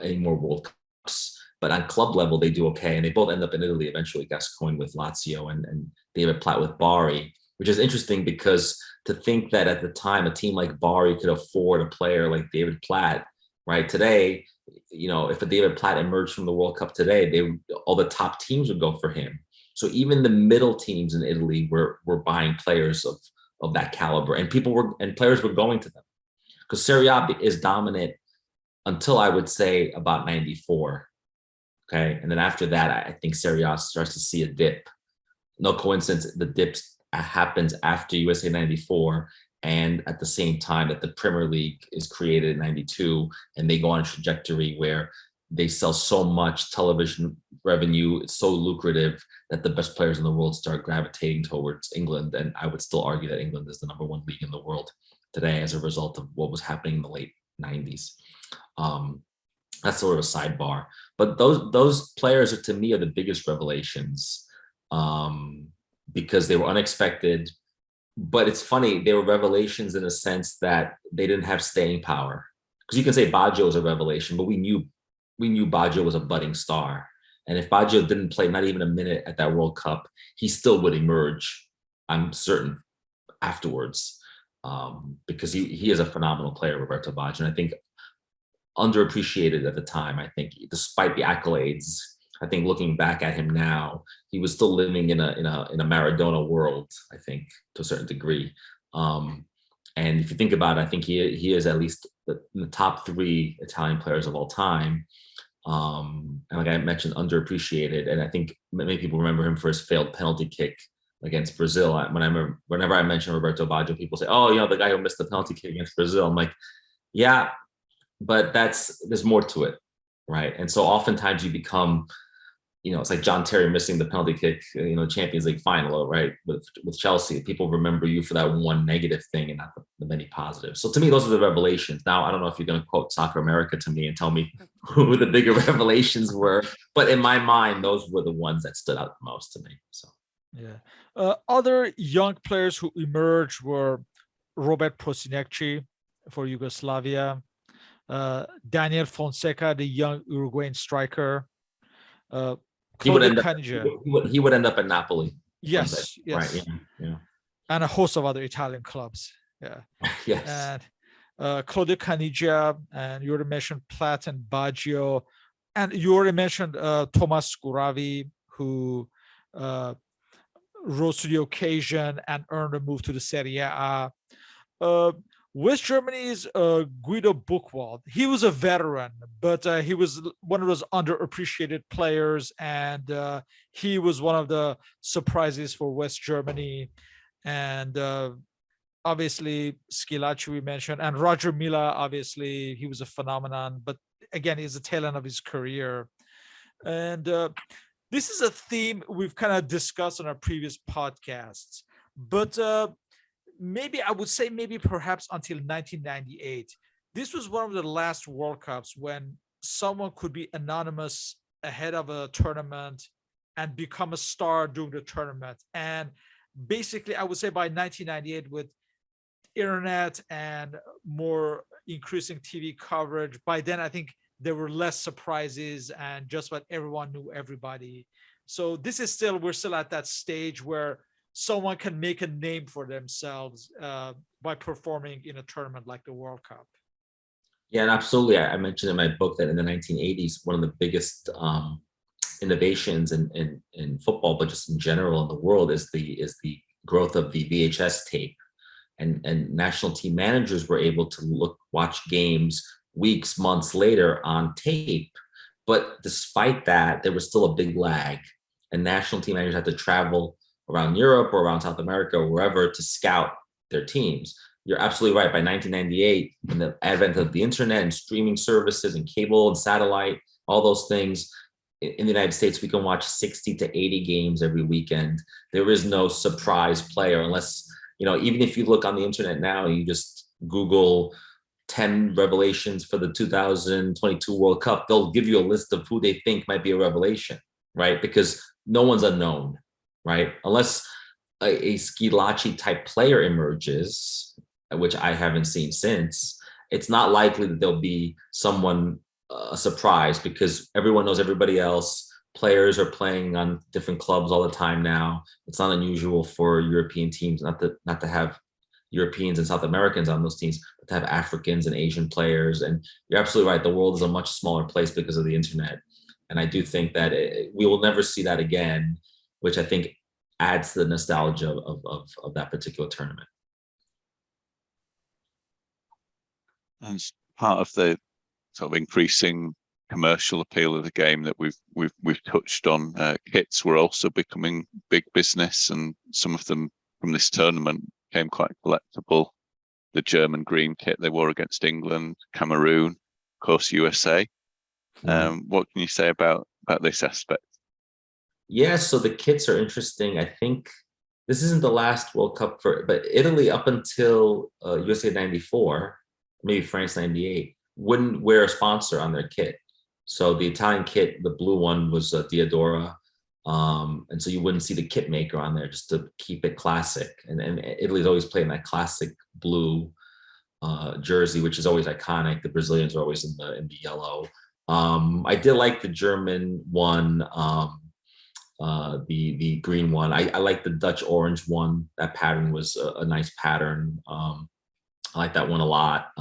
B: any more World Cups, but on club level they do okay, and they both end up in Italy eventually. Gascoigne with Lazio and David Platt with Bari, which is interesting because to think that at the time a team like Bari could afford a player like David Platt, right? Today, if a David Platt emerged from the World Cup today, all the top teams would go for him. So even the middle teams in Italy were buying players of that caliber, and players were going to them, because Serie A is dominant until I would say about 94. Okay. And then after that, I think Serie A starts to see a dip. No coincidence, the dip happens after USA 94, and at the same time that the Premier League is created in 92, and they go on a trajectory where they sell so much television revenue, it's so lucrative that the best players in the world start gravitating towards England. And I would still argue that England is the number one league in the world today as a result of what was happening in the late 90s. That's sort of a sidebar. But those players are, to me, are the biggest revelations, because they were unexpected. But it's funny, they were revelations in a sense that they didn't have staying power. Because you can say Baggio was a revelation, but we knew Baggio was a budding star. And if Baggio didn't play not even a minute at that World Cup, he still would emerge, I'm certain, afterwards, because he is a phenomenal player, Roberto Baggio. And I think underappreciated at the time. I think despite the accolades, I think looking back at him now, he was still living in a Maradona world, I think, to a certain degree. And if you think about it, I think he is at least in the top 3 Italian players of all time. And like I mentioned, underappreciated. And I think many people remember him for his failed penalty kick against Brazil. Whenever I mention Roberto Baggio, people say, "Oh, the guy who missed the penalty kick against Brazil." I'm like, yeah, but there's more to it, right? And so oftentimes you become, it's like John Terry missing the penalty kick, Champions League final, right? With Chelsea, people remember you for that one negative thing and not the many positives. So to me, those are the revelations. Now, I don't know if you're going to quote Soccer America to me and tell me who the bigger revelations were, but in my mind, those were the ones that stood out the most to me. So,
A: yeah. Other young players who emerged were Robert Prosinecki for Yugoslavia, Daniel Fonseca, the young Uruguayan striker.
B: he would end up at Napoli.
A: Yes, yes.
B: Right, yeah.
A: And a host of other Italian clubs. Yeah.
B: Yes.
A: And Claudio Caniggia, and you already mentioned Platt and Baggio, and you already mentioned Thomas Scuravi, who rose to the occasion and earned a move to the Serie A. West Germany's Guido Buchwald. He was a veteran, but he was one of those underappreciated players, and he was one of the surprises for West Germany. And obviously, Schillaci we mentioned, and Roger Mila, obviously, he was a phenomenon, but again, he's the tail end of his career. And this is a theme we've kind of discussed on our previous podcasts, but maybe I would say perhaps until 1998. This was one of the last World Cups when someone could be anonymous ahead of a tournament and become a star during the tournament. And basically, I would say by 1998, with internet and more increasing TV coverage, by then I think there were less surprises and just about everyone knew everybody. So we're still at that stage where someone can make a name for themselves by performing in a tournament like the World Cup.
B: Yeah, and absolutely. I mentioned in my book that in the 1980s, one of the biggest innovations in football, but just in general in the world, is the growth of the VHS tape. And national team managers were able to watch games weeks, months later on tape. But despite that, there was still a big lag. And national team managers had to travel around Europe or around South America or wherever to scout their teams. You're absolutely right. By 1998, in the advent of the internet and streaming services and cable and satellite, all those things, in the United States, we can watch 60 to 80 games every weekend. There is no surprise player unless, even if you look on the internet now, you just Google 10 revelations for the 2022 World Cup, they'll give you a list of who they think might be a revelation, right? Because no one's unknown, right? Unless a Schillaci type player emerges, which I haven't seen since, it's not likely that there'll be someone a surprise, because everyone knows everybody else. Players are playing on different clubs all the time now. It's not unusual for European teams not to have Europeans and South Americans on those teams, but to have Africans and Asian players. And you're absolutely right. The world is a much smaller place because of the internet. And I do think that we will never see that again, which I think adds to the nostalgia of that particular tournament.
C: And part of the sort of increasing commercial appeal of the game that we've touched on, kits were also becoming big business, and some of them from this tournament became quite collectible. The German green kit they wore against England, Cameroon, of course USA. What can you say about this aspect?
B: Yeah, so the kits are interesting. I think this isn't the last World Cup but Italy up until USA 94, maybe France 98, wouldn't wear a sponsor on their kit. So the Italian kit, the blue one, was Diodora. And so you wouldn't see the kit maker on there just to keep it classic. And Italy's always playing that classic blue jersey, which is always iconic. The Brazilians are always in the yellow. I did like the German one, the green one. I like the Dutch orange one. That pattern was a nice pattern. I like that one a lot.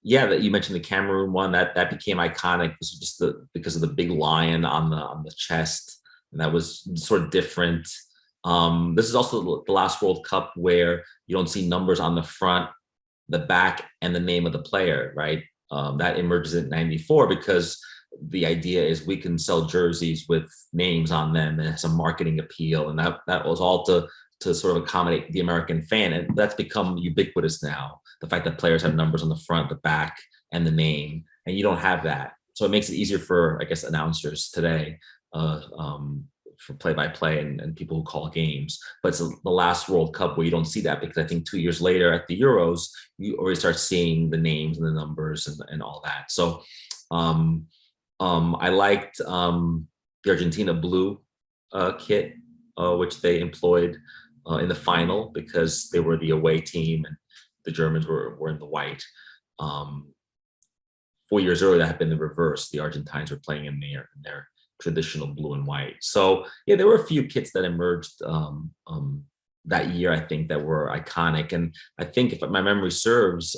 B: Yeah, that you mentioned the Cameroon one, that became iconic. This was just because of the big lion on the chest, and that was sort of different. This is also the last World Cup where you don't see numbers on the front, the back, and the name of the player, right? That emerges in '94 because the idea is we can sell jerseys with names on them and some marketing appeal, and that was all to sort of accommodate the American fan, and that's become ubiquitous now. The fact that players have numbers on the front, the back, and the name, and you don't have that. So it makes it easier for, I guess, announcers today for play-by-play and people who call games. But it's the last World Cup where you don't see that, because I think 2 years later at the Euros, you already start seeing the names and the numbers and all that. So I liked the Argentina blue kit, which they employed in the final because they were the away team and the Germans were in the white. 4 years earlier, that had been the reverse. The Argentines were playing in their traditional blue and white. So yeah, there were a few kits that emerged that year, I think, that were iconic. And I think, if my memory serves,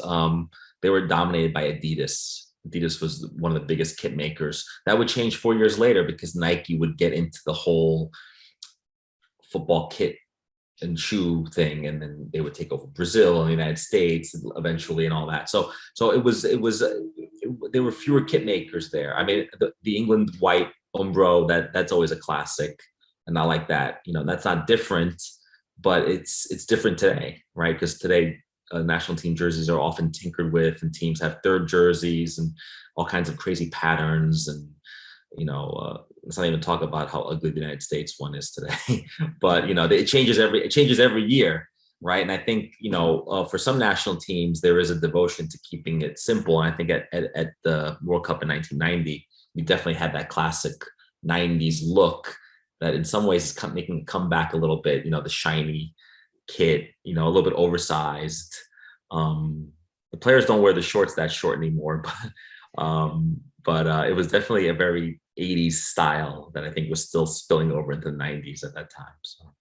B: they were dominated by Adidas. Adidas was one of the biggest kit makers. That would change 4 years later because Nike would get into the whole football kit and shoe thing, and then they would take over Brazil and the United States eventually, and all that. So there were fewer kit makers there. I mean, the England white Umbro, that's always a classic, and I like that. That's not different, but it's different today, right? Because today national team jerseys are often tinkered with, and teams have third jerseys and all kinds of crazy patterns, and let's not even talk about how ugly the United States one is today. But it changes every year, right? And I think for some national teams there is a devotion to keeping it simple. And I think at the World Cup in 1990, we definitely had that classic '90s look that in some ways is making it come back a little bit. The shiny kit, a little bit oversized. The players don't wear the shorts that short anymore, but it was definitely a very '80s style that I think was still spilling over into the '90s at that time. So.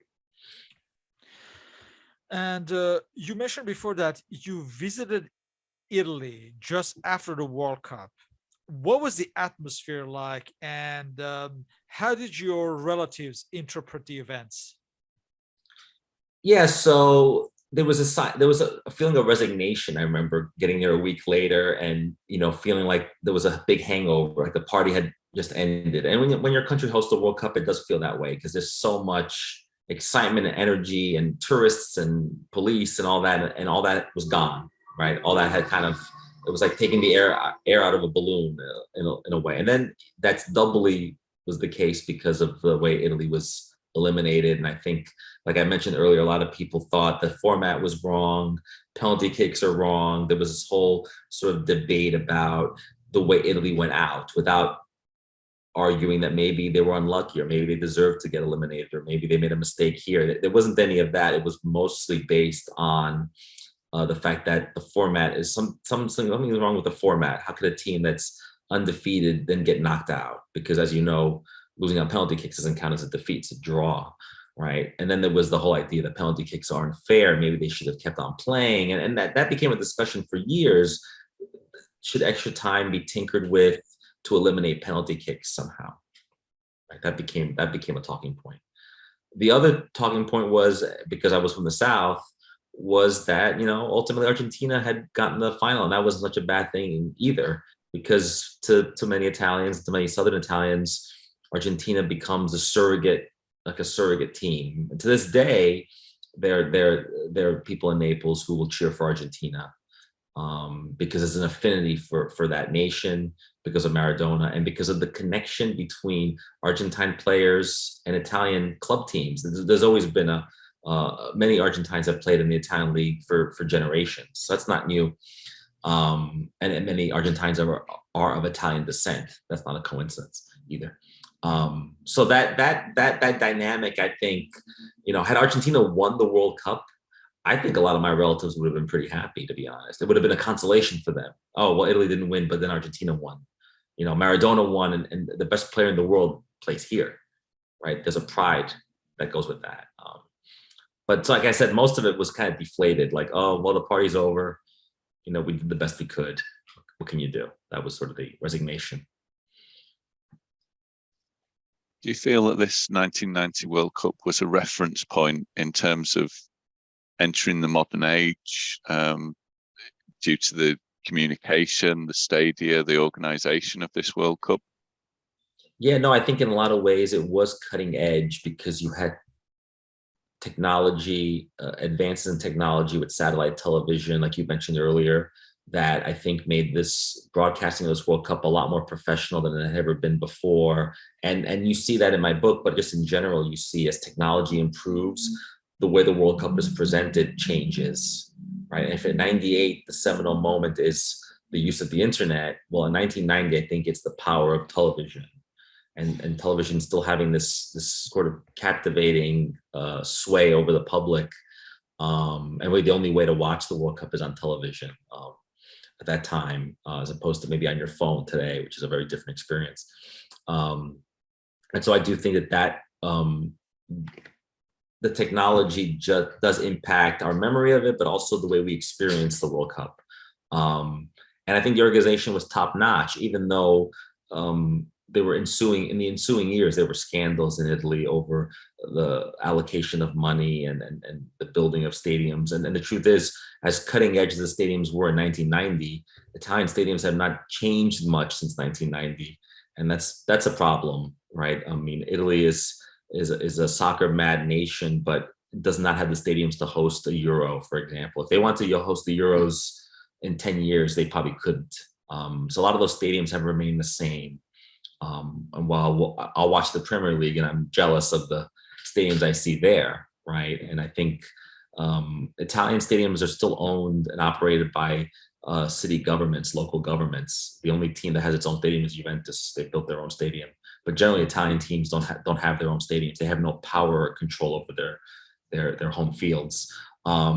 A: And you mentioned before that you visited Italy just after the World Cup. What was the atmosphere like, and how did your relatives interpret the events?
B: Yeah, so there was a feeling of resignation. I remember getting there a week later and feeling like there was a big hangover, like the party had just ended. And when your country hosts the World Cup, it does feel that way because there's so much excitement and energy and tourists and police and all that was gone, right? All that had it was like taking the air out of a balloon in a way. And then that's doubly was the case because of the way Italy was eliminated. And I think, like I mentioned earlier, a lot of people thought the format was wrong, penalty kicks are wrong. There was this whole sort of debate about the way Italy went out without arguing that maybe they were unlucky, or maybe they deserved to get eliminated, or maybe they made a mistake here. There wasn't any of that. It was mostly based on the fact that the format is something is wrong with the format. How could a team that's undefeated then get knocked out? Because as you know, losing on penalty kicks doesn't count as a defeat, it's a draw, right? And then there was the whole idea that penalty kicks aren't fair. Maybe they should have kept on playing. And that became a discussion for years. Should extra time be tinkered with to eliminate penalty kicks somehow? Right? That became a talking point. The other talking point was, because I was from the South, was that, ultimately Argentina had gotten the final, and that wasn't such a bad thing either, because to many Italians, to many Southern Italians, Argentina becomes a surrogate team. And to this day, there are people in Naples who will cheer for Argentina, because there's an affinity for that nation, because of Maradona, and because of the connection between Argentine players and Italian club teams. There's always been many Argentines have played in the Italian league for generations. So that's not new. And many Argentines are of Italian descent. That's not a coincidence either. So that dynamic, I think, had Argentina won the World Cup, I think a lot of my relatives would have been pretty happy, to be honest. It would have been a consolation for them. Oh, well, Italy didn't win, but then Argentina won. Maradona won, and the best player in the world plays here, right? There's a pride that goes with that. But so, like I said, most of it was kind of deflated. Like, oh, well, the party's over. We did the best we could. What can you do? That was sort of the resignation.
C: Do you feel that this 1990 World Cup was a reference point in terms of entering the modern age, due to the communication, the stadia, the organization of this World Cup?
B: Yeah, no, I think in a lot of ways it was cutting edge, because you had technology, advances in technology with satellite television, like you mentioned earlier, that I think made this broadcasting of this World Cup a lot more professional than it had ever been before. And you see that in my book, but just in general, you see as technology improves, the way the World Cup is presented changes, right? And if in 98, the seminal moment is the use of the internet, well, in 1990, I think it's the power of television. And television still having this sort of captivating sway over the public. And really the only way to watch the World Cup is on television at that time, as opposed to maybe on your phone today, which is a very different experience. And so I do think that the technology just does impact our memory of it, but also the way we experience the World Cup. And I think the organization was top notch, even though in the ensuing years, there were scandals in Italy over the allocation of money and the building of stadiums. And the truth is, as cutting edge as the stadiums were in 1990, Italian stadiums have not changed much since 1990. And that's a problem, right? I mean, Italy is a soccer mad nation, but does not have the stadiums to host a Euro, for example. If they want to host the Euros in 10 years, they probably couldn't. So a lot of those stadiums have remained the same. And while I'll watch the Premier League and I'm jealous of the stadiums I see there, right? And I think Italian stadiums are still owned and operated by city governments, local governments. The only team that has its own stadium is Juventus. They built their own stadium. But generally, Italian teams don't have their own stadiums. They have no power or control over their home fields. A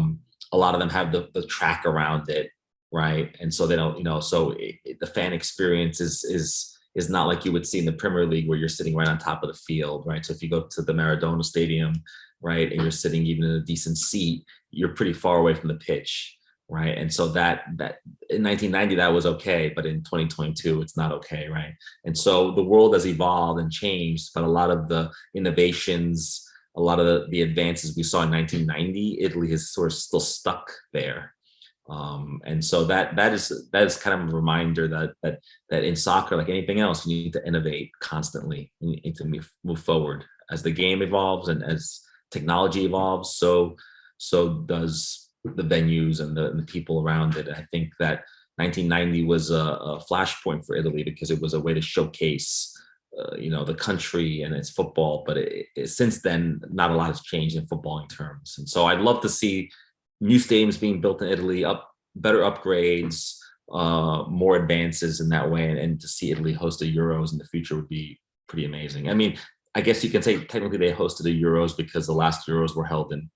B: lot of them have the track around it, right? And so they don't, the fan experience is not like you would see in the Premier League, where you're sitting right on top of the field, right? So if you go to the Maradona Stadium, right, and you're sitting even in a decent seat, you're pretty far away from the pitch, right? And so that in 1990 that was okay, but in 2022 it's not okay, right? And so the world has evolved and changed, but a lot of the innovations, a lot of the advances we saw in 1990, Italy is sort of still stuck there. And so that is kind of a reminder that in soccer, like anything else, you need to innovate constantly. You need to move forward as the game evolves and as technology evolves. So does the venues and the people around it. I think that 1990 was a flashpoint for Italy, because it was a way to showcase the country and its football. But since then, not a lot has changed in footballing terms. And so I'd love to see new stadiums being built in Italy, better upgrades, more advances in that way, and to see Italy host the Euros in the future would be pretty amazing. I mean, I guess you can say technically they hosted the Euros because the last Euros were held in,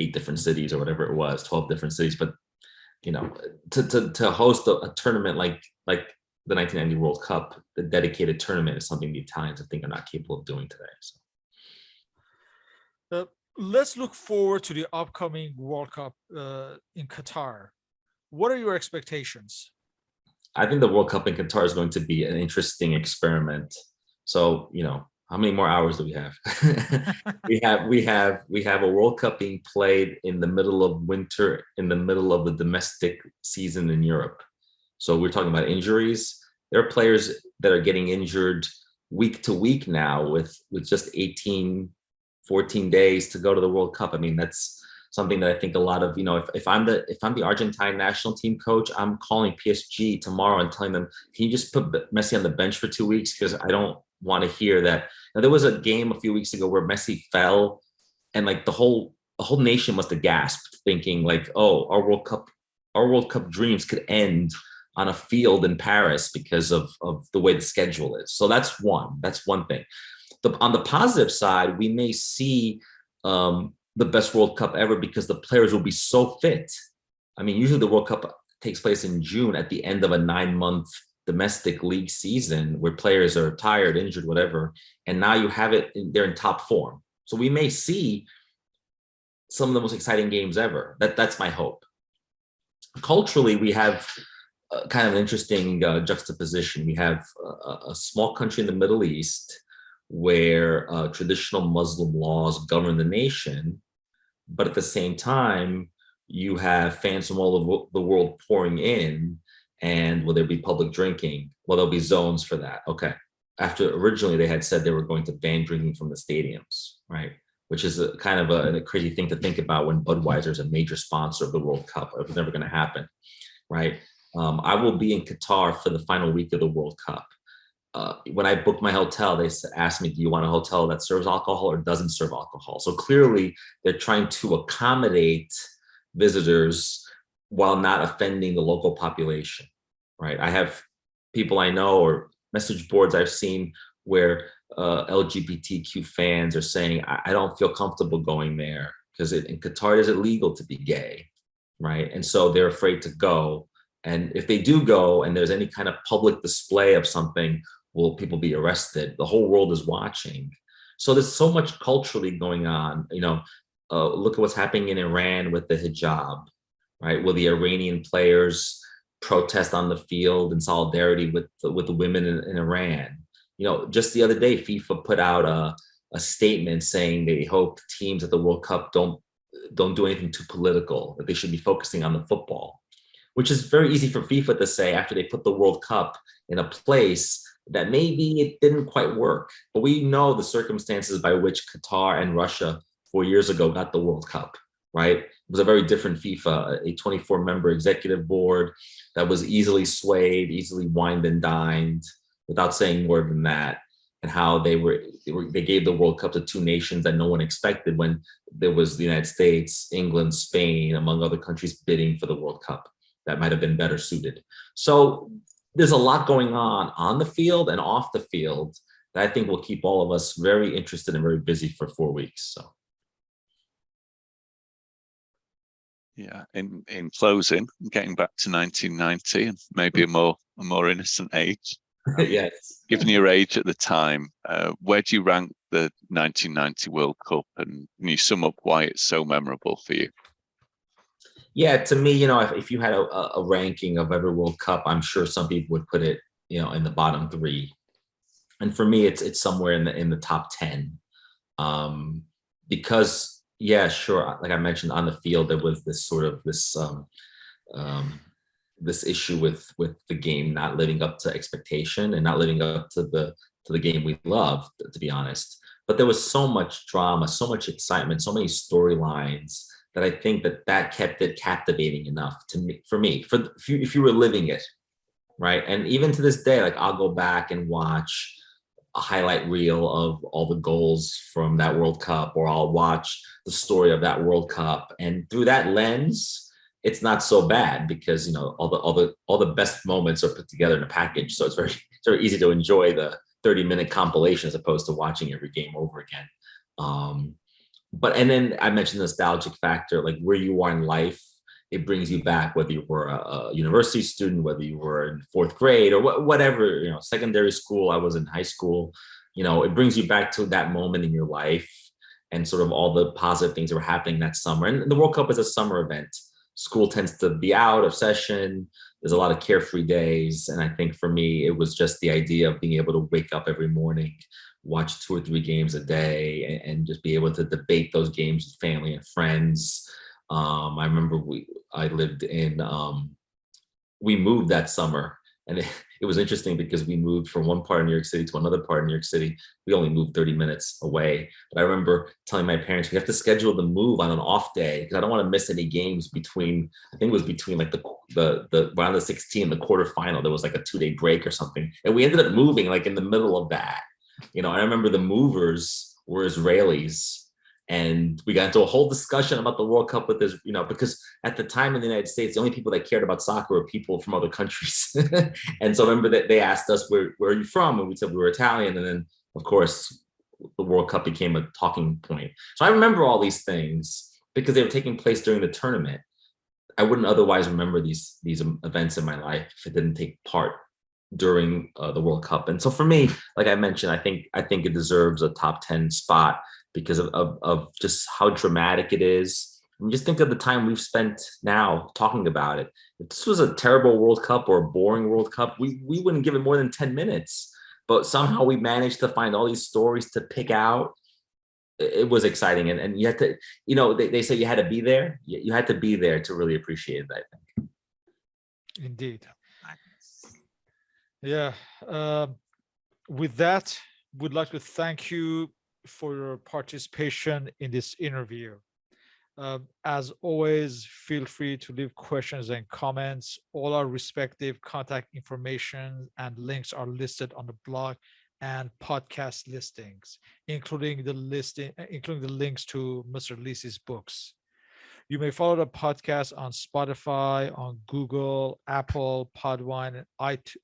B: 8 different cities or whatever it was, 12 different cities. But to host a tournament like the 1990 World Cup, the dedicated tournament, is something the Italians, I think, are not capable of doing today. So.
A: Let's look forward to the upcoming World Cup in Qatar. What are your expectations?
B: I think the World Cup in Qatar is going to be an interesting experiment. So, how many more hours do we have? we have a World Cup being played in the middle of winter, in the middle of the domestic season in Europe. So we're talking about injuries. There are players that are getting injured week to week now with just 18, 14 days to go to the World Cup. I mean, that's something that I think a lot of, if I'm the Argentine national team coach, I'm calling PSG tomorrow and telling them, can you just put Messi on the bench for 2 weeks? Because I don't want to hear that. Now, there was a game a few weeks ago where Messi fell, and like the whole nation must have gasped, thinking like, oh, our World Cup dreams could end on a field in Paris because of the way the schedule is. So that's one thing. On the positive side, we may see the best World Cup ever because the players will be so fit. I mean, usually the World Cup takes place in June at the end of a 9-month domestic league season where players are tired, injured, whatever. And now you have it, they're in top form. So we may see some of the most exciting games ever. That's my hope. Culturally, we have kind of an interesting juxtaposition. We have a small country in the Middle East where traditional Muslim laws govern the nation, but at the same time, you have fans from all over the world pouring in. And will there be public drinking? Well, there'll be zones for that. Okay. After originally they had said they were going to ban drinking from the stadiums, right? Which is a kind of a crazy thing to think about when Budweiser is a major sponsor of the World Cup. It was never going to happen, right? I will be in Qatar for the final week of the World Cup. When I booked my hotel, they asked me, do you want a hotel that serves alcohol or doesn't serve alcohol? So clearly they're trying to accommodate visitors while not offending the local population, right? I have people I know or message boards I've seen where LGBTQ fans are saying, I don't feel comfortable going there because in Qatar, is it legal to be gay, right? And so they're afraid to go. And if they do go and there's any kind of public display of something, will people be arrested? The whole world is watching. So there's so much culturally going on. Look at what's happening in Iran with the hijab, right? Will the Iranian players protest on the field in solidarity with the women in Iran? Just the other day, FIFA put out a statement saying they hope teams at the World Cup don't do anything too political, that they should be focusing on the football, which is very easy for FIFA to say after they put the World Cup in a place that maybe it didn't quite work. But we know the circumstances by which Qatar and Russia 4 years ago got the World Cup, right? It was a very different FIFA, a 24-member executive board that was easily swayed, easily wined and dined, without saying more than that, and how they gave the World Cup to two nations that no one expected when there was the United States, England, Spain, among other countries bidding for the World Cup that might have been better suited. So there's a lot going on the field and off the field that I think will keep all of us very interested and very busy for 4 weeks. So.
C: Yeah, in closing, getting back to 1990 and maybe a more innocent age.
B: Yes.
C: Given your age at the time, where do you rank the 1990 World Cup, and can you sum up why it's so memorable for you?
B: Yeah, to me, if you had a ranking of every World Cup, I'm sure some people would put it, in the bottom 3. And for me, it's somewhere in the top 10. Because, yeah, sure, like I mentioned, on the field, there was this sort of this issue with the game not living up to expectation and not living up to the game we love, to be honest. But there was so much drama, so much excitement, so many storylines that I think that kept it captivating enough for me, if you were living it, right? And even to this day, like I'll go back and watch a highlight reel of all the goals from that World Cup, or I'll watch the story of that World Cup, and through that lens, it's not so bad because all the best moments are put together in a package. So it's very easy to enjoy the 30-minute compilation as opposed to watching every game over again. And then I mentioned the nostalgic factor, like where you are in life, it brings you back, whether you were a university student, whether you were in 4th grade or whatever, secondary school, I was in high school, it brings you back to that moment in your life and sort of all the positive things that were happening that summer. And the World Cup is a summer event. School tends to be out of session. there's a lot of carefree days. And I think for me, it was just the idea of being able to wake up every morning, watch 2 or 3 games a day, and just be able to debate those games with family and friends. I remember we moved that summer, and it was interesting because we moved from one part of New York City to another part of New York City. We only moved 30 minutes away. But I remember telling my parents, we have to schedule the move on an off day because I don't want to miss any games between, I think it was between like the round of 16, the quarterfinal. There was like a 2-day break or something. And we ended up moving like in the middle of that. I remember the movers were Israelis. And we got into a whole discussion about the World Cup with this, because at the time in the United States, the only people that cared about soccer were people from other countries. And so I remember that they asked us, where are you from? And we said we were Italian. And then, of course, the World Cup became a talking point. So I remember all these things because they were taking place during the tournament. I wouldn't otherwise remember these events in my life if it didn't take part during the World Cup. And so for me, like I mentioned, I think it deserves a top 10 spot because of just how dramatic it is. And just think of the time we've spent now talking about it. If this was a terrible World Cup or a boring World Cup, we wouldn't give it more than 10 minutes. But somehow we managed to find all these stories to pick out. It was exciting. And you had to, they say you had to be there. You had to be there to really appreciate it, I think.
A: Indeed. Yeah. With that, we'd like to thank you for your participation in this interview. As always, feel free to leave questions and comments. All our respective contact information and links are listed on the blog and podcast listings, including the links to Mr. Lisi's books. You may follow the podcast on Spotify, on Google, Apple, Podwine,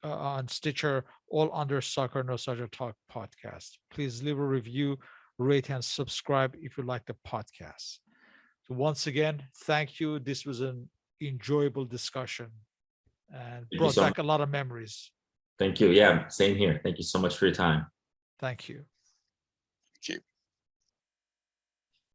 A: on Stitcher, all under Soccer Nostalgia Talk Podcast. Please leave a review, rate, and subscribe if you like the podcast. So once again, thank you. This was an enjoyable discussion and brought back a lot of memories.
B: Thank you. Yeah, same here. Thank you so much for your time.
A: Thank you.
C: Thank you.